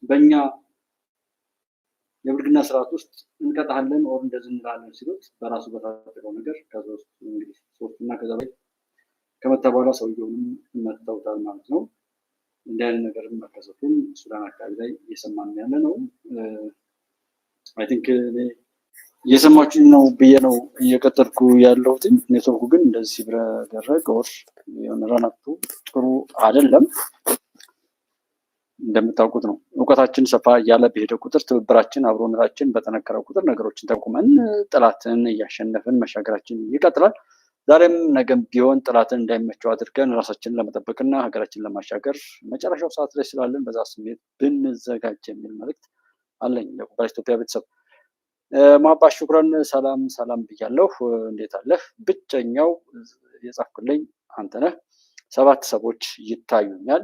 በእኛ የብልግና ስርዓት ውስጥ እንቀጣለን ወር እንደዚህ እንላለን ሲሉት በራሱ በታጠቀው ነገር ሶስቱና ከዛ በላይ ከመታ በኋላ ሰውየውንም መተውታል ማለት ነው። እንዲህ አይነት ነገር መከሰቱን ሱዳን አካባቢ ላይ እየሰማን ያለ ነው። አይ ቲንክ እየሰማችሁኝ ነው ብዬ ነው እየቀጠልኩ ያለሁት። ኔትወርኩ ግን እንደዚህ ሲብረገረግ ወር የሆነ ረናቱ ጥሩ አይደለም። እንደምታውቁት ነው እውቀታችን ሰፋ እያለ በሄደ ቁጥር ትብብራችን አብሮነታችን በጠነከረ ቁጥር ነገሮችን ተቁመን ጠላትን እያሸነፍን መሻገራችን ይቀጥላል። ዛሬም ነገም ቢሆን ጠላትን እንዳይመቸው አድርገን ራሳችንን ለመጠበቅና ሀገራችንን ለማሻገር መጨረሻው ሰዓት ላይ ስላለን በዛ ስሜት ብንዘጋጅ የሚል መልእክት አለኝ። ለጉባኤ ኢትዮጵያ ቤተሰብ ማባ ሹክራን ሰላም ብያለሁ። እንዴት አለህ? ብቸኛው የጻፍክልኝ አንተ ነህ። 7 ሰዎች ይታዩኛል።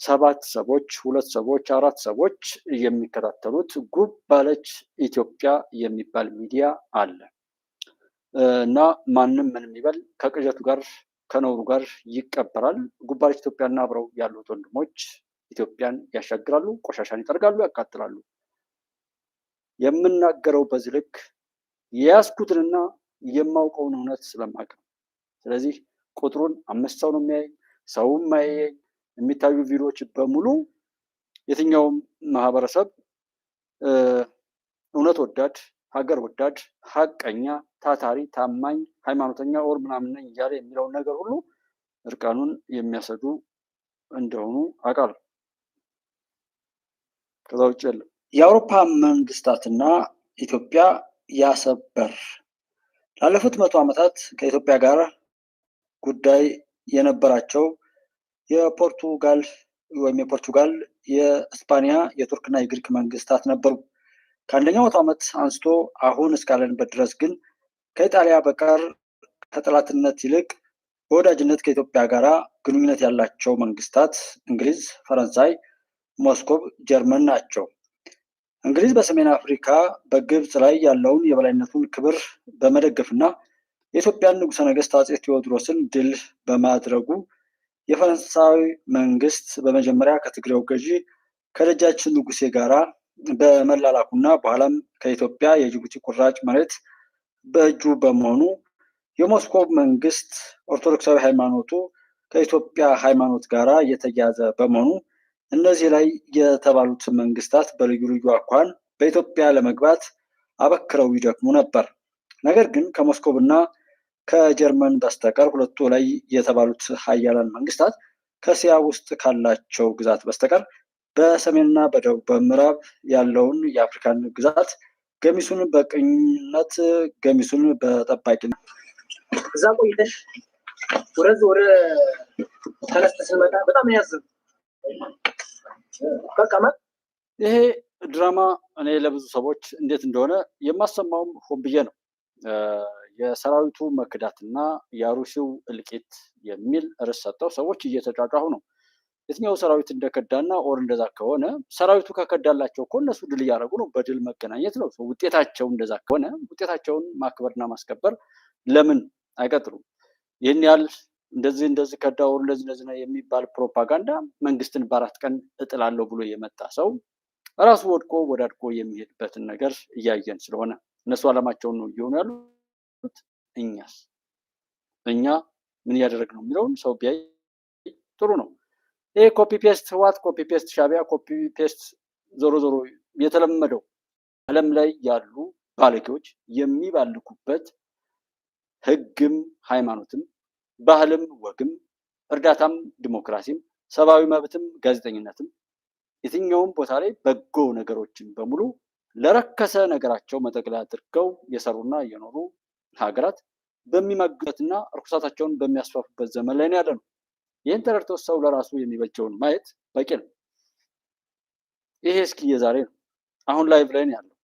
7 ሰዎች፣ 2 ሰዎች፣ 4 ሰዎች የሚከታተሉት ጉባለች ኢትዮጵያ የሚባል ሚዲያ አለ እና ማንም ምንም ይበል ከቅዠቱ ጋር ከነውሩ ጋር ይቀበራል። ጉባለች ኢትዮጵያና አብረው ያሉት ወንድሞች ኢትዮጵያን ያሻግራሉ፣ ቆሻሻን ይጠርጋሉ፣ ያቃጥላሉ። የምናገረው በዚህ ልክ የያዝኩትንና የማውቀውን እውነት ስለማውቅ ነው። ስለዚህ ቁጥሩን 5 ሰው ነው የሚያይ፣ ሰውም ማያየኝ። የሚታዩ ቪዲዮዎች በሙሉ የትኛውም ማህበረሰብ እውነት ወዳድ፣ ሀገር ወዳድ፣ ሀቀኛ፣ ታታሪ፣ ታማኝ፣ ሃይማኖተኛ ኦር ምናምን ነኝ እያለ የሚለውን ነገር ሁሉ እርቃኑን የሚያሰዱ እንደሆኑ አውቃለሁ። ከዛ ውጭ የለም። የአውሮፓ መንግስታትና ኢትዮጵያ የአሰብ በር ላለፉት 100 ዓመታት ከኢትዮጵያ ጋር ጉዳይ የነበራቸው የፖርቱጋል፣ የስፓኒያ፣ የቱርክና የግሪክ መንግስታት ነበሩ። ከአንደኛው 100 ዓመት አንስቶ አሁን እስካለንበት ድረስ ግን ከኢጣሊያ በቀር ከጠላትነት ይልቅ በወዳጅነት ከኢትዮጵያ ጋር ግንኙነት ያላቸው መንግስታት እንግሊዝ፣ ፈረንሳይ፣ ሞስኮቭ፣ ጀርመን ናቸው። እንግሊዝ በሰሜን አፍሪካ በግብፅ ላይ ያለውን የበላይነቱን ክብር በመደገፍና የኢትዮጵያን ንጉሠ ነገሥት አፄ ቴዎድሮስን ድል በማድረጉ የፈረንሳይ መንግስት በመጀመሪያ ከትግሬው ገዢ ከደጃች ንጉሴ ጋራ በመላላኩና በኋላም ከኢትዮጵያ የጅቡቲ ቁራጭ መሬት በእጁ በመሆኑ የሞስኮቭ መንግስት ኦርቶዶክሳዊ ሃይማኖቱ ከኢትዮጵያ ሃይማኖት ጋራ የተያያዘ በመሆኑ እነዚህ ላይ የተባሉት መንግስታት በልዩ ልዩ አኳኋን በኢትዮጵያ ለመግባት አበክረው ይደክሙ ነበር። ነገር ግን ከሞስኮቭ እና ከጀርመን በስተቀር ሁለቱ ላይ የተባሉት ሀያላን መንግስታት ከእስያ ውስጥ ካላቸው ግዛት በስተቀር በሰሜንና በደቡብ በምዕራብ ያለውን የአፍሪካን ግዛት ገሚሱን በቅኝነት ገሚሱን በጠባቂነት እዛ ቆይተሽ ወረዝ ወረ ተነስተሽ ስመጣ በጣም ያዘን በቃ ይሄ ድራማ እኔ ለብዙ ሰዎች እንዴት እንደሆነ የማሰማውም ሆን ብዬ ነው። የሰራዊቱ መክዳትና የአሩሲው እልቂት የሚል ርዕስ ሰጠው ሰዎች እየተጫጫሁ ነው። የትኛው ሰራዊት እንደከዳና ኦር እንደዛ ከሆነ ሰራዊቱ ከከዳላቸው እኮ እነሱ ድል እያደረጉ ነው። በድል መገናኘት ነው ውጤታቸው። እንደዛ ከሆነ ውጤታቸውን ማክበርና ማስከበር ለምን አይቀጥሉም? ይህን ያህል እንደዚህ ከዳ ኦር እንደዚህ ነው የሚባል ፕሮፓጋንዳ መንግስትን በ4 ቀን እጥላለሁ ብሎ የመጣ ሰው ራሱ ወዳድቆ የሚሄድበትን ነገር እያየን ስለሆነ እነሱ አላማቸውን ነው እየሆኑ ያሉት። እኛ ምን እያደረግን ነው የሚለውን ሰው ቢያይ ጥሩ ነው። ይሄ ኮፒ ፔስት ህወሓት፣ ኮፒ ፔስት ሻዕቢያ፣ ኮፒ ፔስት ዞሮ የተለመደው ዓለም ላይ ያሉ ባለጌዎች የሚባልኩበት ህግም ሃይማኖትም ባህልም ወግም እርዳታም ዲሞክራሲም ሰብአዊ መብትም ጋዜጠኝነትም የትኛውም ቦታ ላይ በጎ ነገሮችን በሙሉ ለረከሰ ነገራቸው መጠቅለያ አድርገው የሰሩና የኖሩ ሀገራት በሚማግበትና እርኩሳታቸውን በሚያስፋፉበት ዘመን ላይ ያለ ነው። ይህን ተረድቶ ሰው ለራሱ የሚበጀውን ማየት በቂ ነው። ይሄ እስኪ የዛሬ ነው። አሁን ላይቭ ላይ ነው ያለው።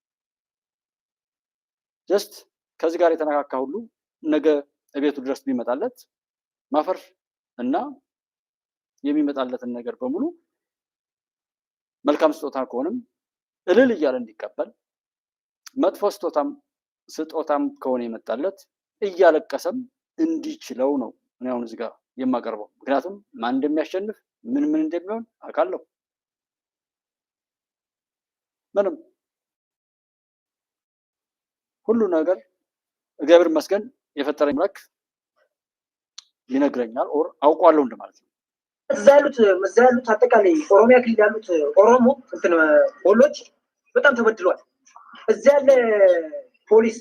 ጀስት ከዚህ ጋር የተነካካ ሁሉ ነገ እቤቱ ድረስ ቢመጣለት ማፈር እና የሚመጣለትን ነገር በሙሉ መልካም ስጦታ ከሆነም እልል እያለ እንዲቀበል፣ መጥፎ ስጦታም ከሆነ የመጣለት እያለቀሰም እንዲችለው ነው እኔ አሁን እዚህ ጋር የማቀርበው። ምክንያቱም ማን እንደሚያሸንፍ ምን እንደሚሆን አውቃለሁ። ምንም ሁሉ ነገር እግዚአብሔር ይመስገን የፈጠረኝ አምላክ ይነግረኛል ኦር አውቀዋለሁ እንደማለት ነው። እዛ ያሉት አጠቃላይ ኦሮሚያ ክልል ያሉት ኦሮሞ እንትን ወሎች በጣም ተበድሏል። እዛ ያለ ፖሊስ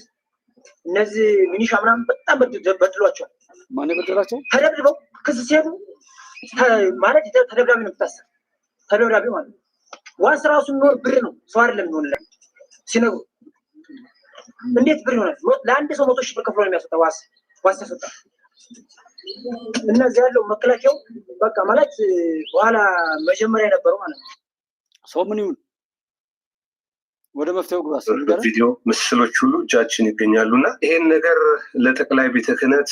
እነዚህ ሚኒሻ ምናምን በጣም በድሏቸዋል። ማን የበደላቸው? ተደብድበው ክስ ሲሄዱ ማለት ተደብዳቢ ነው የምታሰር ተደብዳቢ ማለት ነው። ዋስ ራሱ የሚኖር ብር ነው ሰው አይደለም የሚሆንለት ሲነግሩ እንዴት ብር ይሆናል? ለአንድ ሰው 100 ሺህ ብር ከፍሎ ነው የሚያስወጣው ዋስ ተሰጣ። እነዚህ ያለው መከላከያው በቃ ማለት በኋላ መጀመሪያ የነበረው ማለት ነው። ሰው ምን ይሁን ወደ መፍትሄው ግባ። ቪዲዮ ምስሎች ሁሉ እጃችን ይገኛሉና ይሄን ነገር ለጠቅላይ ቤተ ክህነት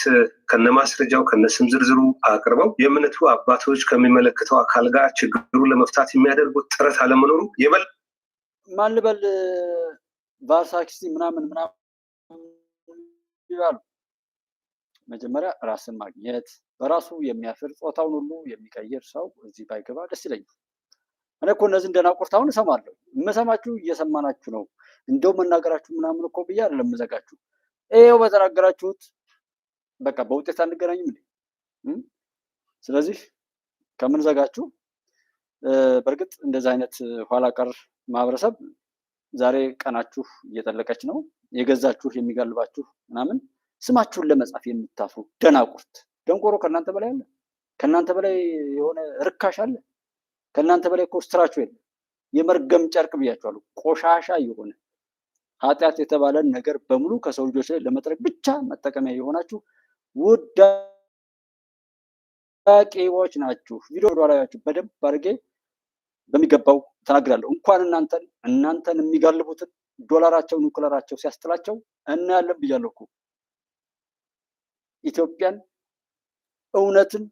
ከነማስረጃው ከነስም ዝርዝሩ አቅርበው የእምነቱ አባቶች ከሚመለከተው አካል ጋር ችግሩን ለመፍታት የሚያደርጉት ጥረት አለመኖሩ ማን ልበል ቫርሳክሲ ምናምን ይላሉ። መጀመሪያ ራስን ማግኘት በራሱ የሚያፍር ጾታውን ሁሉ የሚቀይር ሰው እዚህ ባይገባ ደስ ይለኛል። እኔ እኮ እነዚህ እንደናቁርት አሁን እሰማለሁ። የምሰማችሁ እየሰማናችሁ ነው። እንደው መናገራችሁ ምናምን እኮ ብዬ አይደለም የምዘጋችሁ። ይኸው በተናገራችሁት በቃ በውጤት አንገናኝም እንዴ? ስለዚህ ከምን ዘጋችሁ? በእርግጥ እንደዚህ አይነት ኋላ ቀር ማህበረሰብ ዛሬ ቀናችሁ እየጠለቀች ነው። የገዛችሁ የሚጋልባችሁ ምናምን ስማችሁን ለመጻፍ የምታፍሩ ደናቁርት። ደንቆሮ ከእናንተ በላይ አለ? ከእናንተ በላይ የሆነ ርካሽ አለ? ከእናንተ በላይ እኮ ስትራችሁ የለም። የመርገም ጨርቅ ብያችኋለሁ። ቆሻሻ የሆነ ኃጢአት የተባለን ነገር በሙሉ ከሰው ልጆች ላይ ለመጥረግ ብቻ መጠቀሚያ የሆናችሁ ውዳቂዎች ናችሁ። ቪዲዮ ዶላራችሁ በደንብ አድርጌ በሚገባው ተናግራለሁ። እንኳን እናንተን የሚጋልቡትን ዶላራቸው ኒውክለራቸው ሲያስጥላቸው እናያለን ብያለሁ እኮ። ኢትዮጵያን እውነትን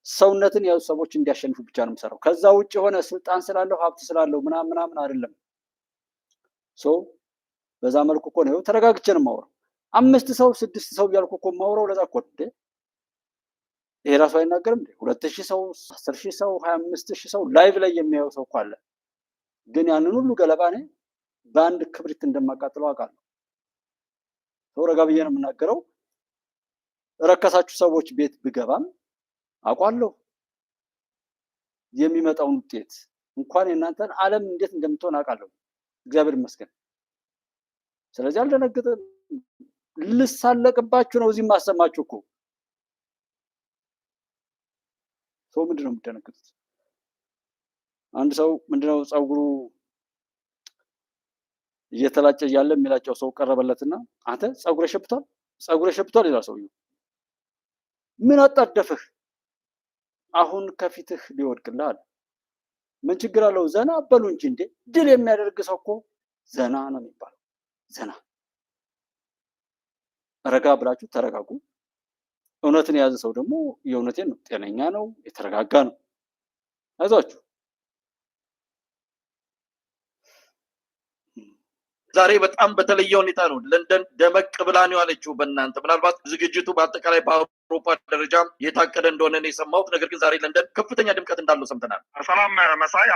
ሰውነትን ያው ሰዎች እንዲያሸንፉ ብቻ ነው የምሰራው። ከዛ ውጭ የሆነ ስልጣን ስላለው ሀብት ስላለው ምናምን አይደለም። በዛ መልኩ እኮ ነው ተረጋግቼ ነው የማወራው። 5 ሰው 6 ሰው እያልኩ እኮ የማወራው ለዛ እኮ እንደ ይሄ ራሱ አይናገርም እንዴ? 2000 ሰው 10000 ሰው 25000 ሰው ላይቭ ላይ የሚያየው ሰው እኮ አለ። ግን ያንን ሁሉ ገለባ እኔ በአንድ ክብሪት እንደማቃጥለው አውቃለሁ። ረጋ ብዬ ነው የምናገረው። ረከሳችሁ ሰዎች ቤት ብገባም አውቃለሁ የሚመጣውን ውጤት። እንኳን የእናንተን ዓለም እንዴት እንደምትሆን አውቃለሁ። እግዚአብሔር ይመስገን። ስለዚህ አልደነግጥም። ልሳለቅባችሁ ነው እዚህ ማሰማችሁ እኮ። ሰው ምንድነው የምትደነግጡት? አንድ ሰው ምንድነው ፀጉሩ እየተላጨ እያለ የሚላጨው ሰው ቀረበለትና አንተ ፀጉር ሸብቷል ይላል ሰውዬው። ምን አጣደፍህ? አሁን ከፊትህ ሊወድቅልህ አለ። ምን ችግር አለው? ዘና በሉ እንጂ እንዴ! ድል የሚያደርግ ሰው እኮ ዘና ነው የሚባለው። ዘና ረጋ ብላችሁ ተረጋጉ። እውነትን የያዘ ሰው ደግሞ የእውነቴን ነው፣ ጤነኛ ነው፣ የተረጋጋ ነው። አይዟችሁ። ዛሬ በጣም በተለየ ሁኔታ ነው ለንደን ደመቅ ብላ ነው ያለችው። በእናንተ ምናልባት ዝግጅቱ በአጠቃላይ በአውሮፓ ደረጃ የታቀደ እንደሆነ ነው የሰማሁት። ነገር ግን ዛሬ ለንደን ከፍተኛ ድምቀት እንዳለው ሰምተናል። ሰላም መሳይ።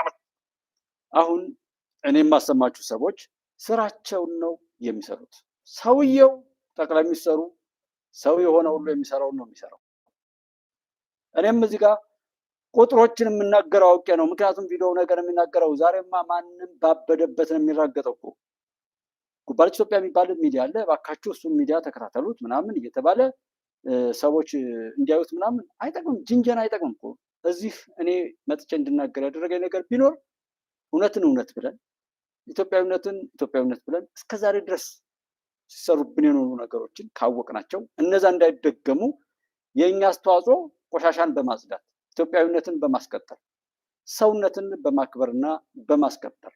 አሁን እኔ የማሰማችሁ ሰዎች ስራቸውን ነው የሚሰሩት። ሰውየው ጠቅላይ ሚኒስትሩ ሰው የሆነ ሁሉ የሚሰራውን ነው የሚሰራው። እኔም እዚህ ጋር ቁጥሮችን የምናገረው አውቄ ነው። ምክንያቱም ቪዲዮ ነገር የሚናገረው ዛሬማ ማንም ባበደበት ነው የሚራገጠው እኮ። ጉባለች ኢትዮጵያ የሚባል ሚዲያ አለ። እባካችሁ እሱን ሚዲያ ተከታተሉት ምናምን እየተባለ ሰዎች እንዲያዩት ምናምን አይጠቅምም። ጅንጀና አይጠቅምም እኮ። እዚህ እኔ መጥቼ እንድናገር ያደረገኝ ነገር ቢኖር እውነትን እውነት ብለን ኢትዮጵያዊነት ብለን እስከዛሬ ድረስ ሲሰሩብን የኖሩ ነገሮችን ካወቅናቸው እነዛ እንዳይደገሙ የእኛ አስተዋጽኦ ቆሻሻን በማጽዳት ኢትዮጵያዊነትን በማስቀጠል ሰውነትን በማክበርና በማስከበር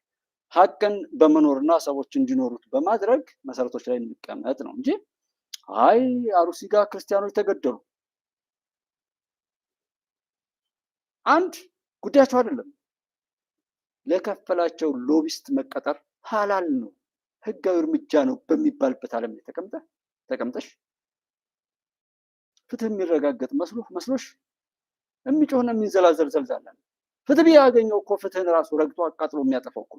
ሀቅን በመኖርና ሰዎች እንዲኖሩት በማድረግ መሰረቶች ላይ እንቀመጥ ነው እንጂ አይ አሩሲ ጋር ክርስቲያኖች ተገደሉ አንድ ጉዳያቸው አይደለም። ለከፈላቸው ሎቢስት መቀጠር ሐላል ነው፣ ህጋዊ እርምጃ ነው በሚባልበት ዓለም ላይ ተቀምጠሽ ፍትህ የሚረጋገጥ መስሎሽ የሚጮህና የሚንዘላዘል ዘልዛላ ፍትህ ቢያገኘው እኮ ፍትህን ራሱ ረግጦ አቃጥሎ የሚያጠፋው እኮ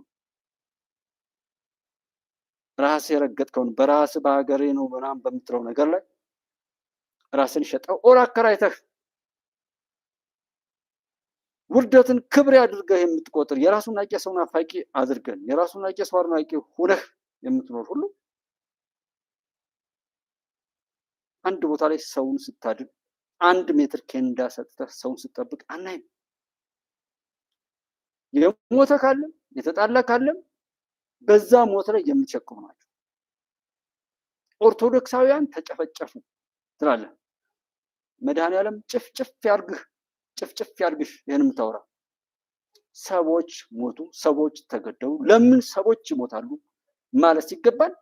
ራስ የረገጥከውን በራስ በሀገሬ ነው ምናምን በምትለው ነገር ላይ ራስን ሸጠው ኦር አከራይተህ ውርደትን ክብር አድርገህ የምትቆጥር የራሱን ናቂ ሰው ናፋቂ አድርገን የራሱን ናቂ ሰው አድናቂ ሁነህ የምትኖር ሁሉ አንድ ቦታ ላይ ሰውን ስታድን 1 ሜትር ኬንዳ ሰጥተህ ሰውን ስጠብቅ አናይም። የሞተ ካለም የተጣላ ካለም በዛ ሞት ላይ የሚቸክሙ ናቸው። ኦርቶዶክሳውያን ተጨፈጨፉ ትላለህ። መድኃኔዓለም ጭፍጭፍ ያርግሽ ይሄን የምታወራ ሰዎች ሞቱ፣ ሰዎች ተገደሉ። ለምን ሰዎች ይሞታሉ ማለት ሲገባል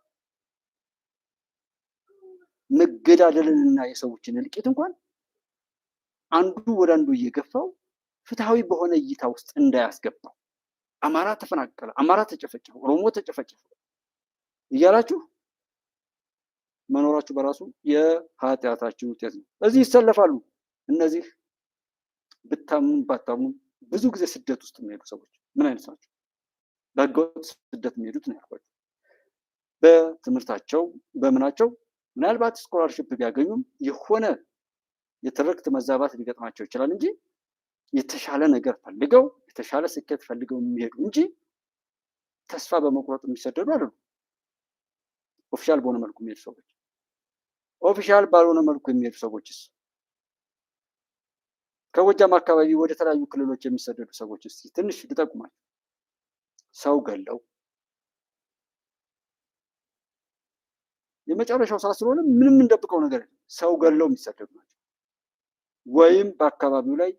መገዳደልንና የሰዎችን እልቂት እንኳን አንዱ ወደ አንዱ እየገፋው ፍትሃዊ በሆነ እይታ ውስጥ እንዳያስገባው አማራ ተፈናቀለ፣ አማራ ተጨፈጨፈ፣ ኦሮሞ ተጨፈጨፈ እያላችሁ መኖራችሁ በራሱ የኃጢአታችሁ ውጤት ነው። እዚህ ይሰለፋሉ። እነዚህ ብታምኑም ባታምኑም ብዙ ጊዜ ስደት ውስጥ የሚሄዱ ሰዎች ምን አይነት ናቸው? በህገወጥ ስደት የሚሄዱት ነው ያልኳቸው። በትምህርታቸው በምናቸው ምናልባት ስኮላርሽፕ ቢያገኙም የሆነ የትርክት መዛባት ሊገጥማቸው ይችላል እንጂ የተሻለ ነገር ፈልገው የተሻለ ስኬት ፈልገው የሚሄዱ እንጂ ተስፋ በመቁረጥ የሚሰደዱ አይደሉም። ኦፊሻል በሆነ መልኩ የሚሄዱ ሰዎች ኦፊሻል ባልሆነ መልኩ የሚሄዱ ሰዎችስ ከጎጃም አካባቢ ወደ ተለያዩ ክልሎች የሚሰደዱ ሰዎች እስቲ ትንሽ ልጠቁማቸው። ሰው ገለው የመጨረሻው ሰዓት ስለሆነ ምንም እንደብቀው ነገር ሰው ገለው የሚሰደዱ ናቸው። ወይም በአካባቢው ላይ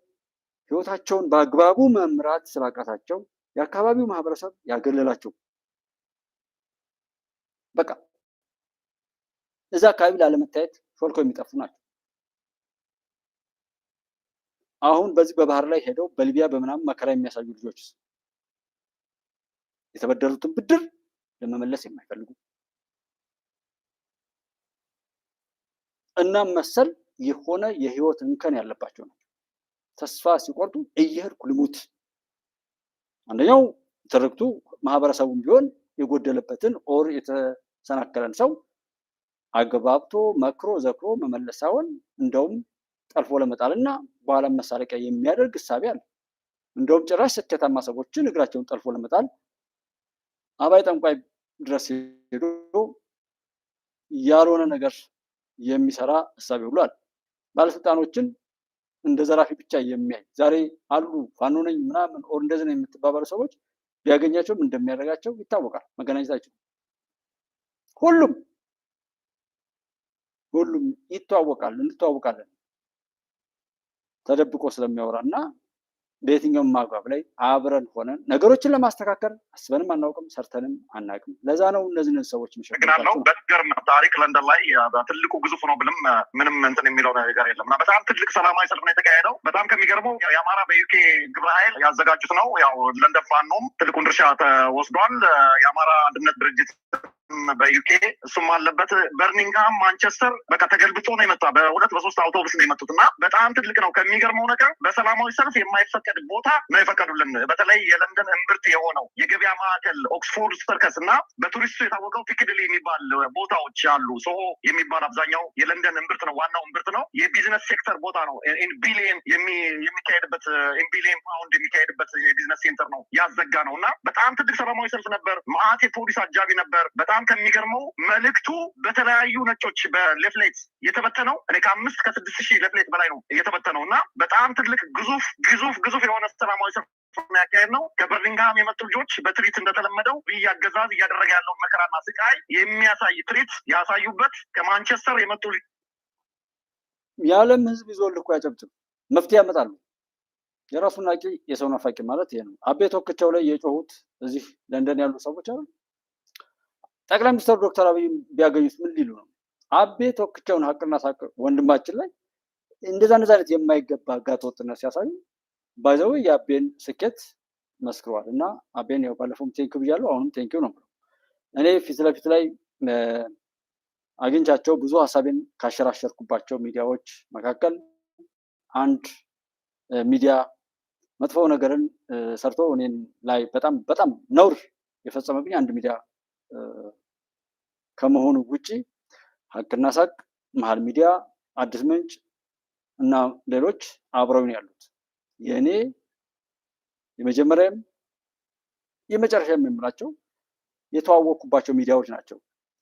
ህይወታቸውን በአግባቡ መምራት ስላቃታቸው የአካባቢው ማህበረሰብ ያገለላቸው በቃ እዛ አካባቢ ላለመታየት ሾልከው የሚጠፉ ናቸው። አሁን በዚህ በባህር ላይ ሄደው በሊቢያ በምናምን መከራ የሚያሳዩ ልጆች የተበደሩትን ብድር ለመመለስ የማይፈልጉ እና መሰል የሆነ የህይወት እንከን ያለባቸው ናቸው። ተስፋ ሲቆርጡ እየሄድኩ ልሙት። አንደኛው ትርክቱ ማህበረሰቡም ቢሆን የጎደለበትን ኦር የተሰናከለን ሰው አግባብቶ መክሮ ዘክሮ መመለስ ሳይሆን እንደውም ጠልፎ ለመጣልና በኋላ መሳለቂያ የሚያደርግ እሳቤ አለ። እንደውም ጭራሽ ስኬታማ ሰዎችን እግራቸውን ጠልፎ ለመጣል አባይ ጠንቋይ ድረስ ሄዶ ያልሆነ ነገር የሚሰራ እሳቤ ሁሉ አለ። ባለስልጣኖችን እንደ ዘራፊ ብቻ የሚያይ ዛሬ አሉ ፋኖ ነኝ ምናምን ኦር እንደዚህ ነው የምትባባሉ ሰዎች ቢያገኛቸውም እንደሚያደርጋቸው ይታወቃል። መገናኘታቸው ሁሉም ይተዋወቃል፣ እንተዋወቃለን ተደብቆ ስለሚያወራ እና በየትኛውም ማግባብ ላይ አብረን ሆነን ነገሮችን ለማስተካከል አስበንም አናውቅም፣ ሰርተንም አናውቅም። ለዛ ነው እነዚህ ሰዎች ምሽግናለው በትገርም ታሪክ ለንደን ላይ ትልቁ ግዙፍ ነው ብልም ምንም እንትን የሚለው ነገር የለም እና በጣም ትልቅ ሰላማዊ ሰልፍ ነው የተካሄደው። በጣም ከሚገርመው የአማራ በዩኬ ግብረ ኃይል ያዘጋጁት ነው። ያው ለንደን ፋኖም ትልቁን ድርሻ ተወስዷል። የአማራ አንድነት ድርጅት በዩኬ እሱም አለበት። በርሚንግሃም፣ ማንቸስተር በቃ ተገልብጦ ነው የመጣ። በ2 በ3 አውቶቡስ ነው የመጡት እና በጣም ትልቅ ነው። ከሚገርመው ነገር በሰላማዊ ሰልፍ የማይፈቀድ ቦታ ነው የፈቀዱልን። በተለይ የለንደን እምብርት የሆነው የገበያ ማዕከል ኦክስፎርድ ሰርከስ እና በቱሪስቱ የታወቀው ፒክድሊ የሚባል ቦታዎች አሉ። ሶሆ የሚባል አብዛኛው የለንደን እምብርት ነው፣ ዋናው እምብርት ነው። የቢዝነስ ሴክተር ቦታ ነው። ቢሊየን የሚካሄድበት ቢሊየን ፓውንድ የሚካሄድበት የቢዝነስ ሴንተር ነው ያዘጋ ነው እና በጣም ትልቅ ሰላማዊ ሰልፍ ነበር። መዓት የፖሊስ አጃቢ ነበር። በጣም ከሚገርመው መልእክቱ በተለያዩ ነጮች በሌፍሌት የተበተነው እኔ ከ5 ከ6 ሺህ ሌፍሌት በላይ ነው የተበተነው እና በጣም ትልቅ ግዙፍ የሆነ ሰላማዊ ሰልፍ የሚያካሄድ ነው። ከበርሚንግሃም የመጡ ልጆች በትርኢት እንደተለመደው ብይ አገዛዝ እያደረገ ያለው መከራና ስቃይ የሚያሳይ ትርኢት ያሳዩበት። ከማንቸስተር የመጡ የዓለም ህዝብ ይዞልህ እኮ ያጨብጭብ፣ መፍትሄ ያመጣሉ። የራሱን ናቂ የሰው ናፋቂ ማለት ይሄ ነው። አቤ ቶክቻው ላይ የጮሁት እዚህ ለንደን ያሉ ሰዎች አሉ። ጠቅላይ ሚኒስትር ዶክተር አብይ ቢያገኙት ምን ሊሉ ነው? አቤ ቶክቻውን ሀቅና ሳቅ ወንድማችን ላይ እንደዛ አይነት የማይገባ ጋጥ ወጥነት ሲያሳዩ ባይዘው የአቤን ስኬት መስክረዋል። እና አቤን ያው ባለፈውም ቴንኪው ብያለሁ፣ አሁንም ቴንኪው ነው። እኔ ፊት ለፊት ላይ አግኝቻቸው ብዙ ሀሳቤን ካሸራሸርኩባቸው ሚዲያዎች መካከል አንድ ሚዲያ መጥፎ ነገርን ሰርቶ እኔን ላይ በጣም ነውር የፈጸመብኝ አንድ ሚዲያ ከመሆኑ ውጪ ሀቅና ሳቅ፣ መሀል ሚዲያ፣ አዲስ ምንጭ እና ሌሎች አብረውን ያሉት የእኔ የመጀመሪያም የመጨረሻም የምላቸው የተዋወቅኩባቸው ሚዲያዎች ናቸው።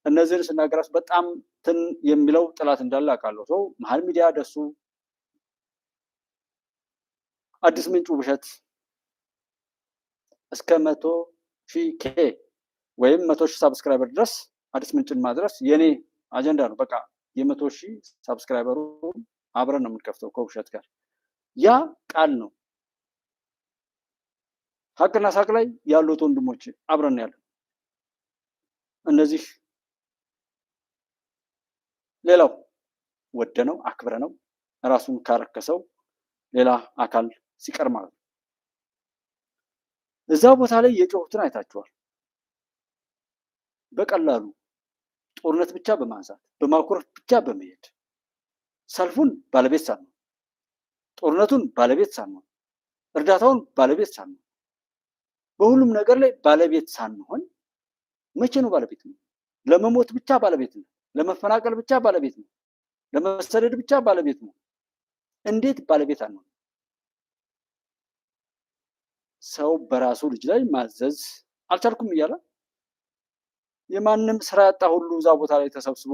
እነዚህን ስናገራስ በጣም ትን የሚለው ጥላት እንዳለ አውቃለሁ። ሰው መሀል ሚዲያ ደሱ፣ አዲስ ምንጭ ውብሸት እስከ 100,000 ወይም 100,000 ሳብስክራይበር ድረስ አዲስ ምንጭን ማድረስ የኔ አጀንዳ ነው። በቃ የ100,000 ሳብስክራይበሩ አብረን ነው የምንከፍተው ከውብሸት ጋር። ያ ቃል ነው። ሀቅና ሳቅ ላይ ያሉት ወንድሞች አብረን ያለን እነዚህ ሌላው ወደነው አክብረነው ራሱን ካረከሰው ሌላ አካል ሲቀር ማለት ነው። እዛ ቦታ ላይ የጮሁትን አይታችኋል። በቀላሉ ጦርነት ብቻ በማንሳት በማኩረፍ ብቻ በመሄድ ሰልፉን ባለቤት ሳንሆን፣ ጦርነቱን ባለቤት ሳንሆን፣ እርዳታውን ባለቤት ሳንሆን፣ በሁሉም ነገር ላይ ባለቤት ሳንሆን መቼ ነው ባለቤት ነው? ለመሞት ብቻ ባለቤት ነው። ለመፈናቀል ብቻ ባለቤት ነው። ለመሰደድ ብቻ ባለቤት ነው። እንዴት ባለቤት አንሆን? ሰው በራሱ ልጅ ላይ ማዘዝ አልቻልኩም እያለ የማንም ስራ ያጣ ሁሉ እዛ ቦታ ላይ ተሰብስቦ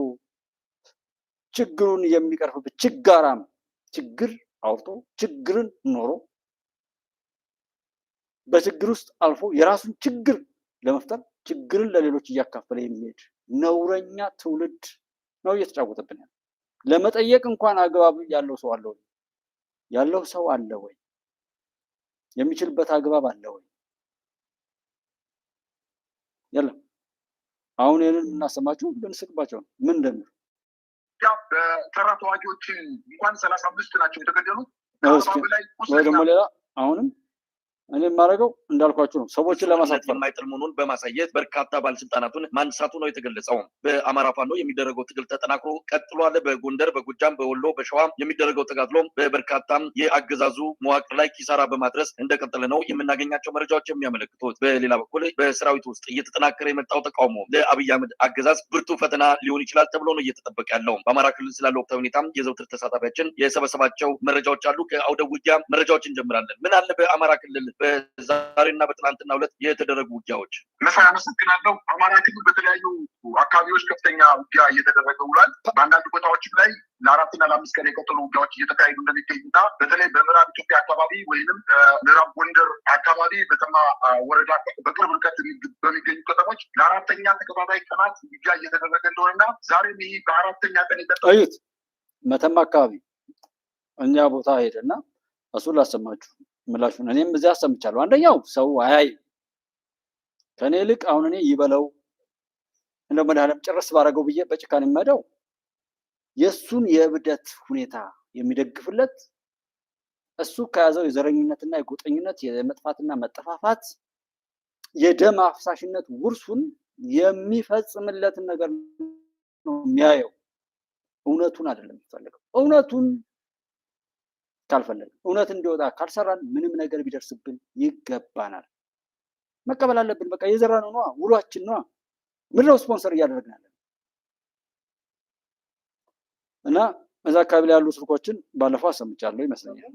ችግሩን የሚቀርፍበት ችጋራም ችግር አውርቶ ችግርን ኖሮ በችግር ውስጥ አልፎ የራሱን ችግር ለመፍጠር ችግርን ለሌሎች እያካፈለ የሚሄድ ነውረኛ ትውልድ ነው እየተጫወተብን ያለው። ለመጠየቅ እንኳን አግባብ ያለው ሰው አለ ወይ? ያለው ሰው አለ ወይ? የሚችልበት አግባብ አለ ወይ? የለም። አሁን ይህንን የምናሰማችሁ ልንስቅባቸው ነው። ምን እንደሚሉ በተራ ተዋጊዎች እንኳን 35 ናቸው የተገደሉት። ወይ ደግሞ ሌላ አሁንም እኔ የማደርገው እንዳልኳችሁ ነው። ሰዎችን ለማሳተፍ የማይጥል መሆኑን በማሳየት በርካታ ባለስልጣናቱን ማንሳቱ ነው የተገለጸው። በአማራ ፋኖ የሚደረገው ትግል ተጠናክሮ ቀጥሏል። በጎንደር፣ በጎጃም፣ በወሎ፣ በሸዋ የሚደረገው ተጋድሎ በበርካታም የአገዛዙ መዋቅር ላይ ኪሳራ በማድረስ እንደቀጠለ ነው የምናገኛቸው መረጃዎች የሚያመለክቱት። በሌላ በኩል በሰራዊት ውስጥ እየተጠናከረ የመጣው ተቃውሞ ለአብይ አህመድ አገዛዝ ብርቱ ፈተና ሊሆን ይችላል ተብሎ ነው እየተጠበቀ ያለው። በአማራ ክልል ስላለው ወቅታዊ ሁኔታም የዘውትር ተሳታፊያችን የሰበሰባቸው መረጃዎች አሉ። ከአውደ ውጊያ መረጃዎች እንጀምራለን። ምን አለ በአማራ ክልል በዛሬና በትናንትና ሁለት የተደረጉ ውጊያዎች? መሳይ አመሰግናለሁ። አማራ ክልል በተለያዩ አካባቢዎች ከፍተኛ ውጊያ እየተደረገ ውሏል። በአንዳንድ ቦታዎችም ላይ ለ4 እና ለ5 ቀን የቀጠሉ ውጊያዎች እየተካሄዱ እንደሚገኙና በተለይ በምዕራብ ኢትዮጵያ አካባቢ ወይም ምዕራብ ጎንደር አካባቢ በተማ ወረዳ በቅርብ ርቀት በሚገኙ ከተሞች ለ4ኛ ተከታታይ ቀናት ውጊያ እየተደረገ እንደሆነና ዛሬም ይህ በ4ኛ ቀን የቀጠሉት መተማ አካባቢ እኛ ቦታ ሄደና እሱን ላሰማችሁ ምላሹን። እኔም እዚያ አሰምቻለሁ። አንደኛው ሰው አያይ ከኔ ይልቅ አሁን እኔ ይበለው እንደ መድኃኒዓለም ጭርስ ባረገው ብዬ በጭካኔ የምሄደው የእሱን የእብደት ሁኔታ የሚደግፍለት እሱ ከያዘው የዘረኝነትና የጎጠኝነት የመጥፋትና መጠፋፋት የደም አፍሳሽነት ውርሱን የሚፈጽምለትን ነገር ነው የሚያየው። እውነቱን አይደለም የሚፈልገው። እውነቱን ካልፈለግን እውነት እንዲወጣ ካልሰራን ምንም ነገር ቢደርስብን ይገባናል። መቀበል አለብን። በቃ የዘራነው ነዋ፣ ውሏችን ነዋ። ምድረው ስፖንሰር እያደረግን ያለን እና እዛ አካባቢ ላይ ያሉ ስልኮችን ባለፈው አሰምቻለሁ ይመስለኛል።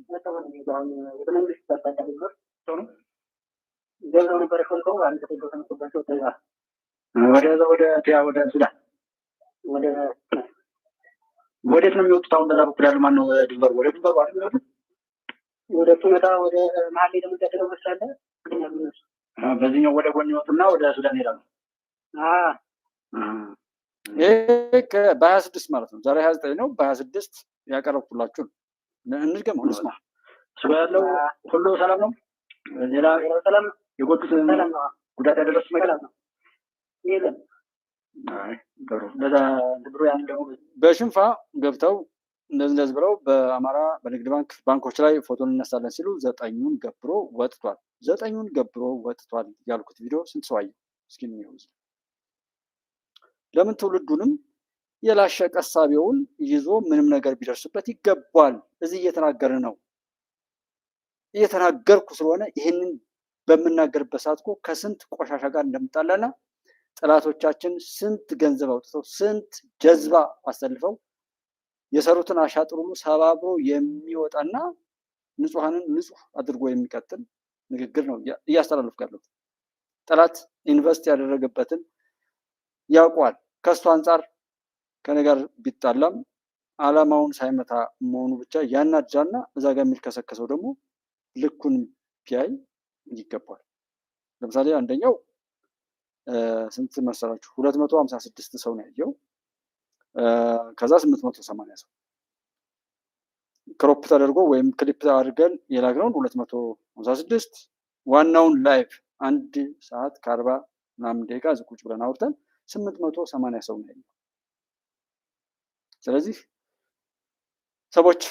ወደ ሱዳን ወዴት ነው የሚወጡት? አሁን በዛ በኩል ያሉ ማነው ድንበሩ? ወደ ድንበሩ አይደል? ወደ ቱመታ ወደ መሀል ላይ ደምጠደው መስላለ። በዚህኛው ወደ ጎን ይወጡና ወደ ሱዳን ይሄዳሉ። ይሄ በ26 ማለት ነው። ዛሬ 29 ነው። በ26 ያቀረብኩላችሁ እንድገም ሆነስ ነው። ስለ ያለው ሁሉ ሰላም ነው። ሌላ ሰላም የጎዱት ጉዳት ያደረሱ ነገር ነው የለም። በሽንፋ ገብተው እንደዚህ ብለው በአማራ በንግድ ባንኮች ላይ ፎቶ እንነሳለን ሲሉ 9ኙን ገብሮ ወጥቷል። 9ኙን ገብሮ ወጥቷል ያልኩት ቪዲዮ ስንት ሰው አየው? እስኪ ነው ለምን ትውልዱንም የላሸቀ እሳቤውን ይዞ ምንም ነገር ቢደርስበት ይገባል። እዚህ እየተናገረ ነው። እየተናገርኩ ስለሆነ ይህንን በምናገርበት ሰዓት እኮ ከስንት ቆሻሻ ጋር እንደምጣላና ጠላቶቻችን ስንት ገንዘብ አውጥተው ስንት ጀዝባ አሰልፈው የሰሩትን አሻጥር ሁሉ ሰባብሮ የሚወጣና ንጹሐንን ንጹህ አድርጎ የሚቀጥል ንግግር ነው እያስተላለፍኩ ያለሁት። ጠላት ኢንቨስት ያደረገበትን ያውቋል። ከሱ አንጻር ከኔ ጋር ቢጣላም አላማውን ሳይመታ መሆኑ ብቻ ያናድዳልና እዛ ጋር የሚልከሰከሰው ደግሞ ልኩን ቢያይ ይገባል። ለምሳሌ አንደኛው ስንት መሰላችሁ? 256 ሰው ነው ያየው። ከዛ 880 ሰው ክሮፕ ተደርጎ ወይም ክሊፕ አድርገን የላክነውን 256 ዋናውን ላይቭ 1 ሰዓት ከ40 ምናምን ደቂቃ ቁጭ ብለን አውርተን 880 ሰው ነው ያየው። ስለዚህ ሰዎች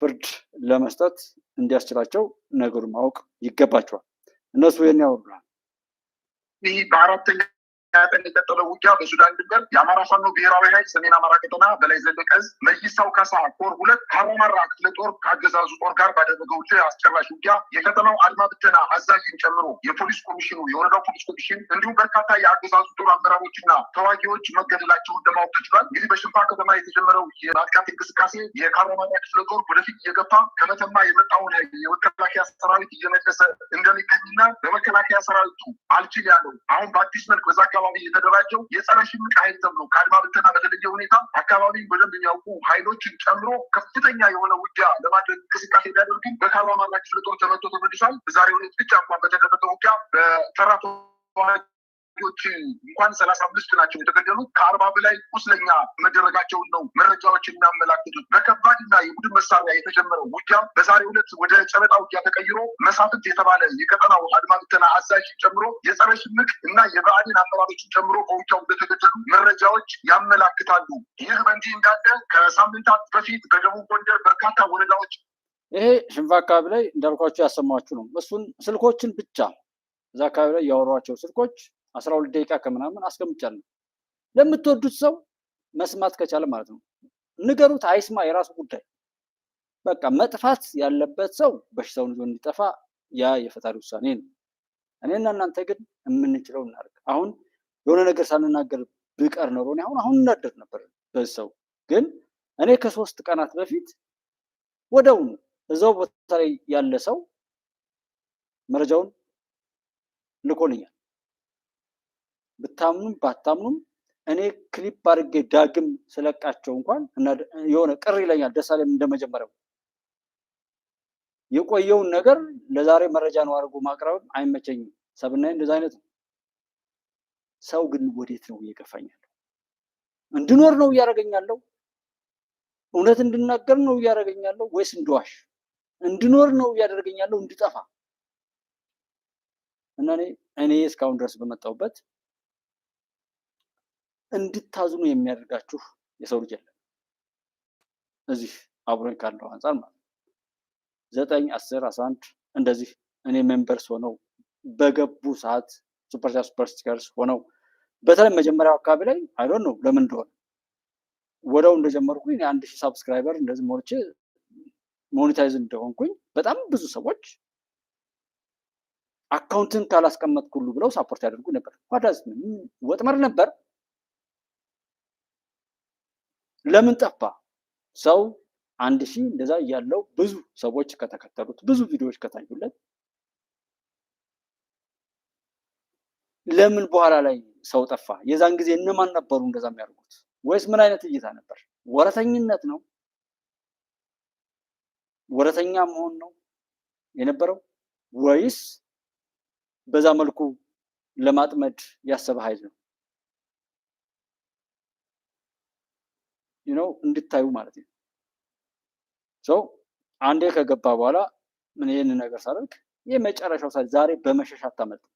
ፍርድ ለመስጠት እንዲያስችላቸው ነገሩን ማወቅ ይገባቸዋል። እነሱ ይሄን ያወሩናል። ይህ በአራተኛ ቀን የቀጠለው ውጊያ በሱዳን ድንበር የአማራ ፋኖ ብሔራዊ ኃይል ሰሜን አማራ ቀጠና በላይ ዘለቀ ዕዝ መይሳው ካሳ ኮር 2 ካራማራ ክፍለ ጦር ከአገዛዙ ጦር ጋር ባደረገው አስጨራሽ ውጊያ የቀጠናው አድማ ብተና አዛዥን ጨምሮ የፖሊስ ኮሚሽኑ፣ የወረዳው ፖሊስ ኮሚሽን እንዲሁም በርካታ የአገዛዙ ጦር አመራሮችና ተዋጊዎች መገደላቸውን ለማወቅ ተችሏል። እንግዲህ በሽንፋ ከተማ የተጀመረው የማጥቃት እንቅስቃሴ የካራማራ ክፍለ ጦር ወደፊት እየገባ ከመተማ የመጣውን የመከላከያ ሰራዊት እየመለሰ እንደሚገኝና በመከላከያ ሰራዊቱ አልችል ያለው አሁን በአዲስ መልክ በዛ አካባቢ የተደራጀው የጸረ ሽምቅ ኃይል ተብሎ ከአድማ ብተና በተለየ ሁኔታ አካባቢን በደንብ የሚያውቁ ኃይሎችን ጨምሮ ከፍተኛ የሆነ ውጊያ ለማድረግ እንቅስቃሴ ቢያደርጉም በካራማራ ክፍለ ጦር ተመቶ ተመልሷል። በዛሬው ዕለት ብቻ እንኳን በተደረገው ውጊያ በተራቶ እንኳን 35 ናቸው የተገደሉት። ከ40 በላይ ቁስለኛ መደረጋቸውን ነው መረጃዎች የሚያመላክቱት። በከባድና የቡድን መሳሪያ የተጀመረው ውጊያ በዛሬው ዕለት ወደ ጨበጣ ውጊያ ተቀይሮ መሳፍንት የተባለ የቀጠናው አድማ ብተና አዛዥ ጨምሮ የጸረ ሽምቅ እና የብአዴን አመራሮችን ጨምሮ በውጊያው እንደተገደሉ መረጃዎች ያመላክታሉ። ይህ በእንዲህ እንዳለ ከሳምንታት በፊት በደቡብ ጎንደር በርካታ ወረዳዎች ይሄ ሽንፋ አካባቢ ላይ እንዳልኳቸው ያሰማችሁ ነው። እሱን ስልኮችን ብቻ እዛ አካባቢ ላይ ያወሯቸው ስልኮች 12 ደቂቃ ከምናምን አስቀምጫለሁ። ለምትወዱት ሰው መስማት ከቻለ ማለት ነው ንገሩት፣ አይስማ፣ የራሱ ጉዳይ። በቃ መጥፋት ያለበት ሰው በሽታውን ይዞ እንዲጠፋ ያ የፈጣሪ ውሳኔ ነው። እኔና እናንተ ግን የምንችለው እናድርግ። አሁን የሆነ ነገር ሳንናገር ብቀር ኖሮ አሁን እናደር ነበር በዚህ ሰው። ግን እኔ ከ3 ቀናት በፊት ወደውኑ እዛው ቦታ ላይ ያለ ሰው መረጃውን ልኮልኛል። ብታምኑም ባታምኑም እኔ ክሊፕ አድርጌ ዳግም ስለቃቸው እንኳን የሆነ ቅር ይለኛል። ደስ አለኝ እንደመጀመሪያው የቆየውን ነገር ለዛሬ መረጃ ነው አድርጎ ማቅረብ አይመቸኝም። ሰብናይ እንደዛ አይነት ነው። ሰው ግን ወዴት ነው እየገፋኛለሁ? እንድኖር ነው እያደረገኛለሁ? እውነት እንድናገር ነው እያደረገኛለሁ? ወይስ እንድዋሽ? እንድኖር ነው እያደረገኛለሁ? እንድጠፋ? እና እኔ እስካሁን ድረስ በመጣሁበት እንድታዝኑ የሚያደርጋችሁ የሰው ልጅ የለም። እዚህ አብሮኝ ካለው አንፃር ማለት 9 10 11 እንደዚህ እኔ ሜምበርስ ሆነው በገቡ ሰዓት ሱፐር ስቲከርስ ሆነው በተለይ መጀመሪያው አካባቢ ላይ አይዶን ነው ለምን እንደሆነ ወደው እንደጀመርኩኝ 1000 ሳብስክራይበር እንደዚህ ሞልቼ ሞኔታይዝ እንደሆንኩኝ በጣም ብዙ ሰዎች አካውንትን ካላስቀመጥኩ ሁሉ ብለው ሳፖርት ያደርጉ ነበር። ዋዳዝ ወጥመር ነበር። ለምን ጠፋ? ሰው 1000 እንደዛ ያለው ብዙ ሰዎች ከተከተሉት ብዙ ቪዲዮዎች ከታዩለት ለምን በኋላ ላይ ሰው ጠፋ? የዛን ጊዜ እነማን ነበሩ እንደዛ የሚያደርጉት? ወይስ ምን አይነት እይታ ነበር? ወረተኝነት ነው? ወረተኛ መሆን ነው የነበረው? ወይስ በዛ መልኩ ለማጥመድ ያሰበ ኃይል ነው? እንድታዩ ማለት ነው። ሰው አንዴ ከገባ በኋላ ምን ይሄን ነገር ሳደርግ የመጨረሻው ዛሬ በመሸሽ አታመልጥም።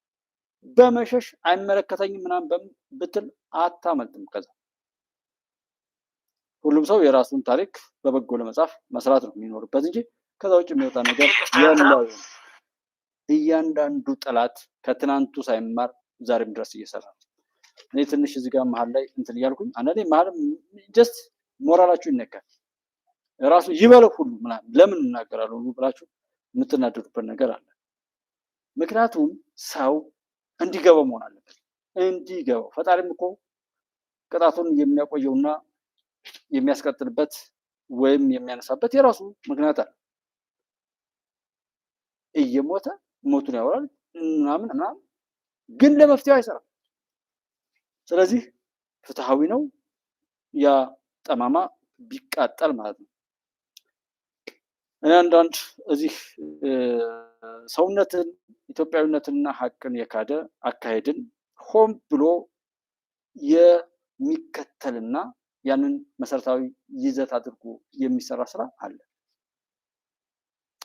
በመሸሽ አይመለከተኝም ምናምን ብትል አታመልጥም። ከዛ ሁሉም ሰው የራሱን ታሪክ በበጎ ለመጻፍ መስራት ነው የሚኖርበት እንጂ ከዛ ውጭ የሚወጣ ነገር የለም። እያንዳንዱ ጠላት ከትናንቱ ሳይማር ዛሬም ድረስ እየሰራ ነው። እኔ ትንሽ እዚህ ጋር መሀል ላይ እንትን እያልኩኝ አንዳንዴ መሀል ጀስት ሞራላችሁ ይነካል። ራሱ ይበለው ሁሉ ምናምን ለምን እናገራለሁ ብላችሁ የምትናደዱበት ነገር አለ። ምክንያቱም ሰው እንዲገባ መሆን አለበት። እንዲገባው ፈጣሪም እኮ ቅጣቱን የሚያቆየውና የሚያስቀጥልበት ወይም የሚያነሳበት የራሱ ምክንያት አለ። እየሞተ ሞቱን ያወራል ምናምን ምናምን፣ ግን ለመፍትሄው አይሰራም። ስለዚህ ፍትሃዊ ነው ያ ጠማማ ቢቃጠል ማለት ነው። እኔ አንዳንድ እዚህ ሰውነትን ኢትዮጵያዊነትንና ሀቅን የካደ አካሄድን ሆን ብሎ የሚከተልና ያንን መሰረታዊ ይዘት አድርጎ የሚሰራ ስራ አለ።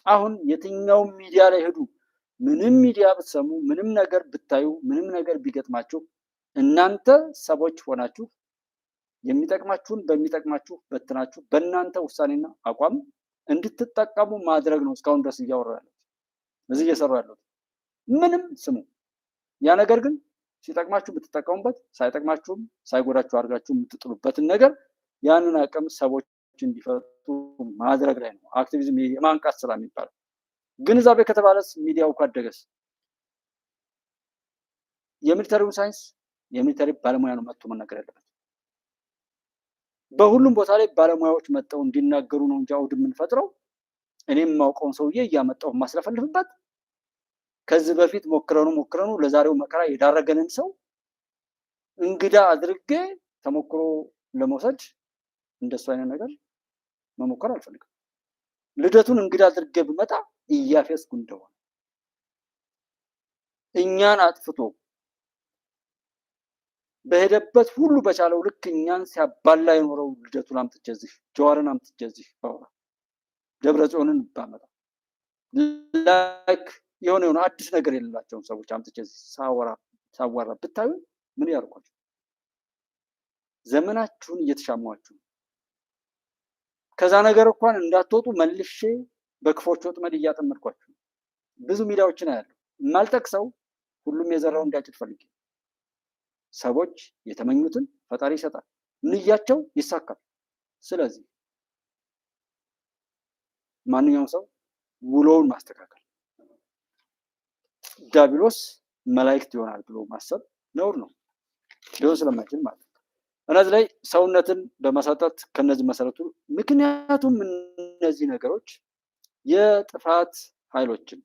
አሁን የትኛው ሚዲያ ላይ ሄዱ፣ ምንም ሚዲያ ብትሰሙ፣ ምንም ነገር ብታዩ፣ ምንም ነገር ቢገጥማችሁ እናንተ ሰዎች ሆናችሁ የሚጠቅማችሁን በሚጠቅማችሁ በትናችሁ በእናንተ ውሳኔና አቋም እንድትጠቀሙ ማድረግ ነው። እስካሁን ድረስ እያወራ ያለው እዚህ እየሰሩ ያለው ምንም ስሙ። ያ ነገር ግን ሲጠቅማችሁ ብትጠቀሙበት፣ ሳይጠቅማችሁም ሳይጎዳችሁ አድርጋችሁ የምትጥሉበትን ነገር ያንን አቅም ሰዎች እንዲፈቱ ማድረግ ላይ ነው አክቲቪዝም የማንቃት ስራ የሚባለው። ግንዛቤ ከተባለስ ሚዲያው ካደገስ የሚሊተሪውን ሳይንስ የሚሊተሪ ባለሙያ ነው መጥቶ መናገር ያለበት። በሁሉም ቦታ ላይ ባለሙያዎች መጥተው እንዲናገሩ ነው እንጂ አውድ የምንፈጥረው እኔም የማውቀውን ሰውዬ እያመጣሁ ማስለፈልፍበት ከዚህ በፊት ሞክረኑ ለዛሬው መከራ የዳረገንን ሰው እንግዳ አድርጌ ተሞክሮ ለመውሰድ እንደሱ አይነት ነገር መሞከር አልፈልግም። ልደቱን እንግዳ አድርጌ ብመጣ እያፌስኩ እንደሆነ እኛን አጥፍቶ በሄደበት ሁሉ በቻለው ልክ እኛን ሲያባላ የኖረው ልደቱን አምጥቼ እዚህ ጀዋርን አምጥቼ እዚህ ባወራ ደብረ ጽዮንን ባመጣ ላይክ የሆነ አዲስ ነገር የሌላቸውን ሰዎች አምጥቼ ሳወራ ብታዩ ምን ያርቋችሁ? ዘመናችሁን እየተሻማችሁ ከዛ ነገር እንኳን እንዳትወጡ መልሼ በክፎች ወጥመድ እያጠመድኳችሁ ብዙ ሚዲያዎችን አያለሁ። የማልጠቅሰው ሁሉም የዘራው እንዲያጭድ ፈልጌ ሰዎች የተመኙትን ፈጣሪ ይሰጣል፣ ንያቸው ይሳካል። ስለዚህ ማንኛውም ሰው ውሎውን ማስተካከል፣ ዲያብሎስ መላእክት ይሆናል ብሎ ማሰብ ነውር ነው፣ ሊሆን ስለማይችል ማለት ነው። እነዚህ ላይ ሰውነትን በመሰጠት ከነዚህ መሰረቱ ምክንያቱም እነዚህ ነገሮች የጥፋት ኃይሎችን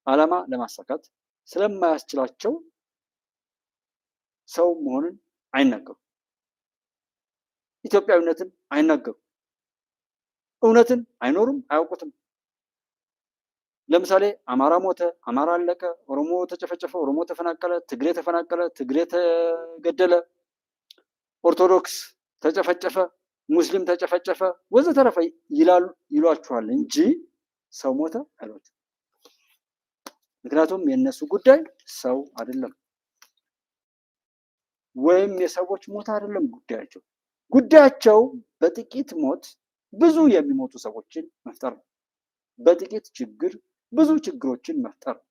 ዓላማ ለማሳካት ስለማያስችላቸው ሰው መሆንን አይናገሩም፣ ኢትዮጵያዊነትን አይናገሩም፣ እውነትን አይኖሩም፣ አያውቁትም። ለምሳሌ አማራ ሞተ፣ አማራ አለቀ፣ ኦሮሞ ተጨፈጨፈ፣ ኦሮሞ ተፈናቀለ፣ ትግሬ ተፈናቀለ፣ ትግሬ ተገደለ፣ ኦርቶዶክስ ተጨፈጨፈ፣ ሙስሊም ተጨፈጨፈ ወዘተረፈ ይሏችኋል እንጂ ሰው ሞተ አይሏችሁም። ምክንያቱም የእነሱ ጉዳይ ሰው አይደለም፣ ወይም የሰዎች ሞት አይደለም ጉዳያቸው። ጉዳያቸው በጥቂት ሞት ብዙ የሚሞቱ ሰዎችን መፍጠር ነው። በጥቂት ችግር ብዙ ችግሮችን መፍጠር ነው።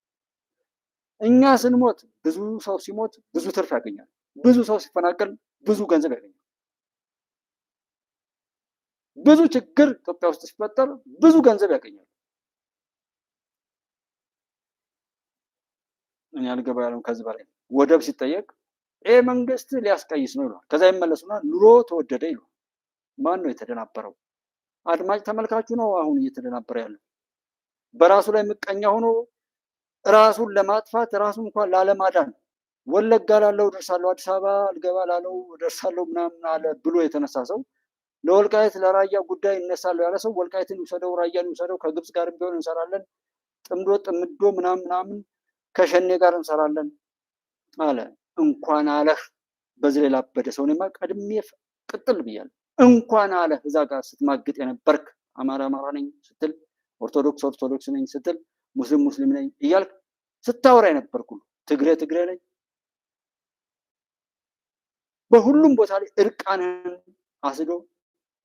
እኛ ስንሞት፣ ብዙ ሰው ሲሞት ብዙ ትርፍ ያገኛል። ብዙ ሰው ሲፈናቀል ብዙ ገንዘብ ያገኛል። ብዙ ችግር ኢትዮጵያ ውስጥ ሲፈጠር ብዙ ገንዘብ ያገኛል። እኔ አልገባ ያለው ከዚህ በላይ ወደብ ሲጠየቅ ይሄ መንግስት ሊያስቀይስ ነው ይሏል። ከዛ ይመለሱና ኑሮ ተወደደ ይሏል። ማን ነው የተደናበረው? አድማጭ ተመልካቹ ነው አሁን እየተደናበረ ያለው። በራሱ ላይ ምቀኛ ሆኖ ራሱን ለማጥፋት ራሱ እንኳን ላለማዳን ወለጋ ላለው ደርሳለሁ፣ አዲስ አበባ አልገባ ላለው ደርሳለሁ ምናምን አለ ብሎ የተነሳ ሰው ለወልቃይት ለራያ ጉዳይ እነሳለሁ ያለ ሰው ወልቃይትን ይውሰደው፣ ራያን ይውሰደው፣ ከግብፅ ጋር ቢሆን እንሰራለን፣ ጥምዶ ምናምን ከሸኔ ጋር እንሰራለን አለ። እንኳን አለህ በዚህ ላይ ላበደ ሰው እኔማ ቀድሜ ቅጥል ብያለሁ። እንኳን አለህ እዛ ጋር ስትማግጥ የነበርክ አማራ ነኝ ስትል፣ ኦርቶዶክስ ነኝ ስትል፣ ሙስሊም ነኝ እያልክ ስታወራ የነበርኩ ትግሬ ነኝ በሁሉም ቦታ ላይ እርቃንን አስዶ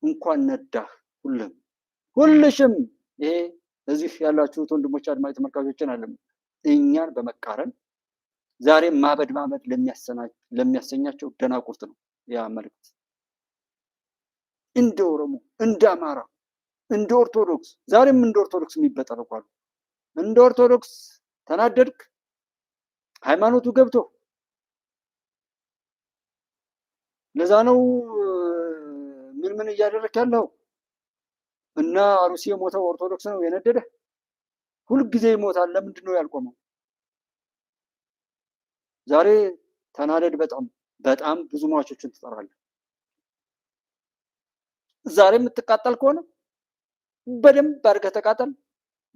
እንኳን ነዳህ ሁልሽም። ይሄ እዚህ ያላችሁት ወንድሞች አድማጭ ተመልካቾችን አለም እኛን በመቃረን ዛሬ ማበድ ለሚያሰኛቸው ደናቁርት ነው ያ መልእክት። እንደ ኦሮሞ፣ እንደ አማራ፣ እንደ ኦርቶዶክስ ዛሬም እንደ ኦርቶዶክስ የሚበጠረቋሉ። እንደ ኦርቶዶክስ ተናደድክ፣ ሃይማኖቱ ገብቶ ለዛ ነው ምን እያደረክ ያለው? እና አሩሲ የሞተው ኦርቶዶክስ ነው የነደደ? ሁልጊዜ ይሞታል። ለምንድን ነው ያልቆመው? ዛሬ ተናደድ። በጣም ብዙ ሟቾችን ትጠራለህ። ዛሬ የምትቃጠል ከሆነ በደንብ አድርገህ ተቃጠል።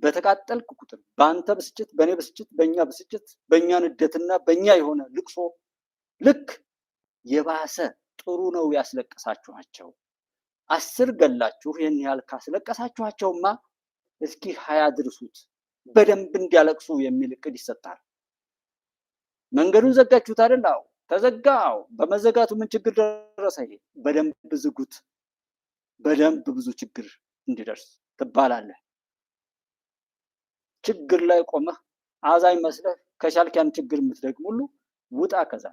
በተቃጠልክ ቁጥር በአንተ ብስጭት፣ በእኔ ብስጭት፣ በእኛ ብስጭት፣ በእኛ ንደትና በእኛ የሆነ ልቅሶ ልክ የባሰ ጥሩ ነው ያስለቀሳችኋቸው። 10 ገላችሁ ይህን ያህል ካስለቀሳችኋቸውማ እስኪ 20 ድርሱት በደንብ እንዲያለቅሱ የሚል እቅድ ይሰጣል። መንገዱን ዘጋችሁት አይደል? አዎ ተዘጋው። በመዘጋቱ ምን ችግር ደረሰ? ይሄ በደንብ ዝጉት። በደንብ ብዙ ችግር እንዲደርስ ትባላለህ። ችግር ላይ ቆመህ አዛኝ መስለህ ከቻልክ ያን ችግር የምትደግም ሁሉ ውጣ። ከዛ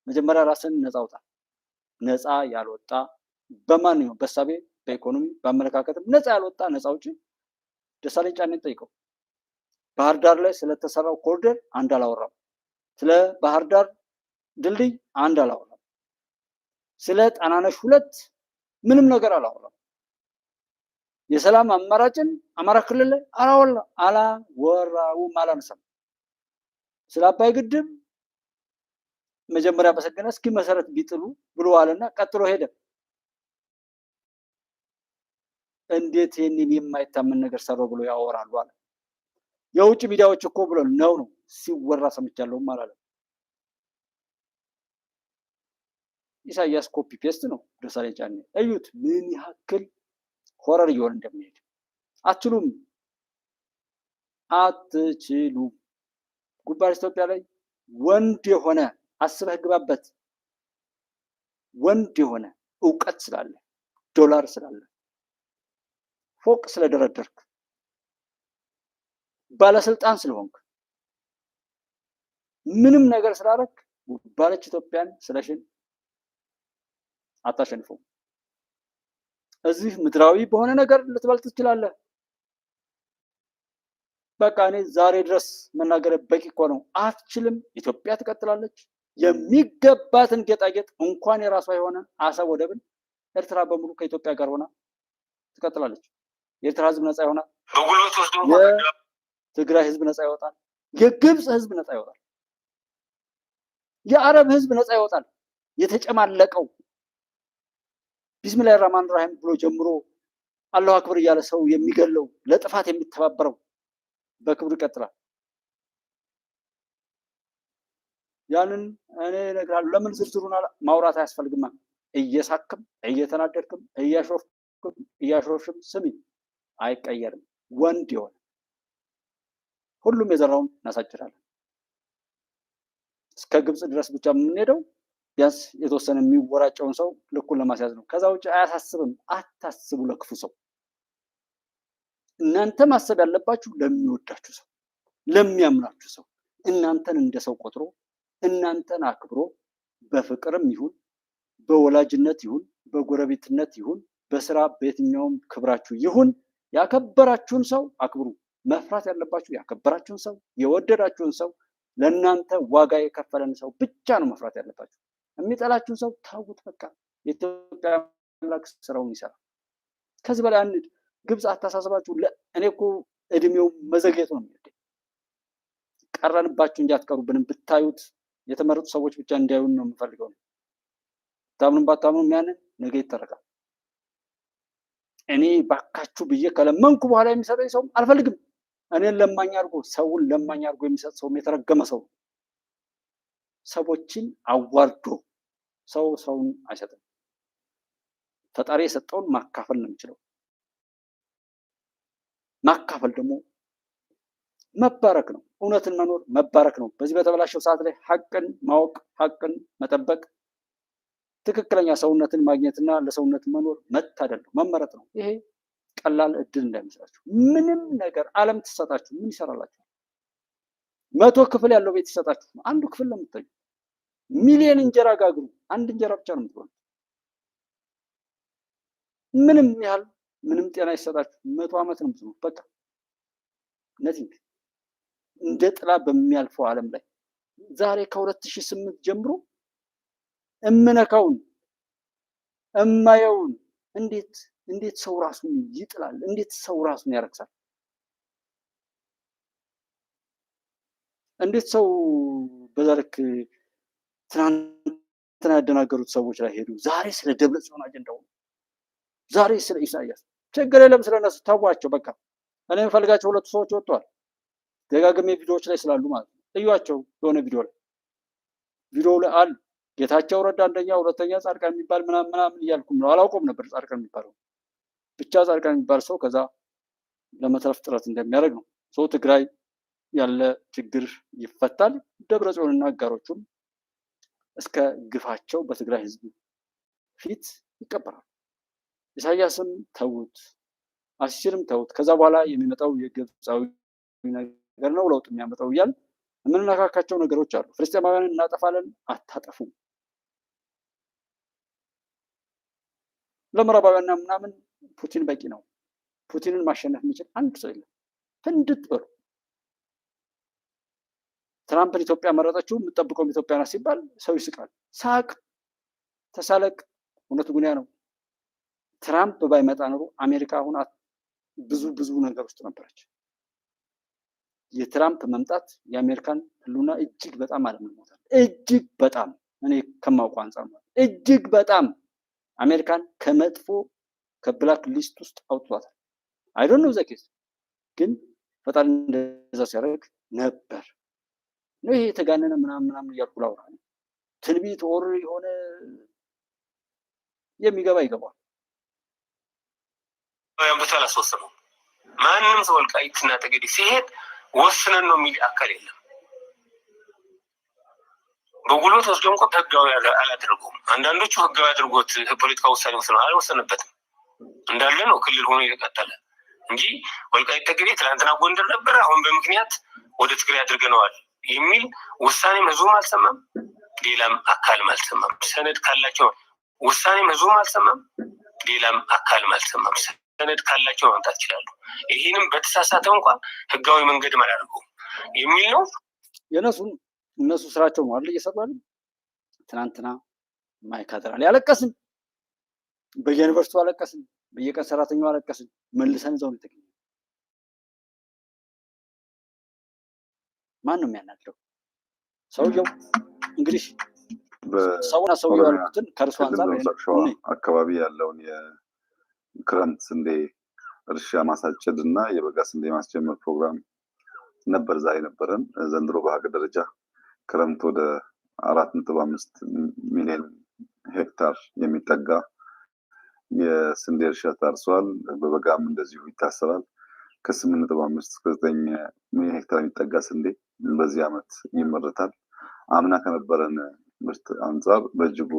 መጀመሪያ ራስን ነፃ ውጣ። ነፃ ያልወጣ በማንኛውም በሳቤ፣ በኢኮኖሚ፣ በአመለካከትም ነፃ ያልወጣ ነፃ ውጪ ደሳለኝ ጫኔን ጠይቀው። ባህር ዳር ላይ ስለተሰራው ኮሪደር አንድ አላወራም። ስለ ባህር ዳር ድልድይ አንድ አላወራም። ስለ ጣናነሽ 2 ምንም ነገር አላወራም። የሰላም አማራጭን አማራ ክልል ላይ አላወራውም፣ አላነሳም። ስለ አባይ ግድብ መጀመሪያ መሰገነ እስኪ መሰረት ቢጥሉ ብለዋልና ቀጥሎ ሄደ። እንዴት ይህንን የማይታመን ነገር ሰራው ብሎ ያወራሉ አለ። የውጭ ሚዲያዎች እኮ ብሎ ነው ሲወራ ሰምቻለሁ ማለት ነው። ኢሳያስ ኮፒ ፔስት ነው ደሳለኝ ጫኔ። እዩት ምን ያክል ሆረር እየሆነ እንደሚሄድ። አትችሉም። ጉባኤ ኢትዮጵያ ላይ ወንድ የሆነ አስበህ ግባበት። ወንድ የሆነ እውቀት ስላለ፣ ዶላር ስላለ፣ ፎቅ ስለደረደርክ፣ ባለስልጣን ስለሆንክ፣ ምንም ነገር ስላደረክ ባለች ኢትዮጵያን ስለሽን አታሸንፈው። እዚህ ምድራዊ በሆነ ነገር ልትበልጥ ትችላለህ። በቃ እኔ ዛሬ ድረስ መናገር በቂ እኮ ነው። አትችልም። ኢትዮጵያ ትቀጥላለች። የሚገባትን ጌጣጌጥ እንኳን የራሷ የሆነ አሰብ ወደብን ኤርትራ በሙሉ ከኢትዮጵያ ጋር ሆና ትቀጥላለች። የኤርትራ ህዝብ ነፃ ይሆናል። የትግራይ ህዝብ ነፃ ይወጣል። የግብፅ ህዝብ ነፃ ይወጣል። የአረብ ህዝብ ነፃ ይወጣል። የተጨማለቀው ቢስሚላህ ራህማን ራሂም ብሎ ጀምሮ አላሁ አክበር እያለ ሰው የሚገለው ለጥፋት የሚተባበረው በክብር ይቀጥላል። ያንን እኔ እነግርሃለሁ። ለምን ዝርዝሩን ማውራት አያስፈልግም። እየሳክም እየተናደድክም እያሾፍሽም ስሚ፣ አይቀየርም። ወንድ የሆነ ሁሉም የዘራውን እናሳጭዳለን። እስከ ግብፅ ድረስ ብቻ የምንሄደው ቢያንስ የተወሰነ የሚወራጨውን ሰው ልኩን ለማስያዝ ነው። ከዛ ውጭ አያሳስብም። አታስቡ ለክፉ ሰው። እናንተ ማሰብ ያለባችሁ ለሚወዳችሁ ሰው፣ ለሚያምናችሁ ሰው፣ እናንተን እንደ ሰው ቆጥሮ እናንተን አክብሮ በፍቅርም ይሁን በወላጅነት ይሁን በጎረቤትነት ይሁን በስራ በየትኛውም ክብራችሁ ይሁን ያከበራችሁን ሰው አክብሩ። መፍራት ያለባችሁ ያከበራችሁን ሰው፣ የወደዳችሁን ሰው፣ ለእናንተ ዋጋ የከፈለን ሰው ብቻ ነው መፍራት ያለባችሁ። የሚጠላችሁን ሰው ታውት። በቃ የኢትዮጵያ አምላክ ስራውን ይሰራል። ከዚህ በላይ አንድ ግብፅ አታሳስባችሁ። እኔ እኮ እድሜው መዘግየቱ ነው የሚሄድ። ቀረንባችሁ እንጂ አትቀሩብንም። ብታዩት የተመረጡ ሰዎች ብቻ እንዲያዩን ነው የምፈልገው። ታምኑም ባታምኑም ያንን ነገ ይተረካል። እኔ ባካችሁ ብዬ ከለመንኩ በኋላ የሚሰጠኝ ሰው አልፈልግም። እኔን ለማኝ አድርጎ ሰውን ለማኝ አድርጎ የሚሰጥ ሰው የተረገመ ሰው። ሰዎችን አዋርዶ ሰውን አይሰጥም። ፈጣሪ የሰጠውን ማካፈል ነው የሚችለው። ማካፈል ደግሞ መባረክ ነው። እውነትን መኖር መባረክ ነው። በዚህ በተበላሸው ሰዓት ላይ ሀቅን ማወቅ፣ ሀቅን መጠበቅ፣ ትክክለኛ ሰውነትን ማግኘትና ለሰውነት መኖር መታደል ነው፣ መመረጥ ነው። ይሄ ቀላል እድል እንዳይመስላችሁ። ምንም ነገር ዓለም ትሰጣችሁ ምን ይሰራላችሁ? 100 ክፍል ያለው ቤት ይሰጣችሁ፣ አንዱ ክፍል ነው የምትተኙ። ሚሊዮን እንጀራ ጋግሩ፣ አንድ እንጀራ ብቻ ነው የምትበሉት። ምንም ያህል ምንም ጤና ይሰጣችሁ 100 ዓመት ነው የምትኖሩት። በቃ ነቲንግ። እንደ ጥላ በሚያልፈው ዓለም ላይ ዛሬ ከ2008 ጀምሮ እምነካውን እማየውን እንዴት ሰው ራሱን ይጥላል? እንዴት ሰው ራሱን ያረክሳል? እንዴት ሰው በዛ ልክ ትናንትና ያደናገሩት ሰዎች ላይ ሄዱ። ዛሬ ስለ ደብረጽዮን አጀንዳው፣ ዛሬ ስለ ኢሳያስ ችግር የለም ስለነሱ ታዋቸው። በቃ እኔ የምፈልጋቸው ሁለቱ ሰዎች ወጥተዋል። ደጋግሜ ቪዲዮዎች ላይ ስላሉ ማለት ነው። እዩዋቸው። የሆነ ቪዲዮ ላይ አሉ። ጌታቸው ረዳ አንደኛ፣ ሁለተኛ ጻድቃን የሚባል ምናምን እያልኩም ነው። አላውቀውም ነበር ጻድቃን የሚባለው። ብቻ ጻድቃን የሚባል ሰው ከዛ ለመትረፍ ጥረት እንደሚያደርግ ነው። ሰው ትግራይ ያለ ችግር ይፈታል፣ ደብረጽዮንና አጋሮቹም እስከ ግፋቸው በትግራይ ህዝብ ፊት ይቀበራሉ። ኢሳያስም ተውት፣ አሲሲንም ተውት። ከዛ በኋላ የሚመጣው የግብፃዊ ነገር ነው ለውጥ የሚያመጣው እያል የምንነካካቸው ነገሮች አሉ። ፍልስጤማውያንን እናጠፋለን፣ አታጠፉም። ለምዕራባውያንና ምናምን ፑቲን በቂ ነው። ፑቲንን ማሸነፍ የሚችል አንድ ሰው የለም። ፍንድት በሉ። ትራምፕን ኢትዮጵያ መረጠችው፣ የምጠብቀውም ኢትዮጵያ ናት ሲባል ሰው ይስቃል። ሳቅ፣ ተሳለቅ። እውነቱ ጉንያ ነው። ትራምፕ ባይመጣ ኖሮ አሜሪካ አሁን ብዙ ነገር ውስጥ ነበረች። የትራምፕ መምጣት የአሜሪካን ህልውና እጅግ በጣም አለመሞታል። እጅግ በጣም እኔ ከማውቀው አንጻር ማለት እጅግ በጣም አሜሪካን ከመጥፎ ከብላክ ሊስት ውስጥ አውጥቷታል። አይ ዶንት ኖ ዘኬስ ግን ፈጣሪ እንደዛ ሲያደርግ ነበር ነው። ይሄ የተጋነነ ምናምን እያልኩ ላውራ ትንቢት ኦር የሆነ የሚገባ ይገባል። ያንበታ አላስወሰነው። ማንም ሰው ወልቃይትና ጠገዴ ሲሄድ ወስነን ነው የሚል አካል የለም። በጉልበት ወስዶ እንኳን ህጋዊ አላደረገውም። አንዳንዶቹ ህጋዊ አድርጎት ፖለቲካ ውሳኔ ወስነው አልወሰነበትም። እንዳለ ነው ክልል ሆኖ የተቀጠለ እንጂ ወልቃይት ጠገዴ ትናንትና ጎንደር ነበር፣ አሁን በምክንያት ወደ ትግራይ አድርገነዋል የሚል ውሳኔ ህዝቡም አልሰማም፣ ሌላም አካልም አልሰማም። ሰነድ ካላቸው ውሳኔም ህዝቡም አልሰማም፣ ሌላም አካልም አልሰማም። ሰነድ ካላቸው ማምጣት ይችላሉ። ይህንም በተሳሳተው እንኳን ህጋዊ መንገድ አላደረገውም የሚል ነው። እነሱ ስራቸው ነው አይደል እየሰሩ አይደል። ትናንትና ማይካድራ ላይ አለቀስን፣ በየዩኒቨርሲቲው አለቀስን፣ በየቀን ሰራተኛው አለቀስን። መልሰን እዛው ነው የተገኘው። ማን ነው የሚያናግረው? ሰውየው እንግዲህ ሰውና ሰውየው ያሉትን ከእርሱ አንጻር አካባቢ ያለውን የክረምት ስንዴ እርሻ ማሳጨድ እና የበጋ ስንዴ ማስጀመር ፕሮግራም ነበር ዛሬ ነበረን። ዘንድሮ በሀገር ደረጃ ክረምት ወደ 4.5 ሚሊዮን ሄክታር የሚጠጋ የስንዴ እርሻ ታርሷል። በበጋም እንደዚሁ ይታሰባል። ከ8.5 እስከ 9 ሚሊዮን ሄክታር የሚጠጋ ስንዴ በዚህ ዓመት ይመረታል። አምና ከነበረን ምርት አንጻር በእጅጉ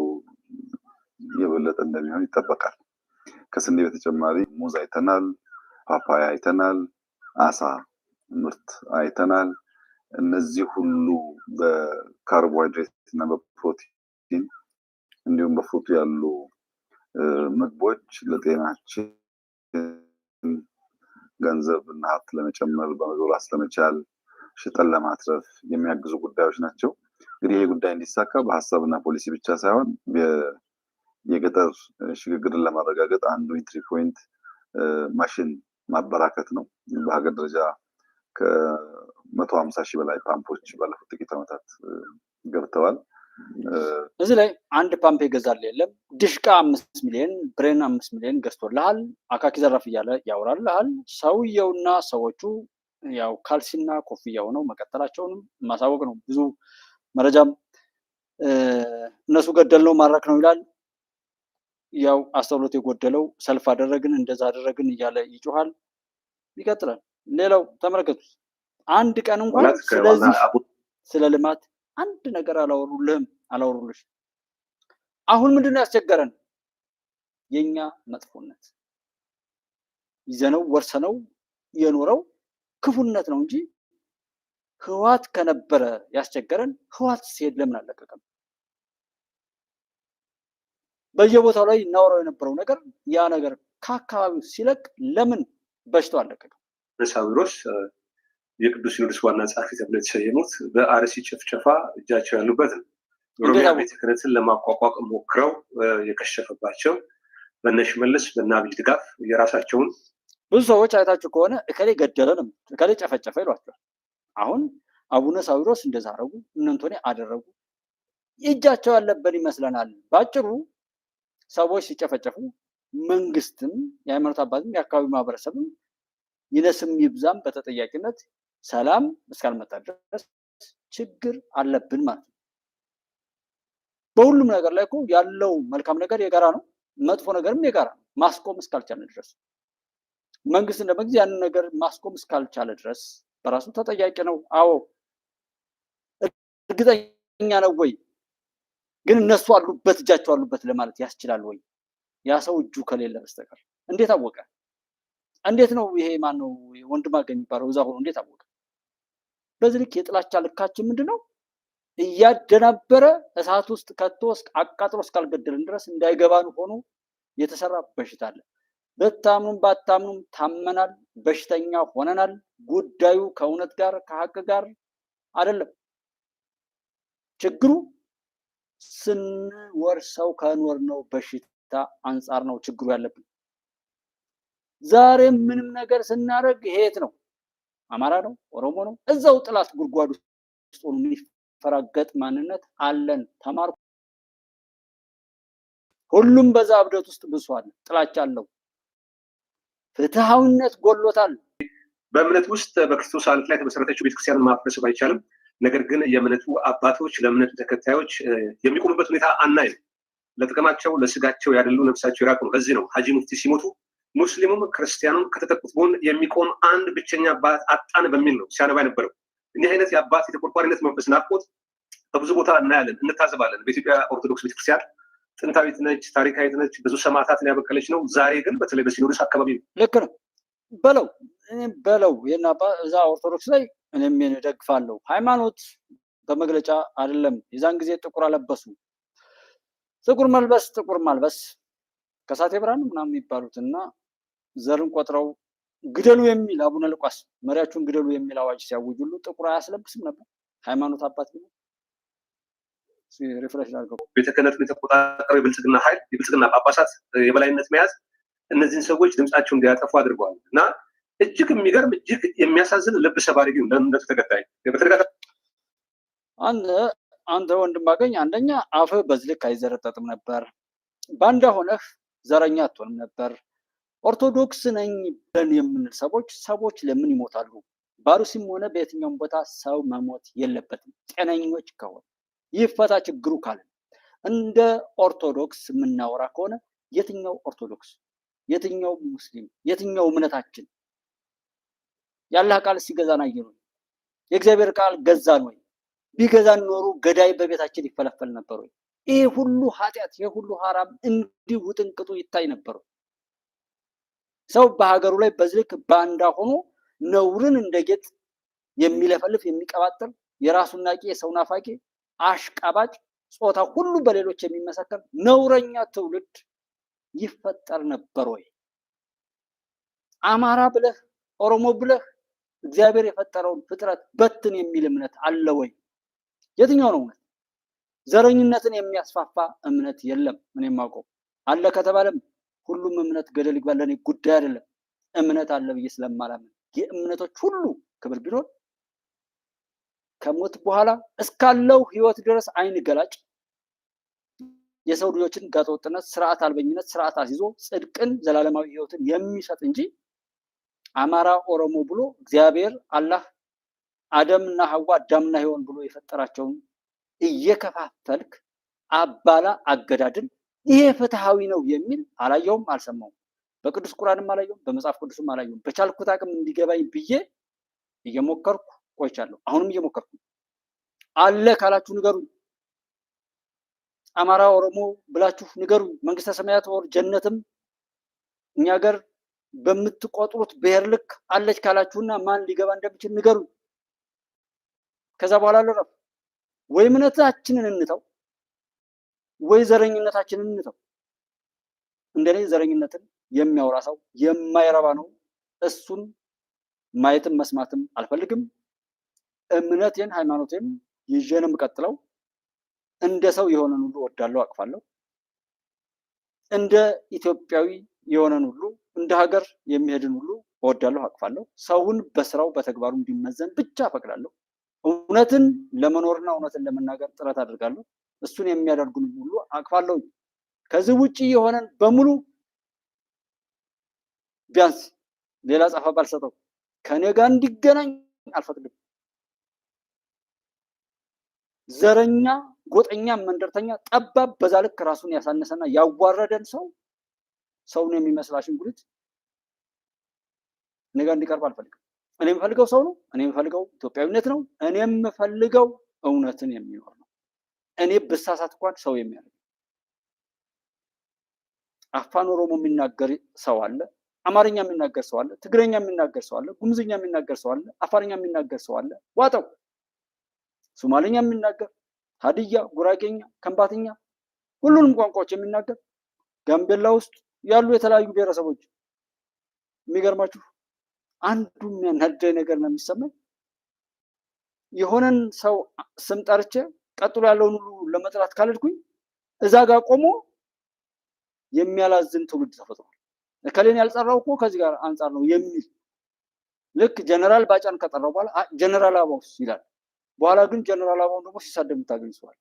የበለጠ እንደሚሆን ይጠበቃል። ከስንዴ በተጨማሪ ሙዝ አይተናል፣ ፓፓያ አይተናል፣ አሳ ምርት አይተናል። እነዚህ ሁሉ በካርቦሃይድሬት እና በፕሮቲን እንዲሁም በፍሩቱ ያሉ ምግቦች ለጤናችን ገንዘብ እና ሀብት ለመጨመር በመዞር ለመቻል ሽጠን ለማትረፍ የሚያግዙ ጉዳዮች ናቸው። እንግዲህ ይህ ጉዳይ እንዲሳካ በሀሳብና ፖሊሲ ብቻ ሳይሆን የገጠር ሽግግርን ለማረጋገጥ አንዱ ኢንትሪ ፖይንት ማሽን ማበራከት ነው። በሀገር ደረጃ ከ150 ሺህ በላይ ፓምፖች ባለፉት ጥቂት ዓመታት ገብተዋል። እዚህ ላይ አንድ ፓምፕ ይገዛል የለም። ድሽቃ 5 ሚሊዮን ብሬን 5 ሚሊዮን ገዝቶልሃል። አካኪ ዘራፍ እያለ ያወራልሃል። ሰውየውና ሰዎቹ ያው ካልሲና ኮፍያ ሆነው መቀጠላቸውንም ማሳወቅ ነው። ብዙ መረጃም እነሱ ገደል ነው ማድረክ ነው ይላል። ያው አስተውሎት የጎደለው ሰልፍ አደረግን እንደዛ አደረግን እያለ ይጮሃል። ይቀጥላል። ሌላው ተመልከቱ። አንድ ቀን እንኳን ስለዚህ ስለ ልማት አንድ ነገር አላወሩልሽ። አሁን ምንድነው ያስቸገረን? የኛ መጥፎነት ይዘነው ወርሰነው የኖረው ክፉነት ነው እንጂ ህዋት ከነበረ ያስቸገረን ህዋት ሲሄድ ለምን አለቀቀም? በየቦታው ላይ እናወራው የነበረው ነገር ያ ነገር ከአካባቢው ሲለቅ ለምን በሽታው አለቀቀም? ሳዊሮስ የቅዱስ ሲኖዶስ ዋና ጸሐፊ ተብለው የተሰየሙት በአርሲ ጭፍጨፋ እጃቸው ያሉበት ነው። ኦሮሚያ ቤተ ክህነትን ለማቋቋም ሞክረው የከሸፈባቸው በእነ ሽመልስ በእነ አብይ ድጋፍ የራሳቸውን ብዙ ሰዎች አይታችሁ ከሆነ እከሌ ገደለ ነው እከሌ ጨፈጨፈ ይሏቸዋል። አሁን አቡነ ሳዊሮስ እንደዛ አደረጉ፣ እነ እንቶኔ አደረጉ። እጃቸው ያለበት ይመስለናል። ባጭሩ ሰዎች ሲጨፈጨፉ መንግስትም የሃይማኖት አባትም የአካባቢው ማህበረሰብም ይነስም ይብዛም በተጠያቂነት ሰላም እስካልመጣ ድረስ ችግር አለብን ማለት ነው። በሁሉም ነገር ላይ እኮ ያለው መልካም ነገር የጋራ ነው፣ መጥፎ ነገርም የጋራ ነው። ማስቆም እስካልቻለ ድረስ መንግስት እንደ መንግስት ያንን ነገር ማስቆም እስካልቻለ ድረስ በራሱ ተጠያቂ ነው። አዎ እርግጠኛ ነው ወይ? ግን እነሱ አሉበት እጃቸው አሉበት ለማለት ያስችላል ወይ? ያ ሰው እጁ ከሌለ በስተቀር እንዴት አወቀ? እንዴት ነው ይሄ ማን ነው ወንድማገኝ የሚባለው እዛ ሆኖ እንዴት አወቀ? በዚህ ልክ የጥላቻ ልካችን ምንድነው? እያደናበረ እሳት ውስጥ ከቶ አቃጥሎ እስካልገደልን ድረስ እንዳይገባን ሆኖ የተሰራ በሽታ አለ። ብታምኑም ባታምኑም ታመናል፣ በሽተኛ ሆነናል። ጉዳዩ ከእውነት ጋር ከሀቅ ጋር አይደለም። ችግሩ ስንወርሰው ከኖርነው በሽታ አንጻር ነው ችግሩ ያለብን። ዛሬ ምንም ነገር ስናደርግ የት ነው? አማራ ነው? ኦሮሞ ነው? እዛው ጥላት ጉድጓድ ውስጥ ሆኖ የሚፈራገጥ ማንነት አለን። ተማርኩ። ሁሉም በዛ እብደት ውስጥ ብሷል። ጥላቻ አለው። ፍትሃዊነት ጎሎታል። በእምነት ውስጥ በክርስቶስ አለት ላይ የተመሰረተችው ቤተክርስቲያንን ማፍረስ ባይቻልም ነገር ግን የእምነቱ አባቶች ለእምነቱ ተከታዮች የሚቆሙበት ሁኔታ አናይም። ለጥቅማቸው ለስጋቸው ያደሉ ነፍሳቸው የራቁ ነው። ለዚህ ነው ሀጂ ሙፍቲ ሲሞቱ ሙስሊሙም ክርስቲያኑም ከተጠቁት ጎን የሚቆም አንድ ብቸኛ አባት አጣን በሚል ነው ሲያነባ የነበረው። እንዲህ አይነት የአባት የተቆርቋሪነት መንፈስ ናፍቆት በብዙ ቦታ እናያለን፣ እንታዘባለን። በኢትዮጵያ ኦርቶዶክስ ቤተክርስቲያን ጥንታዊት ነች፣ ታሪካዊት ነች፣ ብዙ ሰማዕታትን ያበቀለች ነው። ዛሬ ግን በተለይ በሲኖዶስ አካባቢ ልክ ነው በለው እዛ ኦርቶዶክስ ላይ እኔም እደግፋለሁ። ሃይማኖት በመግለጫ አይደለም። የዛን ጊዜ ጥቁር አለበሱ። ጥቁር ማልበስ ከሳቴ ብርሃን ምናምን የሚባሉትና ዘርን ቆጥረው ግደሉ የሚል አቡነ ሉቃስ መሪያችሁን ግደሉ የሚል አዋጅ ሲያውጁሉ ጥቁር አያስለብስም ነበር። ሃይማኖት አባት ነው። ሪፍሬሽ አድርገው ቤተ ክህነቱን የተቆጣጠረው የብልጽግና ኃይል የብልጽግና ጳጳሳት የበላይነት መያዝ እነዚህን ሰዎች ድምጻቸውን እንዲያጠፉ አድርገዋል እና እጅግ የሚገርም እጅግ የሚያሳዝን ልብ ሰባሪ ግን ለእምነቱ ተከታይ አንተ ወንድማገኝ አንደኛ አፍህ በዚህ ልክ አይዘረጠጥም ነበር። ባንዳ ሆነህ ዘረኛ አትሆንም ነበር። ኦርቶዶክስ ነኝ ብለን የምንል ሰዎች ለምን ይሞታሉ? ባሩሲም ሆነ በየትኛውም ቦታ ሰው መሞት የለበትም። ጤነኞች ከሆነ ይፈታ ችግሩ ካለ እንደ ኦርቶዶክስ የምናወራ ከሆነ የትኛው ኦርቶዶክስ፣ የትኛው ሙስሊም፣ የትኛው እምነታችን ያላህ ቃል ሲገዛን አየሩ? የእግዚአብሔር ቃል ገዛን ወይ? ቢገዛን ኖሩ ገዳይ በቤታችን ይፈለፈል ነበር ወይ? ይሄ ሁሉ ኃጢአት፣ ይሄ ሁሉ ሐራም እንዲህ ውጥንቅጡ ይታይ ነበር? ሰው በሀገሩ ላይ በዚህ ልክ ባንዳ ሆኖ ነውርን እንደ ጌጥ የሚለፈልፍ የሚቀባጥር የራሱን ናቂ የሰው ናፋቂ አሽቃባጭ ጾታ ሁሉ በሌሎች የሚመሰከር ነውረኛ ትውልድ ይፈጠር ነበር ወይ? አማራ ብለህ ኦሮሞ ብለህ እግዚአብሔር የፈጠረውን ፍጥረት በትን የሚል እምነት አለ ወይ? የትኛው ነው እምነት? ዘረኝነትን የሚያስፋፋ እምነት የለም። ምን የማውቀው አለ ከተባለም ሁሉም እምነት ገደል ይግባ፣ ለኔ ጉዳይ አይደለም። እምነት አለ ብዬ ስለማላምን የእምነቶች ሁሉ ክብር ቢኖር ከሞት በኋላ እስካለው ህይወት ድረስ አይን ገላጭ የሰው ልጆችን ጋጠወጥነት፣ ስርዓት አልበኝነት ስርዓት አስይዞ ጽድቅን ዘላለማዊ ህይወትን የሚሰጥ እንጂ አማራ ኦሮሞ ብሎ እግዚአብሔር አላህ አደምና ሐዋ አዳምና ሔዋን ብሎ የፈጠራቸውን እየከፋፈልክ አባላ አገዳድል ይሄ ፍትሃዊ ነው የሚል አላየውም፣ አልሰማውም። በቅዱስ ቁርአንም አላየውም፣ በመጽሐፍ ቅዱስም አላየውም። በቻልኩት አቅም እንዲገባኝ ብዬ እየሞከርኩ ቆይቻለሁ። አሁንም እየሞከርኩ አለ ካላችሁ ንገሩኝ። አማራ ኦሮሞ ብላችሁ ንገሩኝ። መንግስተ ሰማያት ወር ጀነትም እኛ ሀገር በምትቆጥሩት ብሔር ልክ አለች ካላችሁና ማን ሊገባ እንደሚችል ንገሩኝ። ከዛ በኋላ አልረፍ ወይ እምነታችንን እንተው ወይ ዘረኝነታችንን እንተው። እንደኔ ዘረኝነትን የሚያወራ ሰው የማይረባ ነው። እሱን ማየትም መስማትም አልፈልግም። እምነቴን ሃይማኖቴን ይዤ ነው የምቀጥለው። እንደ ሰው የሆነን ሁሉ እወዳለሁ፣ አቅፋለሁ። እንደ ኢትዮጵያዊ የሆነን ሁሉ እንደ ሀገር የሚሄድን ሁሉ እወዳለሁ፣ አቅፋለሁ። ሰውን በስራው በተግባሩ እንዲመዘን ብቻ እፈቅዳለሁ። እውነትን ለመኖርና እውነትን ለመናገር ጥረት አድርጋለሁ። እሱን የሚያደርጉን ሁሉ አቅፋለሁ። ከዚህ ውጪ የሆነን በሙሉ ቢያንስ ሌላ ጻፋ ባልሰጠው ከኔ ጋር እንዲገናኝ አልፈቅድም። ዘረኛ፣ ጎጠኛ፣ መንደርተኛ፣ ጠባብ በዛ ልክ ራሱን ያሳነሰና ያዋረደን ሰውን የሚመስል አሽንጉሊት እኔ ጋር እንዲቀርብ አልፈልግም። እኔ የምፈልገው ሰው ነው። እኔ የምፈልገው ኢትዮጵያዊነት ነው። እኔ የምፈልገው እውነትን የሚኖር ነው። እኔ ብሳሳት እንኳን ሰው የሚያደርግ አፋን ኦሮሞ የሚናገር ሰው አለ፣ አማርኛ የሚናገር ሰው አለ፣ ትግረኛ የሚናገር ሰው አለ፣ ጉምዝኛ የሚናገር ሰው አለ፣ አፋርኛ የሚናገር ሰው አለ፣ ዋጠው ሶማሌኛ የሚናገር፣ ሀዲያ፣ ጉራጌኛ፣ ከምባትኛ ሁሉንም ቋንቋዎች የሚናገር ጋምቤላ ውስጥ ያሉ የተለያዩ ብሔረሰቦች። የሚገርማችሁ አንዱ የሚያናደኝ ነገር ነው የሚሰማኝ፣ የሆነን ሰው ስም ጠርቼ ቀጥሎ ያለውን ሁሉ ለመጥራት ካልሄድኩኝ እዛ ጋር ቆሞ የሚያላዝን ትውልድ ተፈጥሯል። እከሌን ያልጠራው እኮ ከዚህ ጋር አንጻር ነው የሚል ልክ ጀነራል ባጫን ከጠራው በኋላ ጀነራል አበባውስ ይላል። በኋላ ግን ጀነራል አበባውን ደግሞ ሲሳደብ የምታገኝ ሰዋል።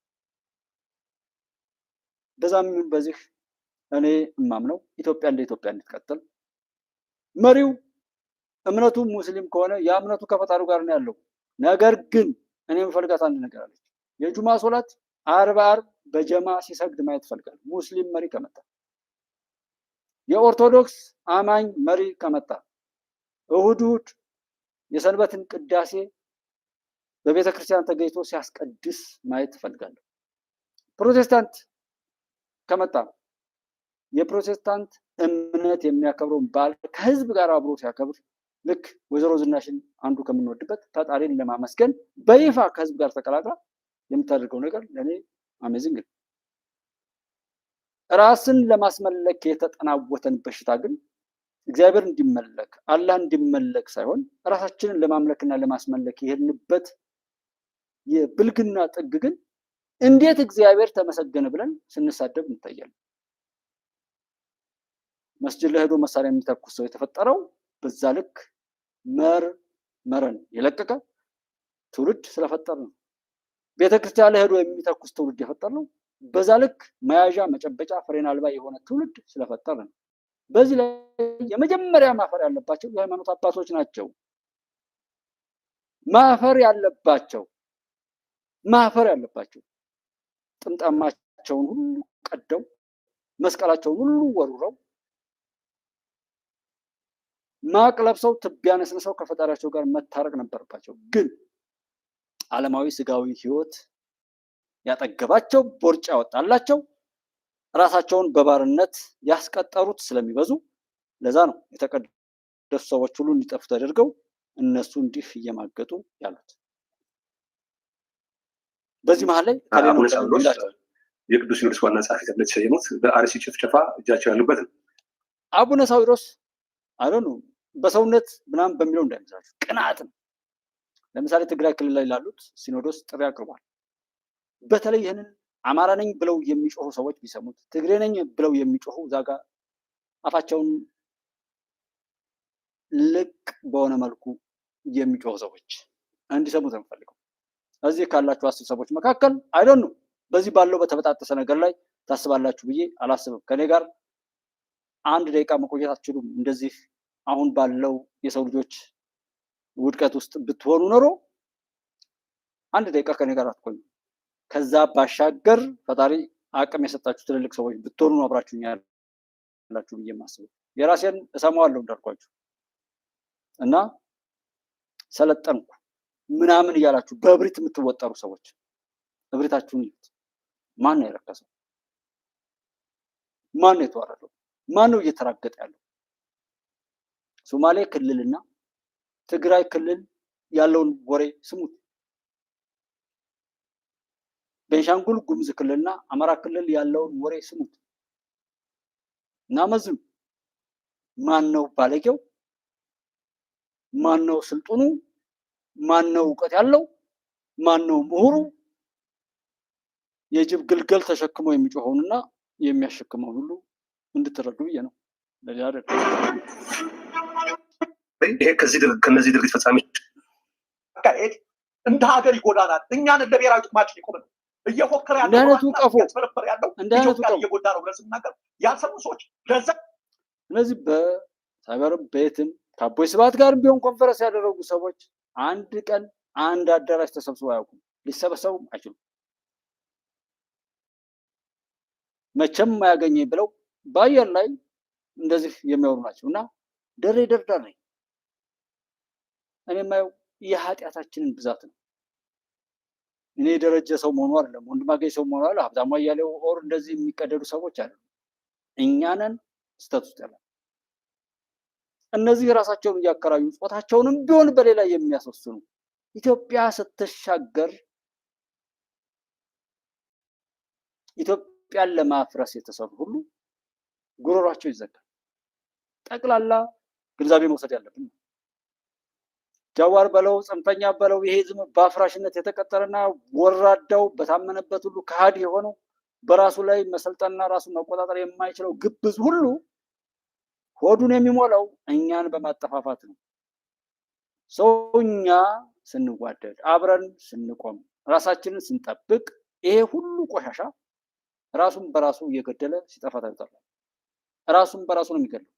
በዛም ይሁን በዚህ እኔ እማምነው ኢትዮጵያ እንደ ኢትዮጵያ እንድትቀጥል፣ መሪው እምነቱ ሙስሊም ከሆነ ያ እምነቱ ከፈጣሪው ጋር ነው ያለው። ነገር ግን እኔ የምፈልጋት አንድ ነገር አለች። የጁማ ሶላት አርብ በጀማ ሲሰግድ ማየት እፈልጋለሁ። ሙስሊም መሪ ከመጣ፣ የኦርቶዶክስ አማኝ መሪ ከመጣ፣ እሁድ የሰንበትን ቅዳሴ በቤተ ክርስቲያን ተገኝቶ ሲያስቀድስ ማየት እፈልጋለሁ። ፕሮቴስታንት ከመጣ የፕሮቴስታንት እምነት የሚያከብረውን በዓል ከህዝብ ጋር አብሮ ሲያከብር፣ ልክ ወይዘሮ ዝናሽን አንዱ ከምንወድበት ፈጣሪን ለማመስገን በይፋ ከህዝብ ጋር ተቀላቅላ የምታደርገው ነገር ለእኔ አሜዚንግ ነው። ራስን ለማስመለክ የተጠናወተን በሽታ ግን እግዚአብሔር እንዲመለክ አላህ እንዲመለክ ሳይሆን ራሳችንን ለማምለክና ለማስመለክ የሄድንበት የብልግና ጥግ ግን እንዴት እግዚአብሔር ተመሰገነ ብለን ስንሳደብ እንታያለን። መስጂድ ለሄዶ መሳሪያ የሚተኩስ ሰው የተፈጠረው በዛ ልክ መረን የለቀቀ ትውልድ ስለፈጠር ነው። ቤተክርስቲያን ለሄዶ የሚተኩስ ትውልድ የፈጠር ነው በዛ ልክ መያዣ መጨበጫ ፍሬን አልባ የሆነ ትውልድ ስለፈጠር ነው። በዚህ ላይ የመጀመሪያ ማፈር ያለባቸው የሃይማኖት አባቶች ናቸው። ማፈር ያለባቸው ጥምጣማቸውን ሁሉ ቀደው መስቀላቸውን ሁሉ ወሩረው ማቅ ለብሰው ትቢያ ነስንሰው ከፈጣሪያቸው ጋር መታረቅ ነበረባቸው። ግን ዓለማዊ ስጋዊ ህይወት ያጠገባቸው ቦርጫ ያወጣላቸው ራሳቸውን በባርነት ያስቀጠሩት ስለሚበዙ ለዛ ነው የተቀደሱ ሰዎች ሁሉ እንዲጠፉ ተደርገው እነሱ እንዲህ እየማገጡ ያሉት። በዚህ መሀል ላይ የቅዱስ ሲኖዶስ ዋና ጸሐፊ ተብለው የተሰየሙት በአርሲ ጭፍጨፋ እጃቸው ያሉበት ነው። አቡነ ሳዊሮስ አይደሉ በሰውነት ምናምን በሚለው እንዳይመስላችሁ ቅናት ነው። ለምሳሌ ትግራይ ክልል ላይ ላሉት ሲኖዶስ ጥሪ አቅርቧል። በተለይ ይህንን አማራ ነኝ ብለው የሚጮሁ ሰዎች ቢሰሙት፣ ትግሬ ነኝ ብለው የሚጮሁ እዛ ጋር አፋቸውን ልቅ በሆነ መልኩ የሚጮሁ ሰዎች እንዲሰሙት የምፈልገው እዚህ ካላችሁ 10 ሰዎች መካከል አይደሉ በዚህ ባለው በተበጣጠሰ ነገር ላይ ታስባላችሁ ብዬ አላስብም። ከኔ ጋር 1 ደቂቃ መቆየት አትችሉም። እንደዚህ አሁን ባለው የሰው ልጆች ውድቀት ውስጥ ብትሆኑ ኖሮ 1 ደቂቃ ከኔ ጋር አትቆዩ። ከዛ ባሻገር ፈጣሪ አቅም የሰጣችሁ ትልልቅ ሰዎች ብትሆኑ ነው አብራችሁኝ ያላችሁ ብዬ የማስበው። የራሴን እሰማዋለሁ እንዳልኳችሁ እና ሰለጠንኩ ምናምን እያላችሁ በእብሪት የምትወጠሩ ሰዎች እብሪታችሁን ይዩት። ማን ነው የረከሰው? ማን ነው የተዋረደው? ማን ነው እየተራገጠ ያለው? ሶማሌ ክልልና ትግራይ ክልል ያለውን ወሬ ስሙት። ቤንሻንጉል ጉሙዝ ክልልና አማራ ክልል ያለውን ወሬ ስሙት እና መዝኑ። ማን ነው ባለጌው? ማን ነው ስልጡኑ? ማን ነው እውቀት ያለው? ማን ነው ምሁሩ? የጅብ ግልገል ተሸክሞ የሚጮኸውንና የሚያሸክመውን ሁሉ እንድትረዱ ብዬ ነው። ለዚህ አይደል ይሄ ከነዚህ ድርጊት ፈጻሚዎች አካሄድ እንደ ሀገር ይጎዳናል። እኛን እንደ ብሔራዊ ጥቅማችን ይቆም እየፎከረ ያለው ያስፈለፈረ ያለው ኢትዮጵያን እየጎዳ ነው ብለን ስናገር ያልሰሙ ሰዎች ለዛ ስለዚህ በሳይበርም በየትም ከአቦይ ስብሐት ጋር ቢሆን ኮንፈረንስ ያደረጉ ሰዎች አንድ ቀን አንድ አዳራሽ ተሰብስበው አያውቁም። ሊሰበሰቡም አይችሉም። መቼም አያገኘኝ ብለው በአየር ላይ እንደዚህ የሚያወሩ ናቸው። እና ደሬ ደርዳሬ እኔ የማየው የኃጢአታችንን ብዛት ነው። እኔ የደረጀ ሰው መሆኑ አይደለም፣ ወንድማገኝ ሰው መሆኑ አይደለም፣ ሀብታሙ አያሌው ኦር እንደዚህ የሚቀደዱ ሰዎች አሉ። እኛንን ስተት ውስጥ ያለ እነዚህ ራሳቸውን እያከራዩ ጾታቸውንም ቢሆን በሌላ የሚያስወስኑ ኢትዮጵያ ስትሻገር ኢትዮጵያን ለማፍረስ የተሰሩ ሁሉ ጉሮሯቸው ይዘጋል። ጠቅላላ ግንዛቤ መውሰድ ያለብን ጃዋር በለው ጽንፈኛ በለው ይሄ ዝም በአፍራሽነት የተቀጠረና ወራዳው በታመነበት ሁሉ ከሃዲ የሆነው በራሱ ላይ መሰልጠንና ራሱን መቆጣጠር የማይችለው ግብዝ ሁሉ ሆዱን የሚሞላው እኛን በማጠፋፋት ነው። ሰውኛ ስንዋደድ አብረን ስንቆም ራሳችንን ስንጠብቅ ይሄ ሁሉ ቆሻሻ ራሱን በራሱ እየገደለ ሲጠፋ ታዩታላችሁ። ራሱን በራሱ ነው የሚገድለው።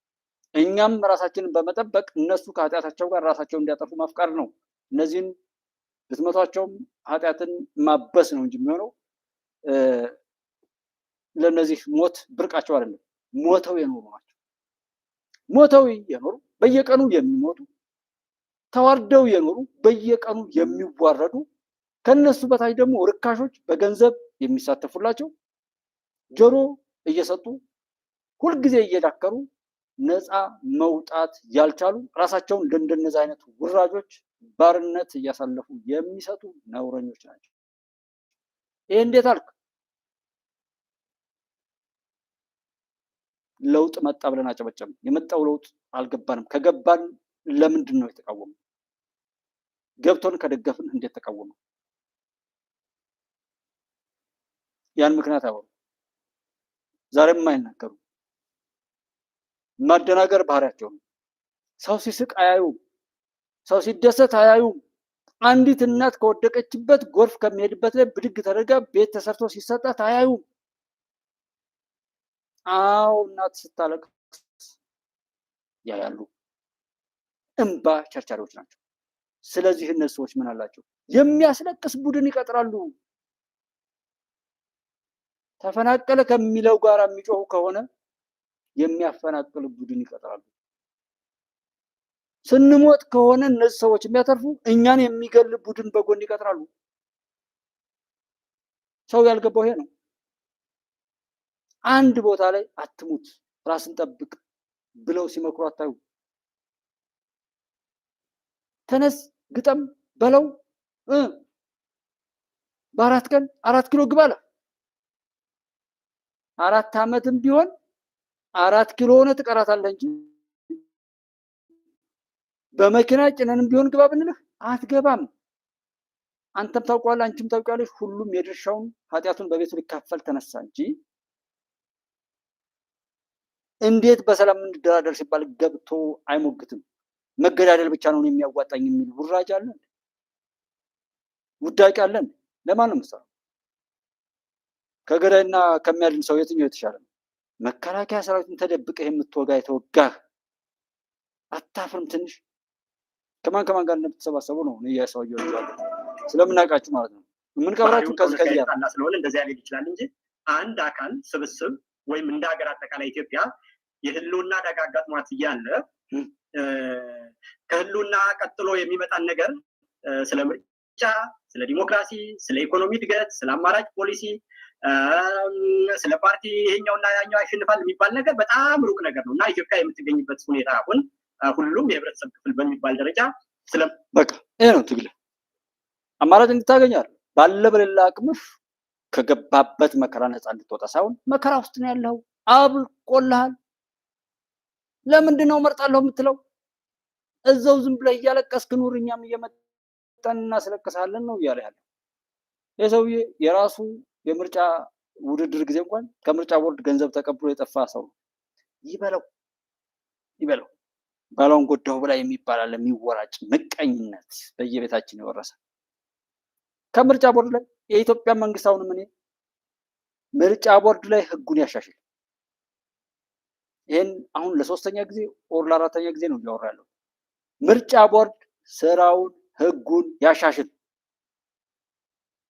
እኛም ራሳችንን በመጠበቅ እነሱ ከኃጢአታቸው ጋር ራሳቸውን እንዲያጠፉ መፍቀር ነው። እነዚህን ብትመቷቸውም ኃጢአትን ማበስ ነው እንጂ የሚሆነው ለእነዚህ ሞት ብርቃቸው አይደለም። ሞተው የኖሩ ናቸው። ሞተው የኖሩ በየቀኑ የሚሞቱ ተዋርደው የኖሩ በየቀኑ የሚዋረዱ ከነሱ በታች ደግሞ ርካሾች በገንዘብ የሚሳተፉላቸው ጆሮ እየሰጡ ሁልጊዜ እየዳከሩ ነፃ መውጣት ያልቻሉ ራሳቸውን ለእንደነዚህ አይነት ውራጆች ባርነት እያሳለፉ የሚሰጡ ነውረኞች ናቸው። ይሄ እንዴት አልክ? ለውጥ መጣ ብለን አጨበጨብን። የመጣው ለውጥ አልገባንም። ከገባን ለምንድን ነው የተቃወመው? ገብቶን ከደገፍን እንዴት ተቃወመ? ያን ምክንያት አወሩ። ዛሬም አይናገሩ። ማደናገር ባህሪያቸው ነው። ሰው ሲስቅ አያዩም። ሰው ሲደሰት አያዩም። አንዲት እናት ከወደቀችበት ጎርፍ ከሚሄድበት ላይ ብድግ ተደርጋ ቤት ተሰርቶ ሲሰጣት አያዩም። አዎ እናት ስታለቅስ ያያሉ። እንባ ቸርቻሪዎች ናቸው። ስለዚህ እነሱ ሰዎች ምን አላቸው? የሚያስለቅስ ቡድን ይቀጥራሉ። ተፈናቀለ ከሚለው ጋር የሚጮሁ ከሆነ የሚያፈናቅል ቡድን ይቀጥራሉ። ስንሞት ከሆነ እነዚህ ሰዎች የሚያተርፉ እኛን የሚገል ቡድን በጎን ይቀጥራሉ። ሰው ያልገባው ይሄ ነው። አንድ ቦታ ላይ አትሙት፣ ራስን ጠብቅ ብለው ሲመክሩ አታዩ። ተነስ ግጠም በለው በ4 ቀን 4 ኪሎ ግባ አለ። 4 ዓመትም ቢሆን 4 ኪሎ ሆነ ትቀራታለህ እንጂ በመኪና ጭነንም ቢሆን ግባ ብንልህ አትገባም። አንተም ታውቀዋለህ፣ አንቺም ታውቂያለሽ። ሁሉም የድርሻውን ኃጢአቱን በቤቱ ሊካፈል ተነሳ እንጂ እንዴት በሰላም እንደራደር ሲባል ገብቶ አይሞግትም። መገዳደል ብቻ ነው የሚያዋጣኝ የሚል ውራጅ አለ። ውዳቂ አለን። ለማን ነው የምትሰራው? ከገዳይና ከሚያድን ሰው የትኛው የተሻለ ነው? መከላከያ ሰራዊትን ተደብቀህ የምትወጋ የተወጋህ አታፍርም? ትንሽ ከማን ጋር እንደምትሰባሰቡ ነው እያሳየው ስለምናውቃችሁ ማለት ነው። የምንቀብራችሁ ከዚህ ያጣላ ስለሆነ እንደዚያ ሊል ይችላል እንጂ አንድ አካል ስብስብ ወይም እንደ ሀገር አጠቃላይ ኢትዮጵያ የህልውና አደጋ አጋጥሟት እያለ ከህልውና ቀጥሎ የሚመጣን ነገር ስለ ምርጫ፣ ስለ ዲሞክራሲ፣ ስለ ኢኮኖሚ እድገት፣ ስለ አማራጭ ፖሊሲ፣ ስለ ፓርቲ ይሄኛውና ያኛው ያሸንፋል የሚባል ነገር በጣም ሩቅ ነገር ነው እና ኢትዮጵያ የምትገኝበት ሁኔታ አሁን ሁሉም የህብረተሰብ ክፍል በሚባል ደረጃ በቃ ይሄ ነው ትግል። አማራጭ እንድታገኛል ባለ በሌላ አቅምህ ከገባበት መከራ ነፃ እንድትወጣ ሳይሆን መከራ ውስጥ ነው ያለው። አብቆልሃል። ለምንድን ነው መርጣለሁ የምትለው? እዛው ዝም ብለህ እያለቀስክ ኑር፣ እኛም እየመጣን እናስለቅሳለን ነው እያለ ያለው። የሰውዬ የራሱ የምርጫ ውድድር ጊዜ እንኳን ከምርጫ ቦርድ ገንዘብ ተቀብሎ የጠፋ ሰው ይበለው ባለውን ጎዳው ብላ የሚባል የሚወራጭ ምቀኝነት በየቤታችን የወረሰ ከምርጫ ቦርድ ላይ የኢትዮጵያ መንግስት አሁን ምን ምርጫ ቦርድ ላይ ህጉን ያሻሽል። ይሄን አሁን ለሶስተኛ ጊዜ ኦር ለአራተኛ ጊዜ ነው እያወራ ያለው። ምርጫ ቦርድ ስራውን ህጉን ያሻሽል።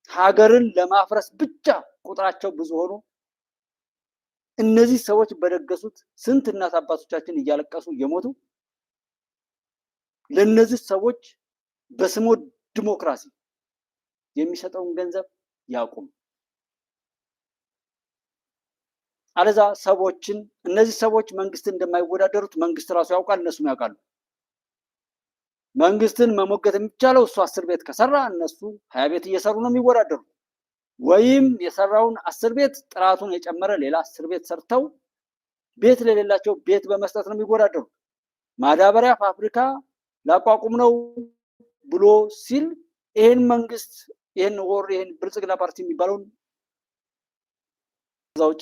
ሀገርን ለማፍረስ ብቻ ቁጥራቸው ብዙ ሆኖ እነዚህ ሰዎች በደገሱት ስንት እናት አባቶቻችን እያለቀሱ እየሞቱ ለነዚህ ሰዎች በስሙ ዲሞክራሲ የሚሰጠውን ገንዘብ ያቁም። አለዛ ሰዎችን እነዚህ ሰዎች መንግስትን እንደማይወዳደሩት መንግስት ራሱ ያውቃል፣ እነሱም ያውቃሉ። መንግስትን መሞገት የሚቻለው እሱ 10 ቤት ከሰራ እነሱ 20 ቤት እየሰሩ ነው የሚወዳደሩት። ወይም የሰራውን 10 ቤት ጥራቱን የጨመረ ሌላ 10 ቤት ሰርተው ቤት ለሌላቸው ቤት በመስጠት ነው የሚወዳደሩት። ማዳበሪያ ፋብሪካ ላቋቁም ነው ብሎ ሲል ይሄን መንግስት ይሄን ብልጽግና ፓርቲ የሚባለውን ዛውጭ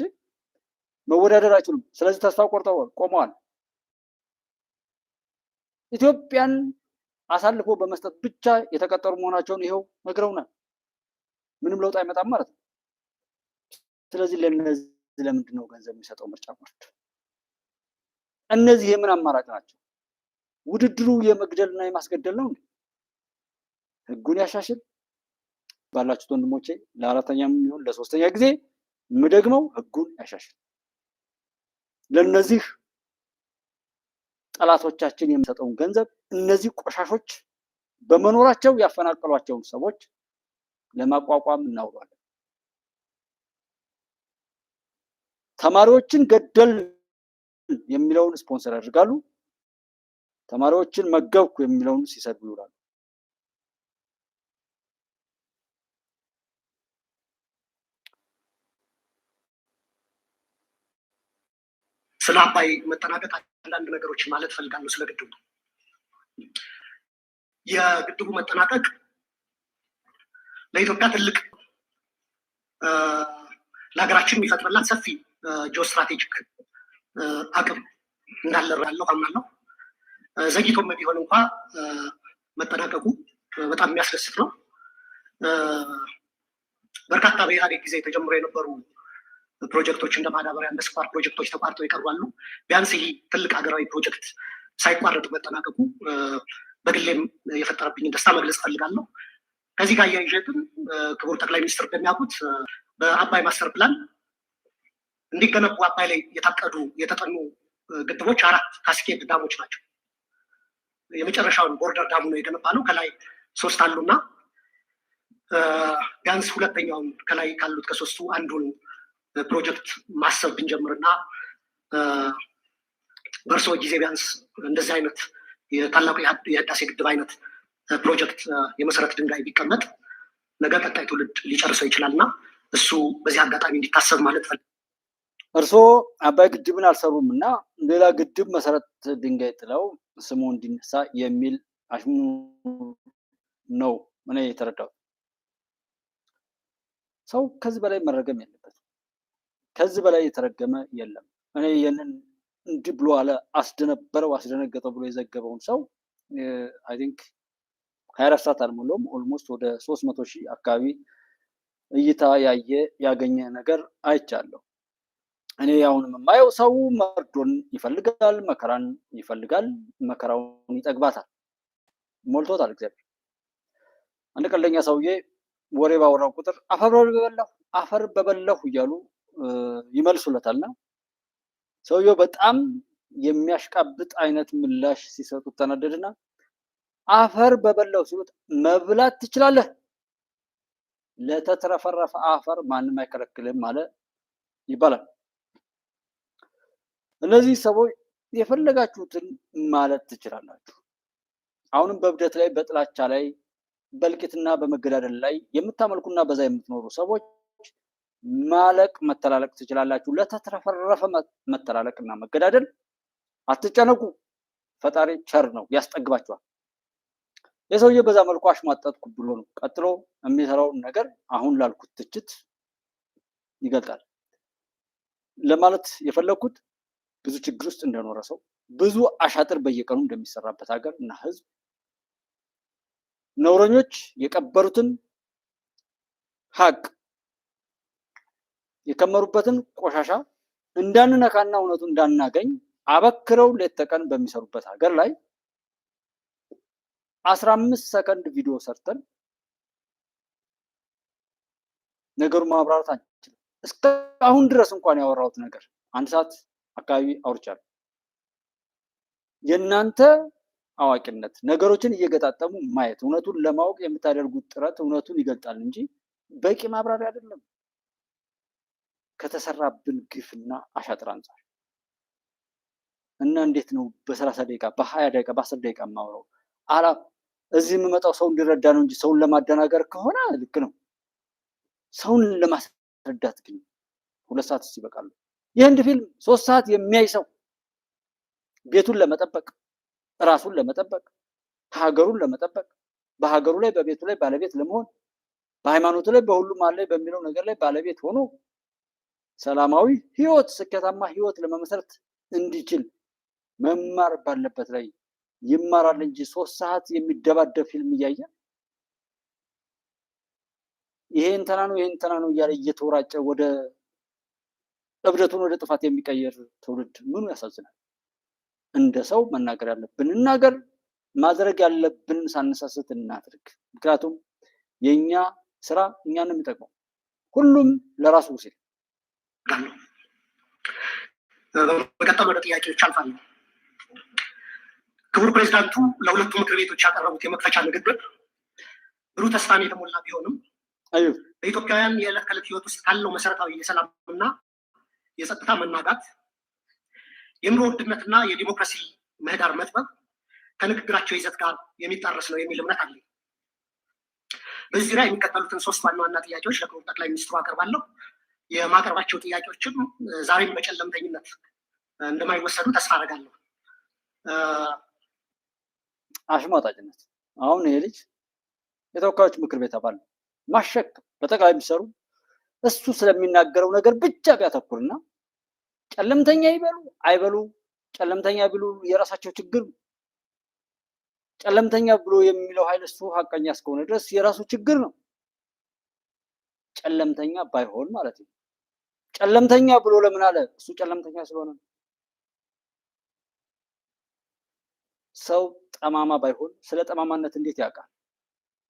መወዳደር አይችሉም። ስለዚህ ተስፋ ቆመዋል። ኢትዮጵያን አሳልፎ በመስጠት ብቻ የተቀጠሩ መሆናቸውን ይሄው ነግረውናል። ምንም ለውጥ አይመጣም ማለት ነው። ስለዚህ ለነዚህ ለምንድን ነው ገንዘብ የሚሰጠው ምርጫ ቦርድ? እነዚህ የምን አማራጭ ናቸው? ውድድሩ የመግደልና የማስገደል ነው። ህጉን ያሻሽል። ባላችሁት ወንድሞቼ ለአራተኛም ይሁን ለሶስተኛ ጊዜ የምደግመው ህጉን ያሻሽል። ለነዚህ ጠላቶቻችን የሚሰጠውን ገንዘብ እነዚህ ቆሻሾች በመኖራቸው ያፈናቀሏቸውን ሰዎች ለማቋቋም እናውላለን። ተማሪዎችን ገደል የሚለውን ስፖንሰር ያደርጋሉ። ተማሪዎችን መገብኩ የሚለውን ሲሰድቡ ይውላሉ። ስለ አባይ መጠናቀቅ አንዳንድ ነገሮች ማለት ፈልጋለሁ። ስለ ግድቡ የግድቡ መጠናቀቅ ለኢትዮጵያ ትልቅ ለሀገራችን የሚፈጥርላት ሰፊ ጂኦ ስትራቴጂክ አቅም እንዳለ ያለው አምናለሁ። ዘግይቶም ቢሆን እንኳ መጠናቀቁ በጣም የሚያስደስት ነው። በርካታ በኢህአዴግ ጊዜ ተጀምሮ የነበሩ ፕሮጀክቶች እንደ ማዳበሪያ እንደ ስኳር ፕሮጀክቶች ተቋርጠው ይቀርባሉ። ቢያንስ ይህ ትልቅ ሀገራዊ ፕሮጀክት ሳይቋረጥ መጠናቀቁ በግሌም የፈጠረብኝን ደስታ መግለጽ ፈልጋለሁ። ከዚህ ጋር እያይዤ ግን ክቡር ጠቅላይ ሚኒስትር እንደሚያውቁት በአባይ ማስተር ፕላን እንዲገነቡ አባይ ላይ የታቀዱ የተጠኑ ግድቦች 4 ካስኬድ ዳሞች ናቸው። የመጨረሻውን ቦርደር ዳሙ ነው የገነባ ነው። ከላይ 3 አሉና ቢያንስ ሁለተኛውን ከላይ ካሉት ከ3ቱ አንዱን ፕሮጀክት ማሰብ ብንጀምርና በእርስዎ ጊዜ ቢያንስ እንደዚህ አይነት የታላቁ የህዳሴ ግድብ አይነት ፕሮጀክት የመሰረት ድንጋይ ቢቀመጥ ነገ ቀጣይ ትውልድ ሊጨርሰው ይችላል እና እሱ በዚህ አጋጣሚ እንዲታሰብ ማለት ፈልግ። እርስዎ አባይ ግድብን አልሰሩም እና ሌላ ግድብ መሰረት ድንጋይ ጥለው ስሙ እንዲነሳ የሚል አሽሙር ነው እኔ የተረዳሁት። ሰው ከዚህ በላይ መረገም የለበትም። ከዚህ በላይ የተረገመ የለም። እኔ ይህንን እንዲህ ብሎ አለ አስደነበረው አስደነገጠው ብሎ የዘገበውን ሰው አይ ቲንክ 24 ሰዓት አልሞላውም ኦልሞስት ወደ 300,000 አካባቢ እይታ ያገኘ ነገር አይቻለሁ። እኔ አሁንም የማየው ሰው መርዶን ይፈልጋል፣ መከራን ይፈልጋል፣ መከራውን ይጠግባታል። ሞልቶታል እግዚአብሔር። አንድ ቀልደኛ ሰውዬ ወሬ ባወራው ቁጥር አፈር በበላሁ እያሉ ይመልሱለታልና ሰውየው በጣም የሚያሽቃብጥ አይነት ምላሽ ሲሰጡት ተናደድና አፈር በበላው ሲሉት መብላት ትችላለህ፣ ለተትረፈረፈ አፈር ማንም አይከለክልም አለ ይባላል። እነዚህ ሰዎች የፈለጋችሁትን ማለት ትችላላችሁ። አሁንም በእብደት ላይ በጥላቻ ላይ በእልቂትና በመገዳደል ላይ የምታመልኩና በዛ የምትኖሩ ሰዎች ማለቅ መተላለቅ ትችላላችሁ። ለተትረፈረፈ መተላለቅና መገዳደል አትጨነቁ። ፈጣሪ ቸር ነው፣ ያስጠግባችኋል። የሰውዬ በዛ መልኩ አሽሟጠጥኩ ብሎ ነው ቀጥሎ የሚሰራውን ነገር አሁን ላልኩት ትችት ይገልጣል። ለማለት የፈለኩት ብዙ ችግር ውስጥ እንደኖረ ሰው ብዙ አሻጥር በየቀኑ እንደሚሰራበት ሀገር እና ህዝብ ነውረኞች የቀበሩትን ሀቅ የከመሩበትን ቆሻሻ እንዳንነካና እውነቱ እንዳናገኝ አበክረው ሌት ተቀን በሚሰሩበት ሀገር ላይ 15 ሰከንድ ቪዲዮ ሰርተን ነገሩን ማብራራት አንችልም። እስካሁን ድረስ እንኳን ያወራሁት ነገር 1 ሰዓት አካባቢ አውርቻለሁ። የእናንተ አዋቂነት ነገሮችን እየገጣጠሙ ማየት እውነቱን ለማወቅ የምታደርጉት ጥረት እውነቱን ይገልጣል እንጂ በቂ ማብራሪያ አይደለም ከተሰራብን ግፍና አሻጥር አንጻር። እና እንዴት ነው በ30 ደቂቃ በ20 ደቂቃ በ10 ደቂቃ የማወራው? እዚህ የምመጣው ሰው እንዲረዳ ነው እንጂ ሰውን ለማደናገር ከሆነ ልክ ነው። ሰውን ለማስረዳት ግን 2 ሰዓት ይበቃሉ። የህንድ ፊልም 3 ሰዓት የሚያይ ሰው ቤቱን ለመጠበቅ ራሱን ለመጠበቅ ሀገሩን ለመጠበቅ በሀገሩ ላይ በቤቱ ላይ ባለቤት ለመሆን በሃይማኖቱ ላይ በሁሉም አለ በሚለው ነገር ላይ ባለቤት ሆኖ ሰላማዊ ህይወት ስኬታማ ህይወት ለመመስረት እንዲችል መማር ባለበት ላይ ይማራል እንጂ 3 ሰዓት የሚደባደብ ፊልም እያየ ይሄ እንትና ነው እያለ እየተወራጨ ወደ እብደቱን ወደ ጥፋት የሚቀየር ትውልድ ምኑ ያሳዝናል። እንደ ሰው መናገር ያለብን እናገር፣ ማድረግ ያለብን ሳንሳስት እናድርግ። ምክንያቱም የኛ ስራ እኛን የሚጠቅመው ሁሉም ለራሱ ሲል። በቀጣይ ወደ ጥያቄዎች አልፋለሁ። ክቡር ፕሬዚዳንቱ ለሁለቱ ምክር ቤቶች ያቀረቡት የመክፈቻ ንግግር ብሩህ ተስፋን የተሞላ ቢሆንም በኢትዮጵያውያን የዕለት ከዕለት ህይወት ውስጥ ካለው መሰረታዊ የሰላምና የጸጥታ መናጋት፣ የኑሮ ውድነትና የዲሞክራሲ ምህዳር መጥበብ ከንግግራቸው ይዘት ጋር የሚጣረስ ነው የሚል እምነት አለኝ። በዚህ ዙሪያ የሚከተሉትን 3 ዋና ዋና ጥያቄዎች ለክቡር ጠቅላይ ሚኒስትሩ አቀርባለሁ። የማቀርባቸው ጥያቄዎችም ዛሬም በጨለምተኝነት እንደማይወሰዱ ተስፋ አደርጋለሁ። አሽሟጣጭነት። አሁን ይሄ ልጅ የተወካዮች ምክር ቤት አባል ማሸክ በጠቅላይ ሚኒስትሩ እሱ ስለሚናገረው ነገር ብቻ ቢያተኩርና ጨለምተኛ ይበሉ አይበሉ፣ ጨለምተኛ ቢሉ የራሳቸው ችግር፣ ጨለምተኛ ብሎ የሚለው ኃይል እሱ ሀቀኛ እስከሆነ ድረስ የራሱ ችግር ነው። ጨለምተኛ ባይሆን ማለት ነው። ጨለምተኛ ብሎ ለምን አለ? እሱ ጨለምተኛ ስለሆነ። ሰው ጠማማ ባይሆን ስለ ጠማማነት እንዴት ያውቃል?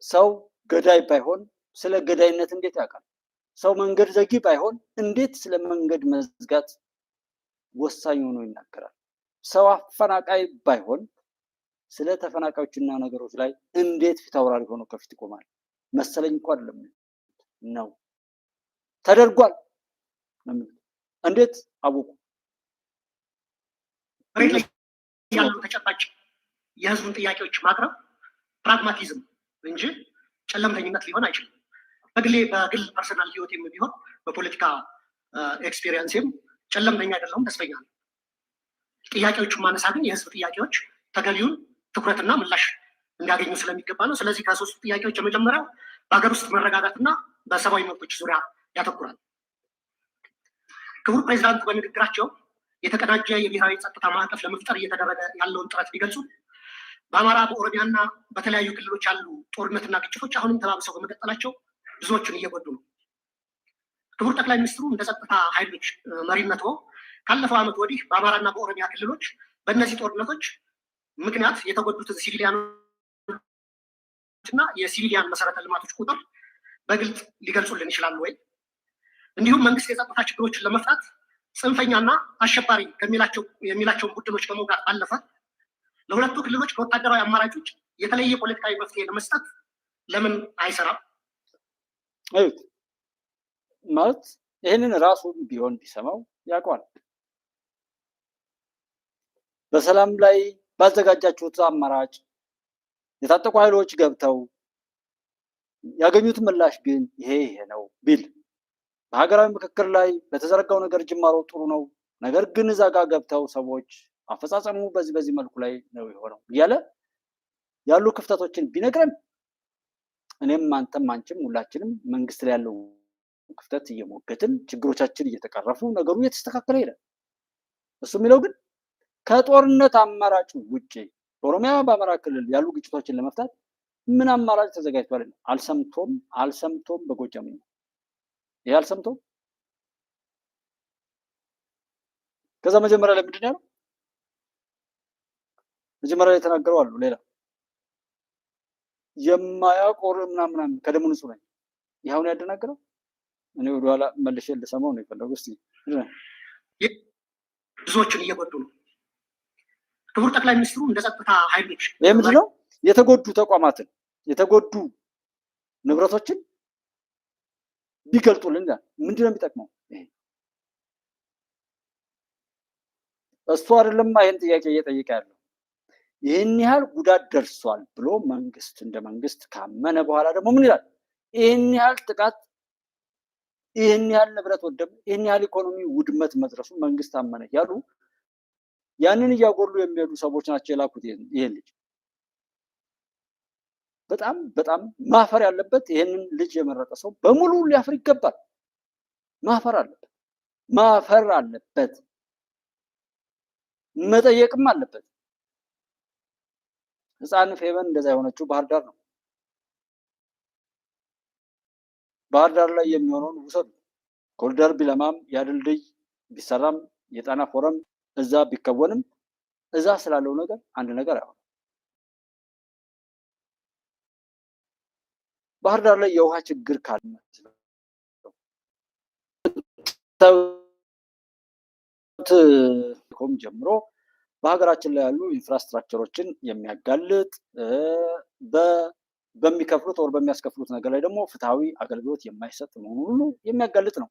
ሰው ገዳይ ባይሆን ስለ ገዳይነት እንዴት ያውቃል? ሰው መንገድ ዘጊ ባይሆን እንዴት ስለ መንገድ መዝጋት ወሳኝ ሆኖ ይናገራል? ሰው አፈናቃይ ባይሆን ስለ ተፈናቃዮችና ነገሮች ላይ እንዴት ፊት አውራሪ ሆኖ ከፊት ይቆማል? መሰለኝ እንኳን አይደለም ነው ተደርጓል። እንዴት አወቁ? ያሉ ተጨባጭ የህዝቡን ጥያቄዎች ማቅረብ ፕራግማቲዝም እንጂ ጨለምተኝነት ሊሆን አይችልም። በግል ፐርሰናል ህይወቴም ቢሆን በፖለቲካ ኤክስፔሪየንስም ጨለምተኛ አይደለሁም፣ ተስፈኛ ነው። ጥያቄዎቹን ማነሳ ግን የህዝብ ጥያቄዎች ተገቢውን ትኩረትና ምላሽ እንዲያገኙ ስለሚገባ ነው። ስለዚህ ከ3 ጥያቄዎች የመጀመሪያው በሀገር ውስጥ መረጋጋትና በሰብአዊ መብቶች ዙሪያ ያተኩራል። ክቡር ፕሬዚዳንቱ በንግግራቸው የተቀናጀ የብሔራዊ ጸጥታ ማዕቀፍ ለመፍጠር እየተደረገ ያለውን ጥረት ቢገልጹ በአማራ በኦሮሚያና በተለያዩ ክልሎች ያሉ ጦርነትና ግጭቶች አሁንም ተባብሰው በመቀጠላቸው ብዙዎችን እየጎዱ ነው። ክቡር ጠቅላይ ሚኒስትሩ እንደ ጸጥታ ኃይሎች መሪነቶ ካለፈው ዓመት ወዲህ በአማራና በኦሮሚያ ክልሎች በእነዚህ ጦርነቶች ምክንያት የተጎዱትን ሲቪሊያንና የሲቪሊያን መሰረተ ልማቶች ቁጥር በግልጽ ሊገልጹልን ይችላሉ ወይ? እንዲሁም መንግስት የጸጥታ ችግሮችን ለመፍታት ጽንፈኛና አሸባሪ የሚላቸውን ቡድኖች ከመውጋት ባለፈ ለሁለቱ ክልሎች ከወታደራዊ አማራጮች የተለየ ፖለቲካዊ መፍትሄ ለመስጠት ለምን አይሰራም? ማለት ይህንን ራሱ ቢሆን ቢሰማው ያውቀዋል። በሰላም ላይ ባዘጋጃችሁት አማራጭ የታጠቁ ኃይሎች ገብተው ያገኙት ምላሽ ግን ይሄ ነው ቢል በሀገራዊ ምክክር ላይ በተዘረጋው ነገር ጅማሮ ጥሩ ነው፣ ነገር ግን እዛ ጋር ገብተው ሰዎች አፈጻጸሙ በዚህ መልኩ ላይ ነው የሆነው እያለ ያሉ ክፍተቶችን ቢነግረን እኔም አንተም አንቺም ሁላችንም መንግስት ላይ ያለው ክፍተት እየሞገትን ችግሮቻችን እየተቀረፉ ነገሩ እየተስተካከለ ይላል። እሱ የሚለው ግን ከጦርነት አማራጭ ውጭ በኦሮሚያ በአማራ ክልል ያሉ ግጭቶችን ለመፍታት ምን አማራጭ ተዘጋጅቷል? አልሰምቶም በጎጃም ይሄ አልሰምቶም። ከዛ መጀመሪያ ላይ ምንድን ያለው? መጀመሪያ ላይ የተናገረው አሉ ሌላ የማያቆር ምናምን ከደሙ ንጹህ ነኝ። ይሄውን ያደናገረው እኔ ወደኋላ መልሼ ልሰማው ነው የፈለጉ። እስቲ ብዙዎችን እየጎዱ ነው። ክቡር ጠቅላይ ሚኒስትሩ እንደ ጸጥታ ኃይሎች ይሄ ምንድን ነው? የተጎዱ ተቋማትን የተጎዱ ንብረቶችን ቢገልጡልን ምንድን ነው የሚጠቅመው? እሱ አይደለም ይሄን ጥያቄ እየጠየቀ ያለው። ይህን ያህል ጉዳት ደርሷል ብሎ መንግስት እንደ መንግስት ካመነ በኋላ ደግሞ ምን ይላል? ይህን ያህል ጥቃት፣ ይህን ያህል ንብረት ወደም፣ ይህን ያህል ኢኮኖሚ ውድመት መድረሱ መንግስት አመነ ያሉ ያንን እያጎሉ የሚሄዱ ሰዎች ናቸው የላኩት ይሄን ልጅ። በጣም በጣም ማፈር ያለበት ይሄንን ልጅ የመረጠ ሰው በሙሉ ሊያፍር ይገባል። ማፈር አለበት፣ መጠየቅም አለበት። ህፃን ፌቨን እንደዛ የሆነችው ባህር ዳር ነው። ባህር ዳር ላይ የሚሆነውን ውሰዱ። ኮሪደር ቢለማም ያድልድይ ቢሰራም የጣና ፎረም እዛ ቢከወንም እዛ ስላለው ነገር አንድ ነገር አይሆንም። ባህር ዳር ላይ የውሃ ችግር ካለም ጀምሮ በሀገራችን ላይ ያሉ ኢንፍራስትራክቸሮችን የሚያጋልጥ በሚከፍሉት ወር በሚያስከፍሉት ነገር ላይ ደግሞ ፍትሃዊ አገልግሎት የማይሰጥ መሆኑን ሁሉ የሚያጋልጥ ነው።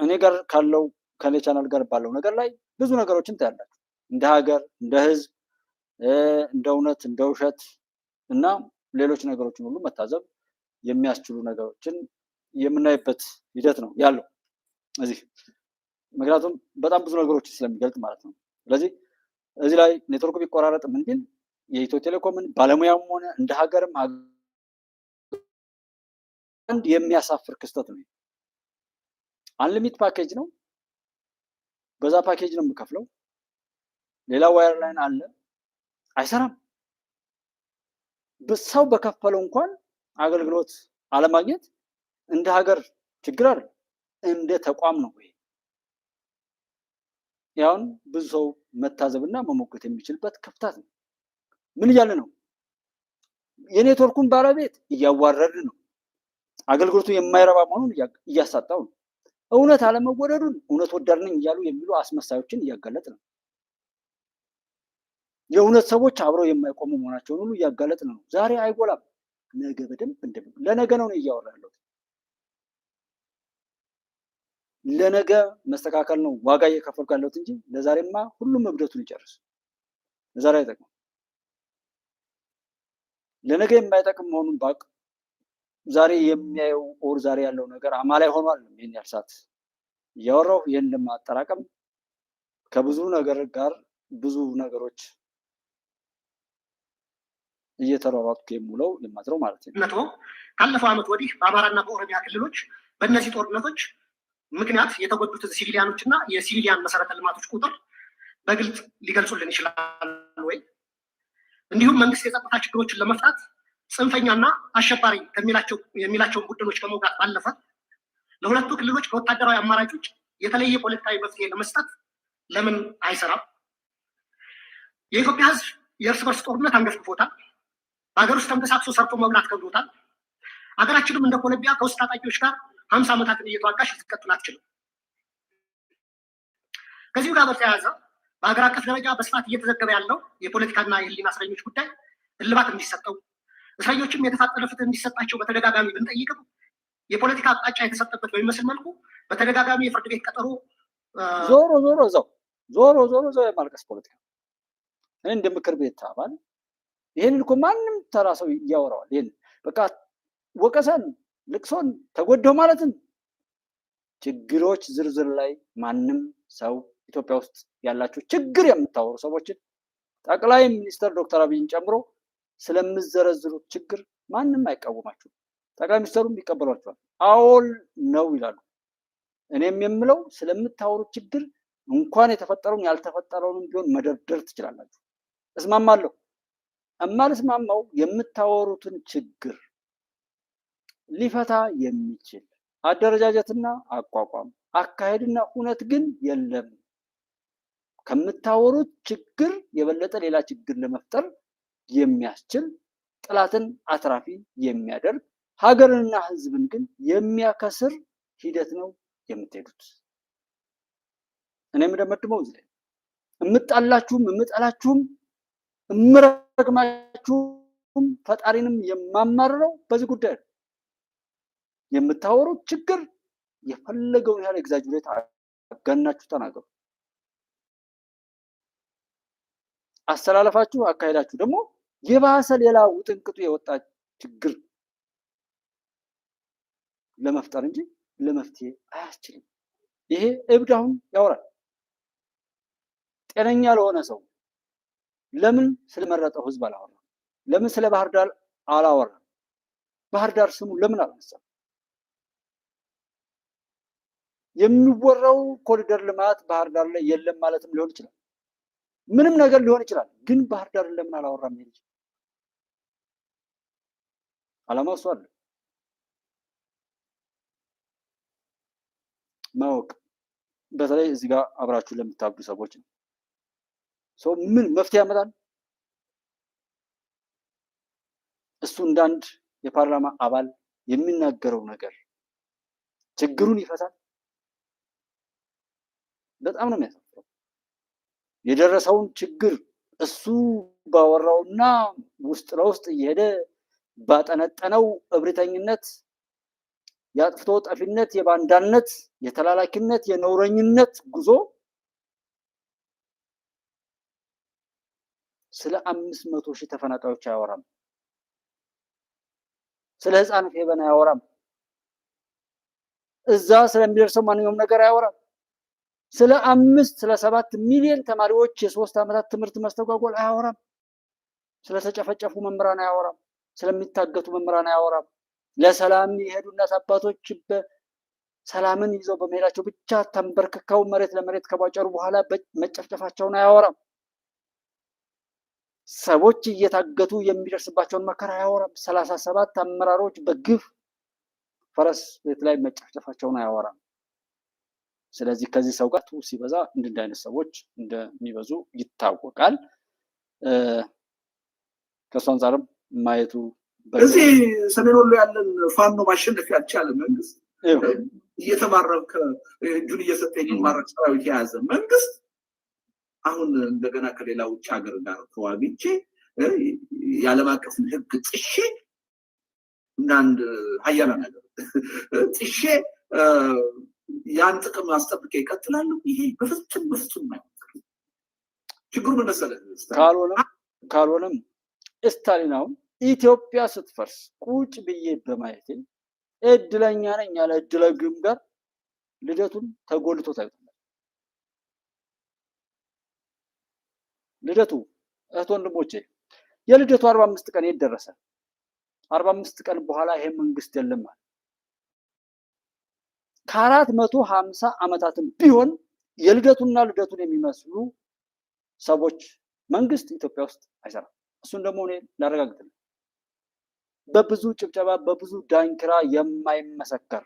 እኔ ጋር ካለው ከኔ ቻናል ጋር ባለው ነገር ላይ ብዙ ነገሮችን ታያላችሁ። እንደ ሀገር፣ እንደ ህዝብ፣ እንደ እውነት፣ እንደ ውሸት እና ሌሎች ነገሮችን ሁሉ መታዘብ የሚያስችሉ ነገሮችን የምናይበት ሂደት ነው ያለው እዚህ። ምክንያቱም በጣም ብዙ ነገሮችን ስለሚገልጥ ማለት ነው። ስለዚህ እዚህ ላይ ኔትወርክ ቢቆራረጥ ምን ቢል የኢትዮ ቴሌኮምን ባለሙያም ሆነ እንደ ሀገርም አንድ የሚያሳፍር ክስተት ነው። አንሊሚት ፓኬጅ ነው። በዛ ፓኬጅ ነው የምከፍለው። ሌላ ዋየር ላይን አለ፣ አይሰራም። በሰው በከፈለው እንኳን አገልግሎት አለማግኘት እንደ ሀገር ችግር አይደል፣ እንደ ተቋም ነው ወይ? ያውን ብዙ ሰው መታዘብና መሞገት የሚችልበት ክፍተት ነው። ምን እያለ ነው? የኔትወርኩን ባለቤት እያዋረድን ነው። አገልግሎቱ የማይረባ መሆኑን እያሳጣው ነው። እውነት አለመወደዱን እውነት ወዳድ ነኝ እያሉ የሚሉ አስመሳዮችን እያጋለጥ ነው። የእውነት ሰዎች አብረው የማይቆሙ መሆናቸውን ሁሉ እያጋለጥ ነው። ዛሬ አይጎላም፣ ነገ በደንብ ለነገ ነው እያወራ ያለው። ለነገ መስተካከል ነው ዋጋ እየከፈልኩ ያለሁት እንጂ ለዛሬማ ሁሉም እብደቱን ይጨርስ። ለዛሬ አይጠቅም። ለነገ የማይጠቅም መሆኑን ባቅ ዛሬ የሚያየው ኦር ዛሬ ያለው ነገር አማላይ ሆኗል። ይህን ያህል ሰዓት እያወራሁ ይህን ለማጠራቀም ከብዙ ነገር ጋር ብዙ ነገሮች እየተሯሯጥኩ የምውለው የማድረው ማለት ነው። ካለፈው ዓመት ወዲህ በአማራና በኦሮሚያ ክልሎች በእነዚህ ጦርነቶች ምክንያት የተጎዱትን ሲቪሊያኖች እና የሲቪሊያን መሰረተ ልማቶች ቁጥር በግልጽ ሊገልጹልን ይችላሉ ወይ? እንዲሁም መንግስት የጸጥታ ችግሮችን ለመፍታት ጽንፈኛና አሸባሪ የሚላቸውን ቡድኖች ከመውጋት ባለፈ ለሁለቱ ክልሎች ከወታደራዊ አማራጮች የተለየ ፖለቲካዊ መፍትሄ ለመስጠት ለምን አይሰራም? የኢትዮጵያ ሕዝብ የእርስ በርስ ጦርነት አንገፍግፎታል። በሀገር ውስጥ ተንቀሳቅሶ ሰርቶ መብላት ከብዶታል። ሀገራችንም እንደ ኮሎምቢያ ከውስጥ ታጣቂዎች ጋር 50 ዓመታትን እየተዋጋች ልትቀጥል አትችልም። ከዚሁ ጋር በተያያዘ በሀገር አቀፍ ደረጃ በስፋት እየተዘገበ ያለው የፖለቲካና የህሊና እስረኞች ጉዳይ እልባት እንዲሰጠው፣ እስረኞችም የተፋጠነ ፍትህ እንዲሰጣቸው በተደጋጋሚ ብንጠይቅም የፖለቲካ አቅጣጫ የተሰጠበት በሚመስል መልኩ በተደጋጋሚ የፍርድ ቤት ቀጠሮ ዞሮ እዛው የማልቀስ ፖለቲካ። እኔ እንደ ምክር ቤት አባል ይህንን እኮ ማንም ተራ ሰው እያወራዋል። ይህን በቃ ወቀሰን፣ ልቅሶን፣ ተጎዳው ማለትን ችግሮች ዝርዝር ላይ ማንም ሰው ኢትዮጵያ ውስጥ ያላችሁ ችግር የምታወሩ ሰዎችን ጠቅላይ ሚኒስትር ዶክተር አብይን ጨምሮ ስለምዘረዝሩት ችግር ማንም አይቃወማችሁም። ጠቅላይ ሚኒስትሩም ይቀበሏቸዋል። አዎል ነው ይላሉ። እኔም የምለው ስለምታወሩት ችግር እንኳን የተፈጠረውን ያልተፈጠረውንም ቢሆን መደርደር ትችላላችሁ። እስማማለሁ። እማልስማማው የምታወሩትን ችግር ሊፈታ የሚችል አደረጃጀትና አቋቋም አካሄድና ሁነት ግን የለም። ከምታወሩት ችግር የበለጠ ሌላ ችግር ለመፍጠር የሚያስችል ጥላትን አትራፊ የሚያደርግ ሀገርንና ሕዝብን ግን የሚያከስር ሂደት ነው የምትሄዱት። እኔም እንደምደመድመው እዚህ ላይ እምጣላችሁም እምጠላችሁም እምረግማችሁም ፈጣሪንም የማማርረው በዚህ ጉዳይ ነው። የምታወሩት ችግር የፈለገውን ያህል ኤግዛጅሬት አጋናችሁ ተናገሩ። አስተላለፋችሁ አካሄዳችሁ ደግሞ የባሰ ሌላ ውጥንቅጡ የወጣ ችግር ለመፍጠር እንጂ ለመፍትሄ አያስችልም። ይሄ እብድ አሁን ያወራል። ጤነኛ ለሆነ ሰው ለምን ስለመረጠው ህዝብ አላወራም? ለምን ስለ ባህር ዳር አላወራም? ባህር ዳር ስሙ ለምን አላነሳም? የሚወራው ኮሪደር ልማት ባህር ዳር ላይ የለም ማለትም ሊሆን ይችላል። ምንም ነገር ሊሆን ይችላል። ግን ባህር ዳርን ለምን አላወራም? ይሄ አላማው እሱ አለ። ማወቅ በተለይ እዚህ ጋር አብራችሁ ለምታብዱ ሰዎች ነው። ሰው ምን መፍትሄ ያመጣል? እሱ እንዳንድ የፓርላማ አባል የሚናገረው ነገር ችግሩን ይፈታል? በጣም ነው የሚያሳፍረው። የደረሰውን ችግር እሱ ባወራውና ውስጥ ለውስጥ እየሄደ ባጠነጠነው እብሪተኝነት፣ የአጥፍቶ ጠፊነት፣ የባንዳነት፣ የተላላኪነት፣ የነውረኝነት ጉዞ ስለ 500,000 ተፈናቃዮች አያወራም። ስለ ህፃን ፌበን አያወራም። እዛ ስለሚደርሰው ማንኛውም ነገር አያወራም። ስለ 7 ሚሊዮን ተማሪዎች የ3 ዓመታት ትምህርት መስተጓጎል አያወራም። ስለተጨፈጨፉ መምህራን አያወራም። ስለሚታገቱ መምህራን አያወራም። ለሰላም የሄዱ እናት አባቶች ሰላምን ይዘው በመሄዳቸው ብቻ ተንበርክከው መሬት ለመሬት ከቧጨሩ በኋላ መጨፍጨፋቸውን አያወራም። ሰዎች እየታገቱ የሚደርስባቸውን መከራ አያወራም። 37 አመራሮች በግፍ ፈረስ ቤት ላይ መጨፍጨፋቸውን አያወራም። ስለዚህ ከዚህ ሰው ጋር ሲበዛ እንደ አይነት ሰዎች እንደሚበዙ ይታወቃል። ከእሱ አንጻርም ማየቱ እዚህ ሰሜን ወሎ ያለን ፋኖ ማሸነፍ ያልቻለ መንግስት እየተማረከ እጁን እየሰጠ የሚማረክ ሰራዊት የያዘ መንግስት አሁን እንደገና ከሌላ ውጭ ሀገር ጋር ተዋግቼ የዓለም አቀፍን ሕግ ጥሼ እና አንድ ሀያላ ነገር ጥሼ ያን ጥቅም አስጠብቄ ይቀጥላሉ። ይሄ በፍጹም አይሆንም። ችግሩ ምን መሰለህ? ካልሆነም ስታሊን አሁን ኢትዮጵያ ስትፈርስ ቁጭ ብዬ በማየቴ እድለኛ ነኝ ያለ እድለግም ጋር ልደቱን ተጎልቶ ታይቷል። ልደቱ እህት ወንድሞቼ፣ የልደቱ 45 ቀን የት ደረሰ? 45 ቀን በኋላ ይሄ መንግስት የለም ማለት ከ450 ዓመታትም ቢሆን የልደቱና ልደቱን የሚመስሉ ሰዎች መንግስት ኢትዮጵያ ውስጥ አይሰራም። እሱን ደግሞ እኔ ላረጋግጥልህ፣ በብዙ ጭብጨባ በብዙ ዳንኪራ የማይመሰከር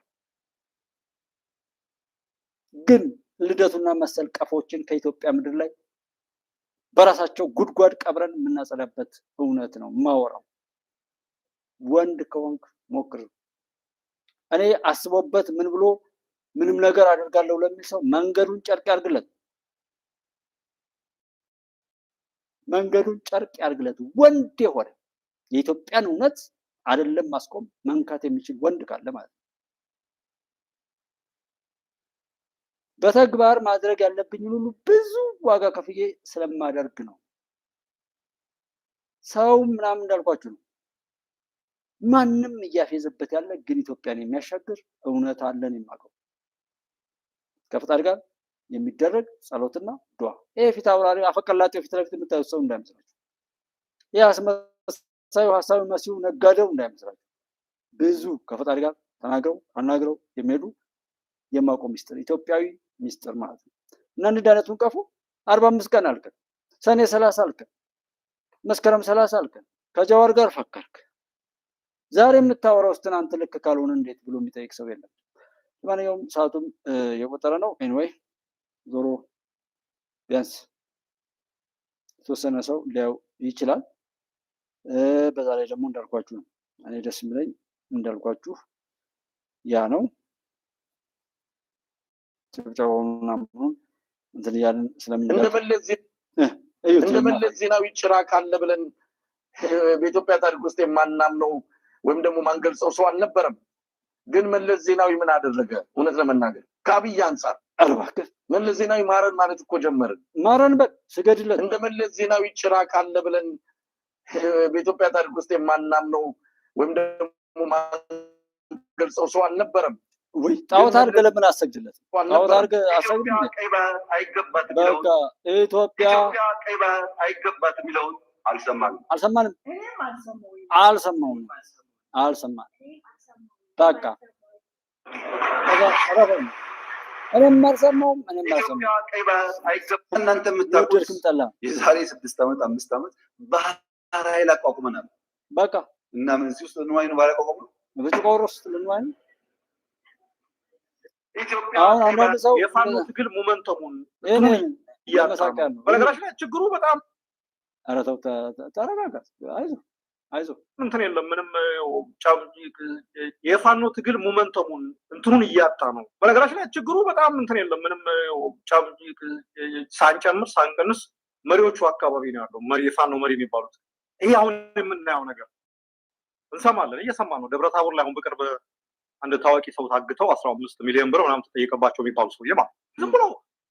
ግን ልደቱና መሰል ቀፎችን ከኢትዮጵያ ምድር ላይ በራሳቸው ጉድጓድ ቀብረን የምናጸዳበት እውነት ነው ማወራው። ወንድ ከሆንክ ሞክር። እኔ አስቦበት ምን ብሎ ምንም ነገር አደርጋለሁ ለሚል ሰው መንገዱን ጨርቅ ያርግለት፣ መንገዱን ጨርቅ ያርግለት። ወንድ የሆነ የኢትዮጵያን እውነት አይደለም ማስቆም መንካት የሚችል ወንድ ካለ ማለት ነው። በተግባር ማድረግ ያለብኝ ሁሉ ብዙ ዋጋ ከፍዬ ስለማደርግ ነው። ሰው ምናምን እንዳልኳችሁ ነው። ማንም እያፌዘበት ያለ ግን ኢትዮጵያን የሚያሻግር እውነት አለን የማውቀው ከፈጣሪ ጋር የሚደረግ ጸሎትና ዱዓ። ይሄ ፊት አውራሪ አፈቀላጤው ፊት ለፊት የምታዩት ሰው እንዳይመስላችሁ። ይህ አስመሳዩ ሀሳዊ መሲሁ ነጋዴው እንዳይመስላችሁ። ብዙ ከፈጣሪ ጋር ተናግረው አናግረው የሚሄዱ የማውቀው ሚስጥር ኢትዮጵያዊ ሚስጥር ማለት ነው። እና እንዳነቱን ቀፉ 45 ቀን አልከን፣ ሰኔ 30 አልከን፣ መስከረም 30 አልከን፣ ከጃዋር ጋር ፈከርክ። ዛሬ የምታወራው ትናንት ልክ ካልሆነ እንዴት ብሎ የሚጠይቅ ሰው የለም። ለማንኛውም ሰዓቱም የቆጠረ ነው። ኤኒዌይ ዞሮ ቢያንስ የተወሰነ ሰው ሊያው ይችላል። በዛ ላይ ደግሞ እንዳልኳችሁ ነው እኔ ደስ የሚለኝ እንዳልኳችሁ ያ ነው። ጭብጨባውና ምኑን እንትን እያልን እንደመለስ ዜናዊ ጭራ ካለ ብለን በኢትዮጵያ ታሪክ ውስጥ የማናምነው ወይም ደግሞ ማንገልጸው ሰው አልነበረም። ግን መለስ ዜናዊ ምን አደረገ? እውነት ለመናገር ከአብይ አንጻር እባክህ መለስ ዜናዊ ማረን ማለት እኮ ጀመርን። ማረን በል ስገድለት። እንደመለስ ዜናዊ ጭራ ካለ ብለን በኢትዮጵያ ታሪክ ውስጥ የማናምነው ወይም ደግሞ ማንገልጸው ሰው አልነበረም። ወይ ጣዖት አድርገህ ለምን አሰግድለት? ጣዖት አድርገህ አሰግድለት። ቀይ ባህር አይገባትም በቃ ኢትዮጵያ ቀይ ባህር አይገባትም የሚለውን አልሰማንም። በቃ እኔም አልሰማሁም። እናንተ የምታውቁት የዛሬ 6 ዓመት 5 ዓመት ባህር ኃይል አቋቁመናል። በቃ እና ምን እዚህ ውስጥ ልንዋኝ ነው? ባህር አቋቁመን በጭቆሮ ውስጥ ልንዋኝ ነው። አሁን አንዳንድ ሰው የፋኖ ትግል ሞመንተሙን እያመሳቀለ ነው። በነገራችን ላይ ችግሩ በጣም ኧረ ተው ተረጋጋ፣ አይዞህ እንትን የለም ምንም የፋኖ ትግል ሞመንተሙን እንትኑን እያጣ ነው። በነገራችን ላይ ችግሩ በጣም እንትን የለም ምንም ሳንጨምር ሳንቀንስ መሪዎቹ አካባቢ ነው ያለው። የፋኖ መሪ የሚባሉት ይሄ አሁን የምናየው ነገር እንሰማለን፣ እየሰማ ነው። ደብረታቦር ላይ አሁን በቅርብ አንድ ታዋቂ ሰው ታግተው 15 ሚሊዮን ብር ምናምን ተጠየቀባቸው የሚባሉ ሰውዬ ማለት ዝም ብሎ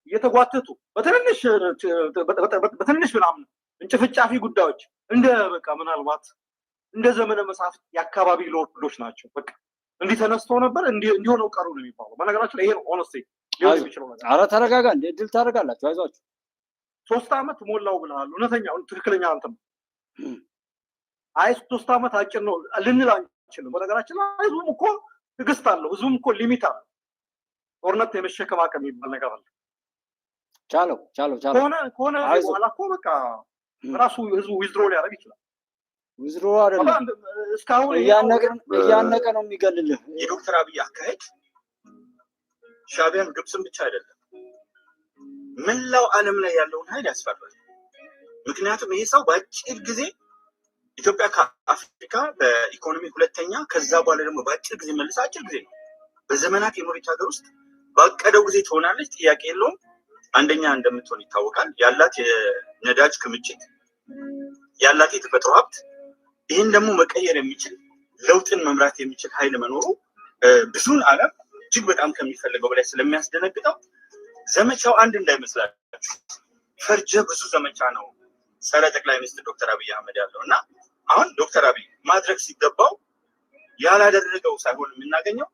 እየተጓተቱ በትንሽ ምናምን እንጭፍጫፊ ጉዳዮች እንደ በቃ ምናልባት እንደ ዘመነ መሳፍንት የአካባቢ ሎርዶች ናቸው። በቃ እንዲህ ተነስተው ነበር እንዲሆነው ቀሩ ነው የሚባለው። በነገራችን ላይ ይሄ ነው ሆነስቲ ሊሆን የሚችለው ነገር። ኧረ ተረጋጋ፣ እንደ ድል ታደርጋላችሁ፣ አይዟችሁ። 3 ዓመት ሞላው ብለሃል። እውነተኛ ትክክለኛ አንተም አይ 3 ዓመት አጭር ነው ልንል አንችልም። በነገራችን ላይ ህዝቡም እኮ ትዕግስት አለው። ህዝቡም እኮ ሊሚት አለው። ጦርነት የመሸከም አቅም የሚባል ነገር አለ። ቻለው ከሆነ በኋላ እኮ በቃ ራሱ ህዝቡ ዊዝድሮ ሊያደርግ ይችላል። ዊዝድሮ አይደለም እስካሁን እያነቀ ነው የሚገልልህ። የዶክተር አብይ አካሄድ ሻዕቢያን ግብፅን ብቻ አይደለም መላው ዓለም ላይ ያለውን ኃይል ያስፈራል። ምክንያቱም ይሄ ሰው በአጭር ጊዜ ኢትዮጵያ ከአፍሪካ በኢኮኖሚ 2ኛ ከዛ በኋላ ደግሞ በአጭር ጊዜ መልሳ አጭር ጊዜ ነው በዘመናት የኖረች ሀገር ውስጥ ባቀደው ጊዜ ትሆናለች። ጥያቄ የለውም። አንደኛ እንደምትሆን ይታወቃል። ያላት የነዳጅ ክምችት፣ ያላት የተፈጥሮ ሀብት፣ ይህን ደግሞ መቀየር የሚችል ለውጥን መምራት የሚችል ኃይል መኖሩ ብዙን ዓለም እጅግ በጣም ከሚፈልገው በላይ ስለሚያስደነግጠው ዘመቻው አንድ እንዳይመስላችሁ ፈርጀ ብዙ ዘመቻ ነው ጸረ ጠቅላይ ሚኒስትር ዶክተር አብይ አህመድ ያለው እና አሁን ዶክተር አብይ ማድረግ ሲገባው ያላደረገው ሳይሆን የምናገኘው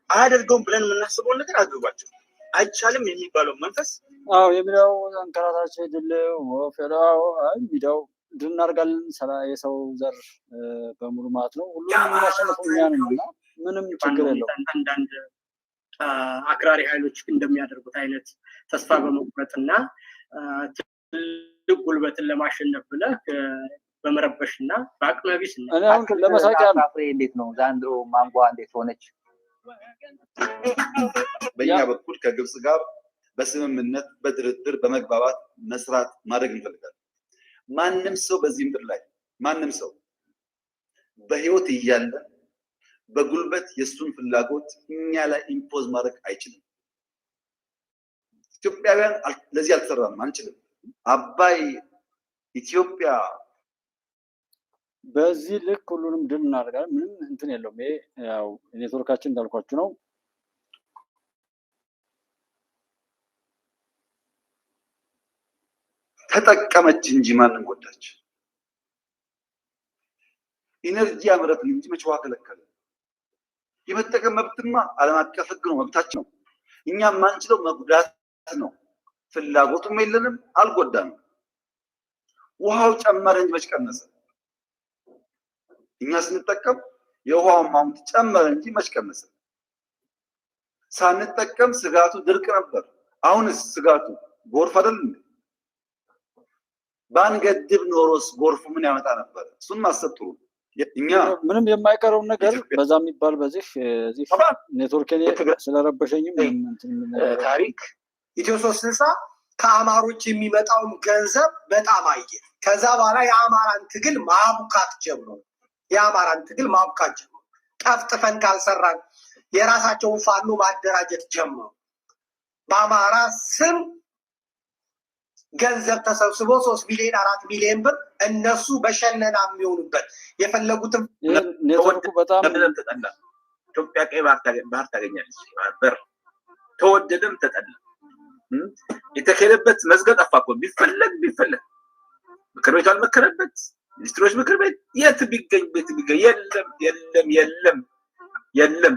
አያደርገውም ብለን የምናስበውን ነገር አድርጓቸው አይቻልም የሚባለው መንፈስ የሚለው አንከራታች ድል ወፈራው ሚዳው ድናርጋለን የሰው ዘር በሙሉ ማለት ነው። ሁሉም የሚያሸንፈው እኛ ነን እና ምንም ችግር የለውም። አንዳንድ አክራሪ ኃይሎች እንደሚያደርጉት አይነት ተስፋ በመቁረጥና ትልቅ ጉልበትን ለማሸነፍ ብለህ በመረበሽና በአቅመቢስ ለመሳቂያ እንዴት ነው ዛንድሮ ማንጓ እንዴት ሆነች? በእኛ በኩል ከግብጽ ጋር በስምምነት በድርድር በመግባባት መስራት ማድረግ እንፈልጋለን። ማንም ሰው በዚህ ምድር ላይ ማንም ሰው በህይወት እያለ በጉልበት የሱን ፍላጎት እኛ ላይ ኢምፖዝ ማድረግ አይችልም። ኢትዮጵያውያን ለዚህ አልተሰራንም፣ አንችልም። አባይ ኢትዮጵያ በዚህ ልክ ሁሉንም ድል እናደርጋለን። ምንም እንትን የለውም። ይሄ ያው ኔትወርካችን እንዳልኳችሁ ነው። ተጠቀመች እንጂ ማንን ጎዳች? ኢነርጂ ያመረትን እንጂ መች ውሃ ከለከለ? የመጠቀም መብትማ ዓለም አቀፍ ህግ ነው፣ መብታችን ነው። እኛ የማንችለው መጉዳት ነው። ፍላጎቱም የለንም፣ አልጎዳንም። ውሃው ጨመረ እንጂ መች ቀነሰ? እኛ ስንጠቀም የውሃው አማውንት ጨመረ እንጂ መች ቀነሰ? ሳንጠቀም ስጋቱ ድርቅ ነበር። አሁንስ ስጋቱ ጎርፍ አይደል እንዴ? ባንገድብ ኖሮስ ጎርፉ ምን ያመጣ ነበር? እሱን ማሰብ ጥሩ። እኛ ምንም የማይቀረውን ነገር በዛ የሚባል በዚህ ኔትወርክ ስለረበሸኝም ታሪክ ኢትዮ 360 ከአማሮች የሚመጣውን ገንዘብ በጣም አየ። ከዛ በኋላ የአማራን ትግል ማቡካት ጀመሩ። ጠፍጥፈን ካልሰራን የራሳቸውን ፋኖ ማደራጀት ጀመሩ። በአማራ ስም ገንዘብ ተሰብስቦ 3 ሚሊዮን 4 ሚሊዮን ብር እነሱ በሸነና የሚሆኑበት የፈለጉትን ኔትወርኩ በጣም ተጠላ። ኢትዮጵያ ቀይ ባህር ታገኛለች። በር ተወደደም ተጠላ። የተከለበት መዝገብ ጠፋ እኮ ቢፈለግ ምክር ቤቱ አልመከረበት። ሚኒስትሮች ምክር ቤት የት ቢገኝ የለም።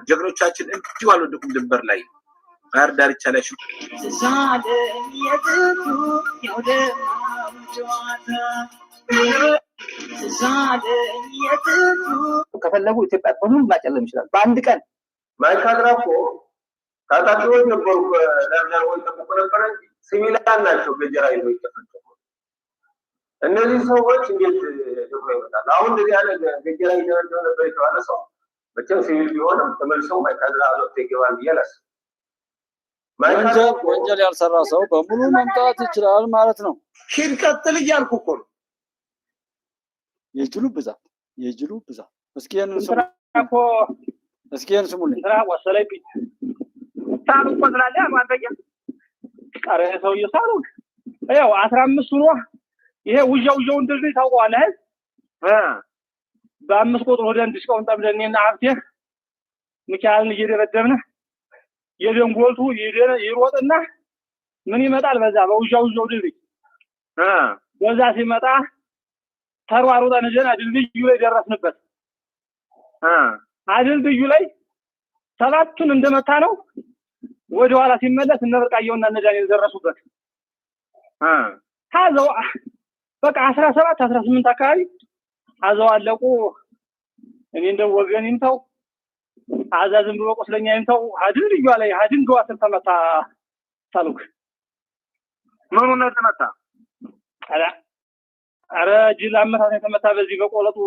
ጀግኖቻችን እንዲሁ አልወደቁም። ድንበር ላይ ባህር ዳርቻ ላይ ከፈለጉ ኢትዮጵያ በሙሉ ማጨለም ይችላል በአንድ ቀን። ማይካድራ እኮ ታጣቂዎች ነበሩ። ለምን ተቆቆ ነበር? ሲቪላን ናቸው ገጀራ ይዘው ይተፈጠሩ። እነዚህ ሰዎች እንዴት ኢትዮጵያ ይመጣሉ? አሁን እንደዚህ ያለ ገጀራ ይዘው ነበር የተባለ ሰው መቼም ሲቪል ቢሆንም ተመልሰው ማይካድራ አለው ይገባል ብዬ አላስብም። ወንጀል ያልሰራ ሰው በሙሉ መምጣት ይችላል ማለት ነው። ሂድ ቀጥል እያልኩ እኮ ነው። የጅሉ ብዛት እስኪ ይሄንን ስሙልኝ። ወሰለኝ ሳሉ እኮ ስላለ ማንበያ ቀረ ሰውዬ ሳሉ ያው 15 ሆኖ ይሄ ውዣው እንደዚህ ታውቀዋለህ። በ5 ቁጥር ወደ እንድስቀውን ጠብለኝና ሀብቴ ሚካኤልን እየደበደብን የደንጎልቱ ይሮጥና ምን ይመጣል? በዛ በውዣው ድልድይ በዛ ሲመጣ ተሯሩጠን ጀና ድልድዩ ላይ ደረስንበት። ድልድዩ ላይ 7ቱን እንደመታ ነው ወደ ኋላ ሲመለስ እነበርቃየውና እነዳን የደረሱበት። ታዘው በቃ 17 18 አካባቢ አዘው አለቁ። እኔ እንደው ወገን ይምታው አዛዝም ብሎ ቆስለኛ ይምታው ድልድዩ ላይ ድንጋዋ ስር ተመታ። ሳሉክ ምኑ ነው ተመታ? አረ ጅል አመታት የተመታ በዚህ በቆለጡ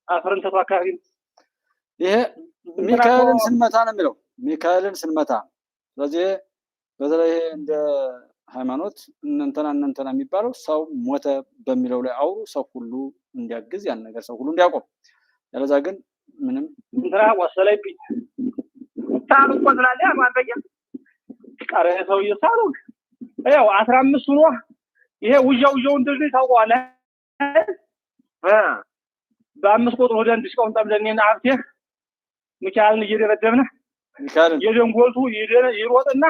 አፍረንተቱ አካባቢ። ይሄ ሚካኤልን ስንመታ ነው የሚለው ሚካኤልን ስንመታ። ስለዚህ በተለይ እንደ ሃይማኖት እነንተና የሚባለው ሰው ሞተ በሚለው ላይ አውሩ፣ ሰው ሁሉ እንዲያግዝ ያን ነገር ሰው ሁሉ እንዲያቆም። ያለዛ ግን ምንም ወሰለኝ ሳሉ እኮ ስላለ ማንበያ ቀረ ሰውዬ ሳሉ ያው 15 ሆኖ ይሄ ውዣው እንደዚህ ታውቀዋለህ። በ5 ቁጥር ወደ እንድስቀውን ጠብለኝና ሀብቴ ሚካኤልን እየደበደብን የደንጎልቱ ይሮጥና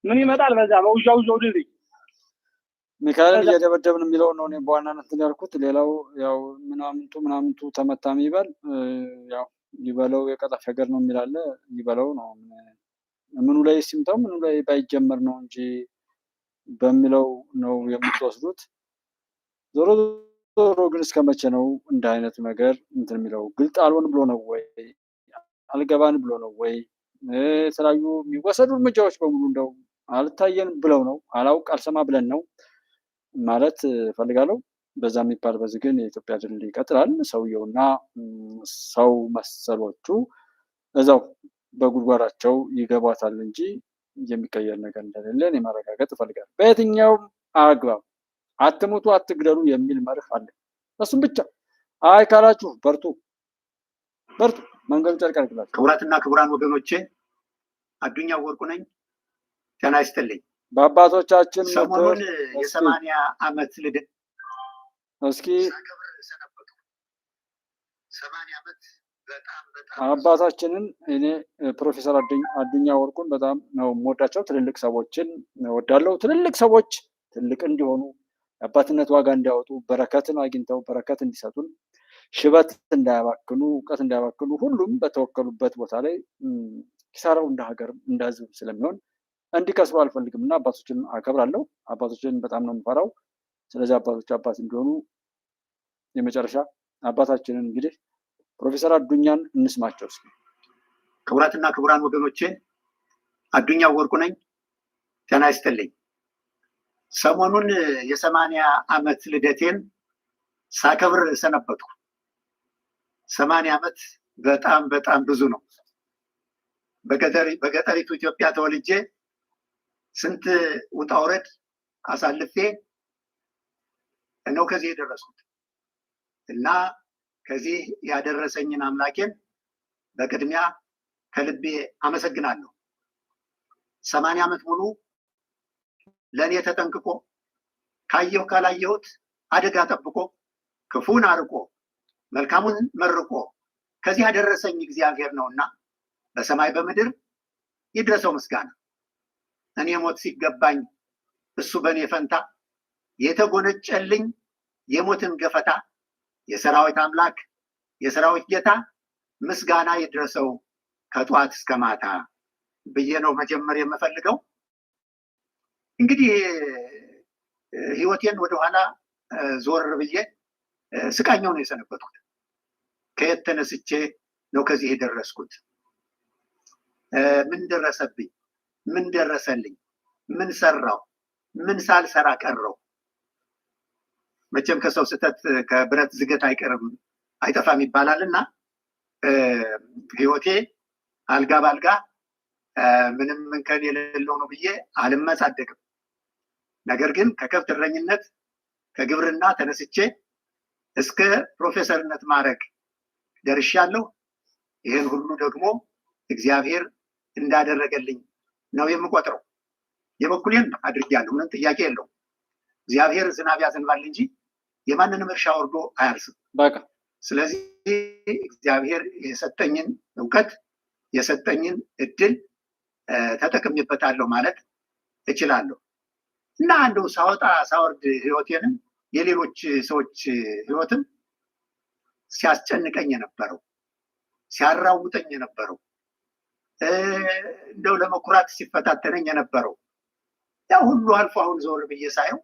ምን ይመጣል? በዛ በውዣው ድልድይ ሚካኤልን እየደበደብን የሚለው ነው እኔ በዋናነት ያልኩት። ሌላው ያው ምናምንቱ ተመታሚ ይበል ያው ይበለው የቀጠፍ ነገር ነው የሚላለ ይበለው ነው። ምኑ ላይ ሲምታው ምኑ ላይ ባይጀመር ነው እንጂ በሚለው ነው የምትወስዱት። ዞሮ ግን እስከመቼ ነው እንደ አይነቱ ነገር እንትን የሚለው? ግልጥ አልሆን ብሎ ነው ወይ አልገባን ብሎ ነው ወይ የተለያዩ የሚወሰዱ እርምጃዎች በሙሉ እንደው አልታየን ብለው ነው አላውቅ አልሰማ ብለን ነው ማለት ፈልጋለሁ። በዛ የሚባል በዚህ ግን የኢትዮጵያ ድል ይቀጥላል። ሰውየውና ሰው መሰሎቹ እዛው በጉድጓዳቸው ይገባታል እንጂ የሚቀየር ነገር እንደሌለ ማረጋገጥ እፈልጋለሁ። በየትኛውም አግባብ አትሙቱ አትግደሉ የሚል መርህ አለ። እሱም ብቻ አይ ካላችሁ በርቱ መንገዱ ጨርቅ ያርግላችሁ። ክቡራትና ክቡራን ወገኖቼ አዱኛው ወርቁ ነኝ። ጤና ይስጥልኝ። በአባቶቻችን ሰሞኑን የ80 ዓመት ልደት እስኪ 80 ዓመት አባታችንን እኔ ፕሮፌሰር አዱኛ ወርቁን በጣም ነው የምወዳቸው። ትልልቅ ሰዎችን እወዳለሁ። ትልልቅ ሰዎች ትልቅ እንዲሆኑ የአባትነት ዋጋ እንዲያወጡ በረከትን አግኝተው በረከት እንዲሰጡን ሽበት እንዳያባክኑ እውቀት እንዳያባክኑ ሁሉም በተወከሉበት ቦታ ላይ ኪሳራው እንደ ሀገርም እንደ ሕዝብ ስለሚሆን እንዲከስሩ አልፈልግም እና አባቶችን አከብራለሁ። አባቶችን በጣም ነው የምፈራው። ስለዚህ አባቶች አባት እንዲሆኑ የመጨረሻ አባታችንን እንግዲህ ፕሮፌሰር አዱኛን እንስማቸው እስኪ። ክቡራትና ክቡራን ወገኖቼ አዱኛው ወርቁ ነኝ። ጤና ይስጥልኝ። ሰሞኑን የ80 ዓመት ልደቴን ሳከብር ሰነበትኩ። 80 ዓመት በጣም በጣም ብዙ ነው። በገጠሪቱ ኢትዮጵያ ተወልጄ ስንት ውጣ ውረድ አሳልፌ ነው ከዚህ የደረስኩት እና ከዚህ ያደረሰኝን አምላኬን በቅድሚያ ከልቤ አመሰግናለሁ። 80 ዓመት ሙሉ ለእኔ ተጠንቅቆ ካየሁ ካላየሁት አደጋ ጠብቆ ክፉን አርቆ መልካሙን መርቆ ከዚህ ያደረሰኝ እግዚአብሔር ነውና በሰማይ በምድር ይድረሰው ምስጋና። እኔ ሞት ሲገባኝ እሱ በእኔ ፈንታ የተጎነጨልኝ የሞትን ገፈታ የሰራዊት አምላክ የሰራዊት ጌታ ምስጋና ይድረሰው ከጧት እስከ ማታ ብዬ ነው መጀመር የምፈልገው። እንግዲህ ህይወቴን ወደኋላ ዞር ብዬ ስቃኘው ነው የሰነበትኩት። ከየት ተነስቼ ነው ከዚህ የደረስኩት? ምን ደረሰብኝ? ምን ደረሰልኝ? ምን ሰራው? ምን ሳልሰራ ቀረው? መቼም ከሰው ስህተት ከብረት ዝገት አይቀርም አይጠፋም ይባላል እና ህይወቴ አልጋ ባልጋ ምንም እንከን የሌለው ነው ብዬ አልመጻደቅም። ነገር ግን ከከብት እረኝነት ከግብርና ተነስቼ እስከ ፕሮፌሰርነት ማዕረግ ደርሻለሁ። ይህን ሁሉ ደግሞ እግዚአብሔር እንዳደረገልኝ ነው የምቆጥረው። የበኩሌን አድርጌያለሁ፣ ምንም ጥያቄ የለውም። እግዚአብሔር ዝናብ ያዘንባል እንጂ የማንንም እርሻ ወርዶ አያርስም። በቃ ስለዚህ እግዚአብሔር የሰጠኝን እውቀት የሰጠኝን እድል ተጠቅሜበታለሁ ማለት እችላለሁ እና እንደው ሳወጣ ሳወርድ ህይወቴንም የሌሎች ሰዎች ህይወትም ሲያስጨንቀኝ የነበረው ሲያራውጠኝ የነበረው እንደው ለመኩራት ሲፈታተነኝ የነበረው ያ ሁሉ አልፎ አሁን ዞር ብዬ ሳየው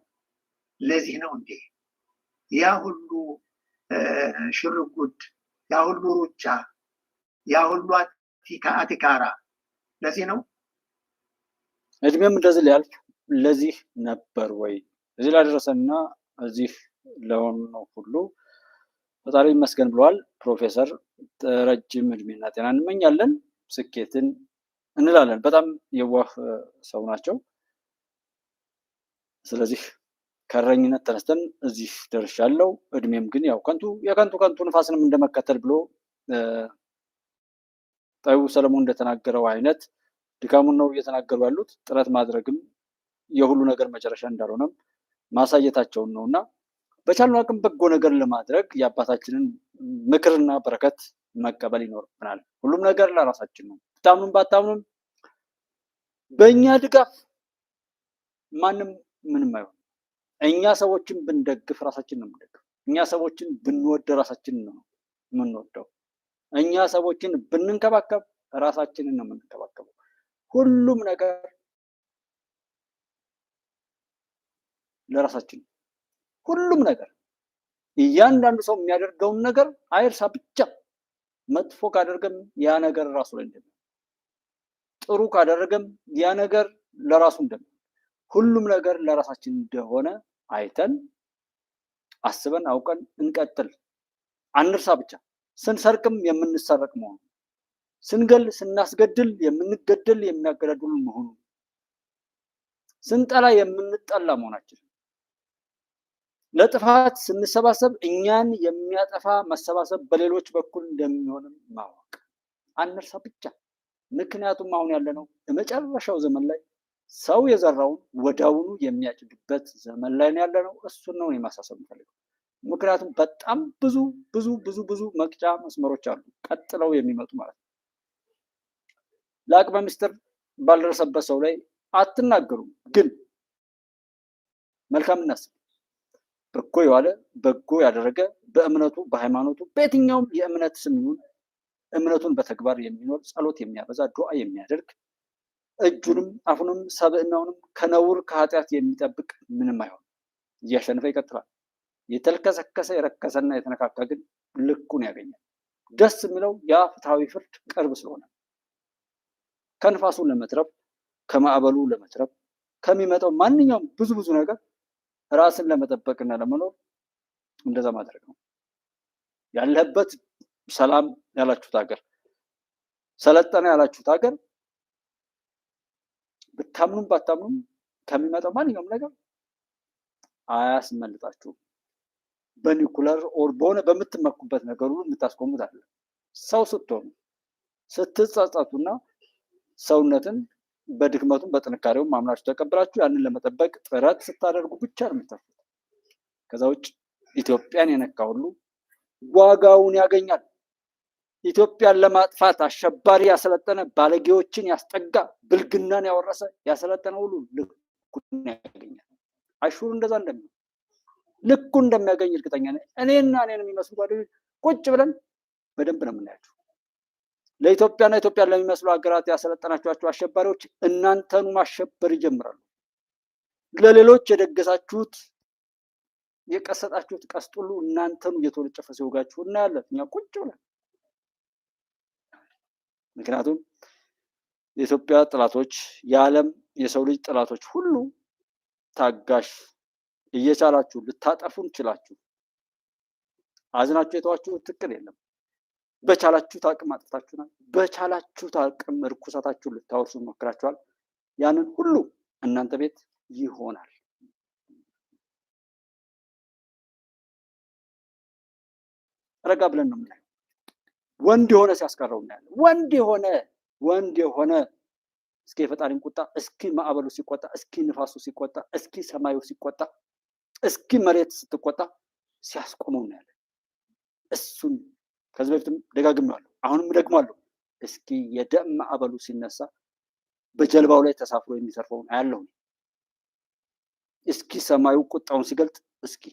ለዚህ ነው እንዴ ያ ሁሉ ሽርጉድ፣ ያ ሁሉ ሩጫ፣ ያ ሁሉ አቲካራ ለዚህ ነው? እድሜም እንደዚህ ሊያልፍ ለዚህ ነበር ወይ? እዚህ ላደረሰና እዚህ ለሆኑ ሁሉ ፈጣሪ ይመስገን ብለዋል ፕሮፌሰር። ረጅም እድሜና ጤና እንመኛለን፣ ስኬትን እንላለን። በጣም የዋህ ሰው ናቸው። ስለዚህ ከእረኝነት ተነስተን እዚህ ደርሻለሁ። እድሜም ግን ያው ከንቱ ንፋስንም እንደመከተል ብሎ ጠቢቡ ሰለሞን እንደተናገረው አይነት ድካሙን ነው እየተናገሩ ያሉት። ጥረት ማድረግም የሁሉ ነገር መጨረሻ እንዳልሆነም ማሳየታቸውን ነው እና በቻልነው አቅም በጎ ነገር ለማድረግ የአባታችንን ምክርና በረከት መቀበል ይኖርብናል። ሁሉም ነገር ለራሳችን ነው። ብታምኑም ባታምኑም በእኛ ድጋፍ ማንም ምንም አይሆን። እኛ ሰዎችን ብንደግፍ ራሳችን ነው የምንደግፍ። እኛ ሰዎችን ብንወድ ራሳችን ነው የምንወደው። እኛ ሰዎችን ብንንከባከብ ራሳችንን ነው የምንከባከበው። ሁሉም ነገር ለራሳችን፣ ሁሉም ነገር እያንዳንዱ ሰው የሚያደርገውን ነገር አይርሳ ብቻ። መጥፎ ካደረገም ያ ነገር ራሱ ላይ እንደሚሆን፣ ጥሩ ካደረገም ያ ነገር ለራሱ እንደሚሆን፣ ሁሉም ነገር ለራሳችን እንደሆነ አይተን አስበን አውቀን እንቀጥል። አንርሳ ብቻ። ስንሰርቅም የምንሰረቅ መሆኑ፣ ስንገል ስናስገድል የምንገደል የሚያገዳድሉ መሆኑ፣ ስንጠላ የምንጠላ መሆናችን፣ ለጥፋት ስንሰባሰብ እኛን የሚያጠፋ መሰባሰብ በሌሎች በኩል እንደሚሆንም ማወቅ። አንርሳ ብቻ። ምክንያቱም አሁን ያለነው የመጨረሻው ዘመን ላይ ሰው የዘራውን ወዲያውኑ የሚያጭድበት ዘመን ላይ ነው ያለነው። እሱን ነው የማሳሰብ የምፈልገው። ምክንያቱም በጣም ብዙ ብዙ ብዙ ብዙ መቅጫ መስመሮች አሉ ቀጥለው የሚመጡ ማለት ነው። ለአቅመ ምስጢር ባልደረሰበት ሰው ላይ አትናገሩም፣ ግን መልካም እናስብ። በጎ የዋለ በጎ ያደረገ በእምነቱ በሃይማኖቱ በየትኛውም የእምነት ስም ይሁን እምነቱን በተግባር የሚኖር ጸሎት የሚያበዛ ዱዓ የሚያደርግ እጁንም አፉንም ሰብዕናውንም ከነውር ከኃጢአት የሚጠብቅ ምንም አይሆን፣ እያሸነፈ ይቀጥላል። የተልከሰከሰ የረከሰና የተነካካ ግን ልኩን ያገኛል። ደስ የሚለው ያ ፍትሐዊ ፍርድ ቅርብ ስለሆነ ከንፋሱ ለመትረፍ ከማዕበሉ ለመትረፍ ከሚመጣው ማንኛውም ብዙ ነገር ራስን ለመጠበቅና ለመኖር እንደዛ ማድረግ ነው። ያለበት ሰላም ያላችሁት ሀገር፣ ሰለጠነ ያላችሁት ሀገር ብታምኑም ባታምኑም ከሚመጣው ማንኛውም ነገር አያስመልጣችሁም። በኒኩለር ኦር በሆነ በምትመኩበት ነገር ሁሉ የምታስቆሙት አለ። ሰው ስትሆኑ ስትጸጸቱና ሰውነትን በድክመቱም በጥንካሬውም ማምናችሁ ተቀብላችሁ ያንን ለመጠበቅ ጥረት ስታደርጉ ብቻ ነው የምታፍሩት። ከዛ ውጭ ኢትዮጵያን የነካ ሁሉ ዋጋውን ያገኛል። ኢትዮጵያን ለማጥፋት አሸባሪ ያሰለጠነ፣ ባለጌዎችን ያስጠጋ፣ ብልግናን ያወረሰ ያሰለጠነ ሁሉ ልኩን ያገኛል። አሹር እንደዛ እንደሚሆን ልኩ እንደሚያገኝ እርግጠኛ ነኝ። እኔና እኔን የሚመስሉ ጓደኞች ቁጭ ብለን በደንብ ነው የምናያቸው። ለኢትዮጵያና ኢትዮጵያን ለሚመስሉ ሀገራት ያሰለጠናችኋቸው አሸባሪዎች እናንተኑ ማሸበር ይጀምራሉ። ለሌሎች የደገሳችሁት የቀሰጣችሁት ቀስት ሁሉ እናንተኑ እየተወነጨፈ ሲወጋችሁ እናያለን እኛ ቁጭ ብለን። ምክንያቱም የኢትዮጵያ ጥላቶች፣ የዓለም የሰው ልጅ ጥላቶች ሁሉ ታጋሽ እየቻላችሁ ልታጠፉን ችላችሁ አዝናችሁ የተዋችሁት ትክክል የለም። በቻላችሁት አቅም አጥፍታችሁናል። በቻላችሁት አቅም እርኩሰታችሁን ልታወርሱ ሞክራችኋል። ያንን ሁሉ እናንተ ቤት ይሆናል። ረጋ ብለን ነው የምናየው። ወንድ የሆነ ሲያስቀረው እናያለን። ወንድ የሆነ እስኪ የፈጣሪን ቁጣ፣ እስኪ ማዕበሉ ሲቆጣ፣ እስኪ ንፋሱ ሲቆጣ፣ እስኪ ሰማዩ ሲቆጣ፣ እስኪ መሬት ስትቆጣ ሲያስቆመው እናያለን። እሱን ከዚህ በፊትም ደጋግሜዋለሁ፣ አሁንም ደግሜዋለሁ። እስኪ የደም ማዕበሉ ሲነሳ በጀልባው ላይ ተሳፍሮ የሚተርፈውን አያለሁ። እስኪ ሰማዩ ቁጣውን ሲገልጥ፣ እስኪ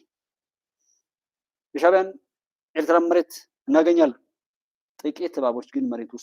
የሻዕቢያን ኤርትራ መሬት እናገኛለን። ጥቂት እባቦች ግን መሬት ውስጥ